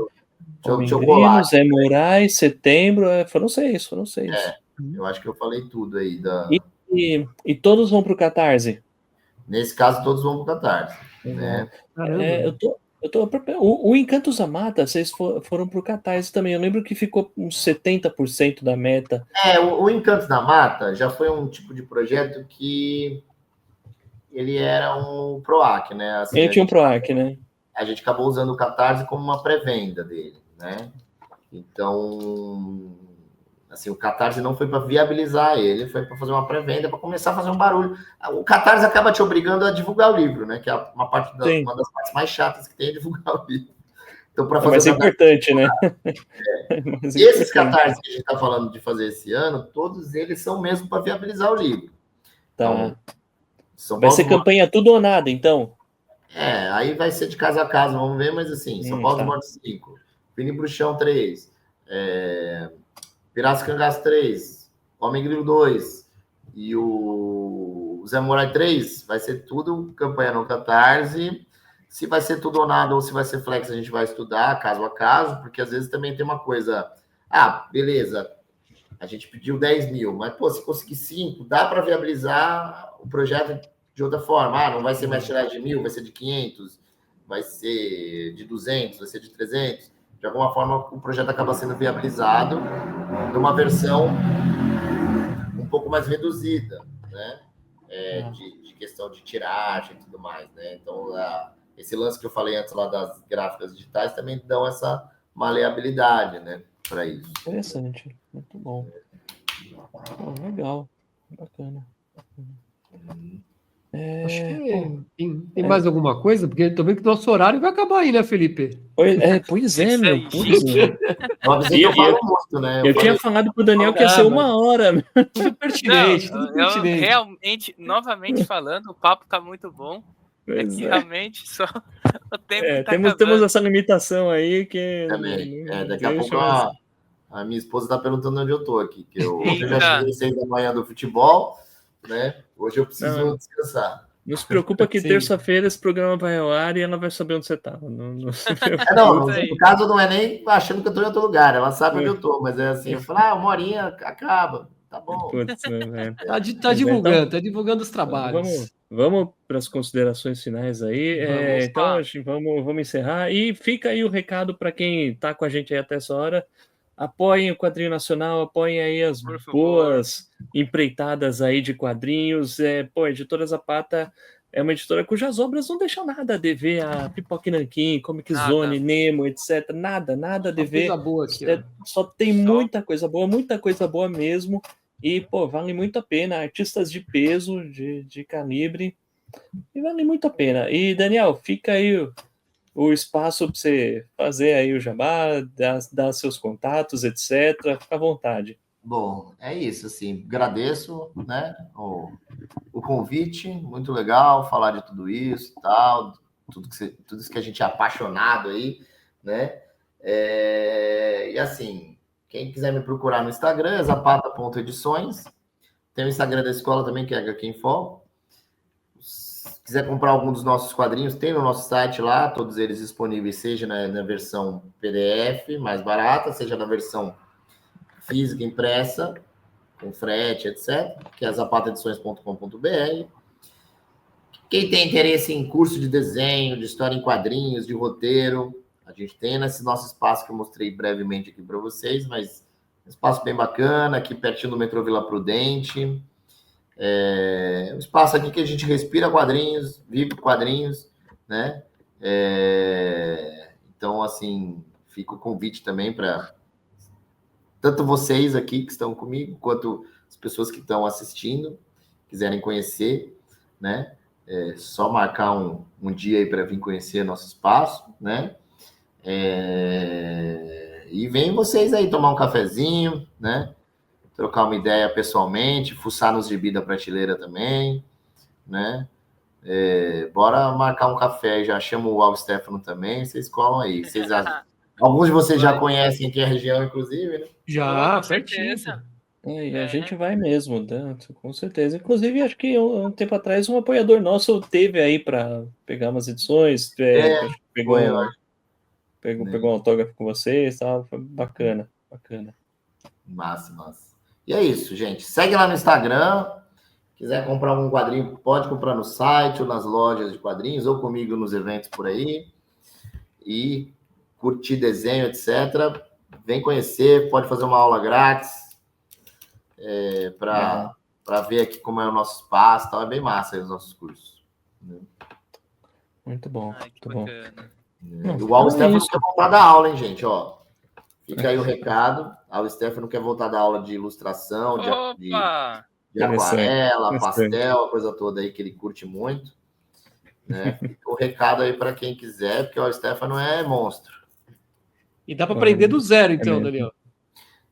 Deixa eu Homem colar. Grilo, Zé Moraes, Setembro, foram 6. Eu acho que eu falei tudo aí. E todos vão pro Catarse? Nesse caso, todos vão pro Catarse. Né? Eu tô o Encantos da Mata, vocês foram pro Catarse também. Eu lembro que ficou uns 70% da meta. O Encantos da Mata já foi um tipo de projeto que ele era um PROAC, né? Assim, Ele tinha um PROAC, né? A gente acabou usando o Catarse como uma pré-venda dele, né? Então, assim, o Catarse não foi para viabilizar ele, foi para fazer uma pré-venda, para começar a fazer um barulho. O Catarse acaba te obrigando a divulgar o livro, né? Que é uma das partes mais chatas que tem é divulgar o livro. Então, para fazer mais importante, né? Esses Catarse que a gente está falando de fazer esse ano, todos eles são mesmo para viabilizar o livro. Tá. Então, vai ser campanha tudo ou nada, então? Aí vai ser de caso a caso, vamos ver, mas assim, São Paulo dos Mortos 5, Vini Bruxão 3, Piratas Cangaço 3, Homem Grilo 2 e o Zé Moraes 3, vai ser tudo campanha no Catarse. Se vai ser tudo ou nada, ou se vai ser flex, a gente vai estudar caso a caso, porque às vezes também tem uma coisa, beleza, a gente pediu 10 mil, mas, se conseguir 5, dá para viabilizar o projeto de outra forma. Não vai ser mais tiragem de 1.000, vai ser de 500, vai ser de 200, vai ser de 300. De alguma forma, o projeto acaba sendo viabilizado numa versão um pouco mais reduzida, né? De questão de tiragem e tudo mais, né? Então, esse lance que eu falei antes lá das gráficas digitais também dão essa maleabilidade, né? Para isso. Interessante, muito bom. Legal, bacana. Acho que tem mais alguma coisa? Porque eu tô vendo que o nosso horário vai acabar aí, né, Felipe? Pois é, meu. Eu falo muito, né? Eu tinha falado pro Daniel que ia ser 1 hora. Tudo pertinente, tudo pertinente. Realmente, novamente falando, o papo tá muito bom. Realmente só o tempo tá temos essa limitação aí que... Também. Daqui a pouco a minha esposa tá perguntando onde eu tô aqui. Que eu já cheguei às 6 da manhã do futebol, né? Hoje eu preciso descansar. Não se preocupa que terça-feira esse programa vai ao ar e ela vai saber onde você tá. No caso não é nem achando que eu tô em outro lugar. Ela sabe onde eu tô, mas é assim, eu falo, 1 horinha acaba. Tá bom. Putz, tá divulgando os trabalhos. Vamos para as considerações finais aí. Então, vamos encerrar. E fica aí o recado para quem tá com a gente aí até essa hora. Apoiem o Quadrinho Nacional, apoiem aí as boas empreitadas aí de quadrinhos. A Editora Zapata é uma editora cujas obras não deixam nada a dever a Pipoca e Nanquim, Comic Zone, Nemo, etc. Nada a dever. Coisa boa aqui, só tem muita coisa boa mesmo. E, vale muito a pena. Artistas de peso, de calibre. E vale muito a pena. E, Daniel, fica aí o espaço para você fazer aí o jabá, dar seus contatos, etc. Fica à vontade. Bom, é isso, assim, agradeço, né, o convite, muito legal falar de tudo isso e tal, tudo isso que a gente é apaixonado aí, né, e assim, quem quiser me procurar no Instagram é zapata.edições, tem o Instagram da escola também, que é HQ Info. Se quiser comprar algum dos nossos quadrinhos, tem no nosso site lá, todos eles disponíveis, seja na versão PDF mais barata, seja na versão física impressa, com frete, etc., que é zapataedições.com.br. Quem tem interesse em curso de desenho, de história em quadrinhos, de roteiro, a gente tem nesse nosso espaço que eu mostrei brevemente aqui para vocês, mas um espaço bem bacana, aqui pertinho do metrô Vila Prudente. Um espaço aqui que a gente respira quadrinhos, vive quadrinhos, né? Então, assim, fica o convite também para tanto vocês aqui que estão comigo, quanto as pessoas que estão assistindo, quiserem conhecer, né? Só marcar um dia aí para vir conhecer nosso espaço, né? E vem vocês aí tomar um cafezinho, né? Trocar uma ideia pessoalmente, fuçar nos gibi da prateleira também, né? Bora marcar um café, já chamo o Al Stefano também, vocês colam aí. Alguns de vocês já conhecem aqui a região, inclusive, né? Já, pertinho. E a gente vai mesmo, com certeza. Inclusive, acho que um tempo atrás um apoiador nosso teve aí para pegar umas edições, acho que pegou um autógrafo com vocês, tal, foi bacana. Massa. E é isso, gente. Segue lá no Instagram. Quiser comprar algum quadrinho, pode comprar no site ou nas lojas de quadrinhos, ou comigo nos eventos por aí. E curtir desenho, etc. Vem conhecer, pode fazer uma aula grátis para ver aqui como é o nosso espaço. Tal. É bem massa aí os nossos cursos. Muito bom. Que bacana. Igual o Stefano quer voltar da aula, hein, gente? Ó, fica aí o recado. O Stefano quer voltar da aula de ilustração, de aquarela, pastel, a coisa toda aí que ele curte muito. Né? O recado aí para quem quiser, porque o Stefano é monstro. E dá para aprender do zero, então, Daniel?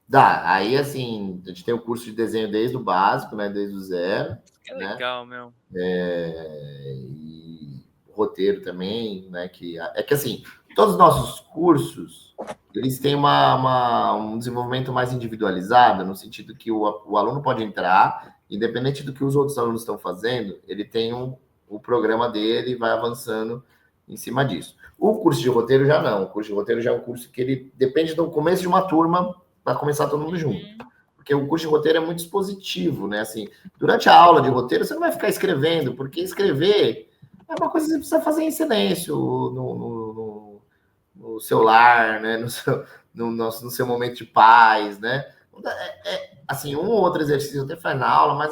Dá. Aí, assim, a gente tem o curso de desenho desde o básico, né? Desde o zero. Que legal, meu. E roteiro também, né? Que assim, todos os nossos cursos, eles têm um desenvolvimento mais individualizado, no sentido que o aluno pode entrar, independente do que os outros alunos estão fazendo, ele tem o programa dele e vai avançando em cima disso. O curso de roteiro já não. O curso de roteiro já é um curso que ele depende do começo de uma turma para começar todo mundo junto. Porque o curso de roteiro é muito expositivo, né? Assim, durante a aula de roteiro, você não vai ficar escrevendo, porque escrever é uma coisa que você precisa fazer em silêncio no seu lar, né? No seu momento de paz, né? Assim, um ou outro exercício até faz na aula, mas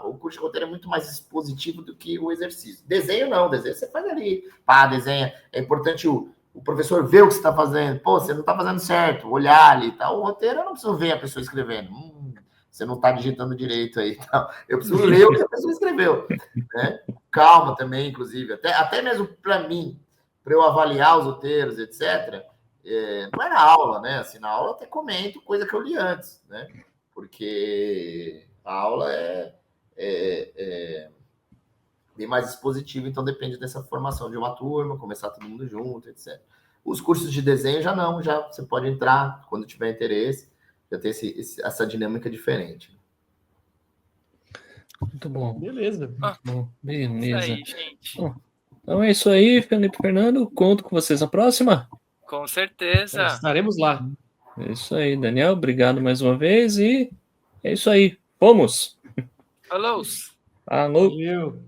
o curso de roteiro é muito mais expositivo do que o exercício. Desenho não, desenho você faz ali, desenha. É importante o professor ver o que você está fazendo. Pô, você não está fazendo certo, olhar ali e tal. O roteiro eu não preciso ver a pessoa escrevendo. Você não está digitando direito aí. Tal. Eu preciso ler o que a pessoa escreveu. Né? Calma também, inclusive. Até mesmo para mim, para eu avaliar os roteiros, etc., não é na aula, né? Assim, na aula eu até comento coisa que eu li antes, né? Porque a aula é bem mais expositiva, então depende dessa formação de uma turma, começar todo mundo junto, etc. Os cursos de desenho já não, já você pode entrar quando tiver interesse, já tem essa dinâmica diferente. Muito bom. Beleza. Muito bom. Beleza. Isso aí, gente. Bom, então é isso aí, Felipe e Fernando. Conto com vocês na próxima. Com certeza. Estaremos lá. É isso aí, Daniel. Obrigado mais uma vez. E é isso aí. Vamos! Falou! Alô! Valeu.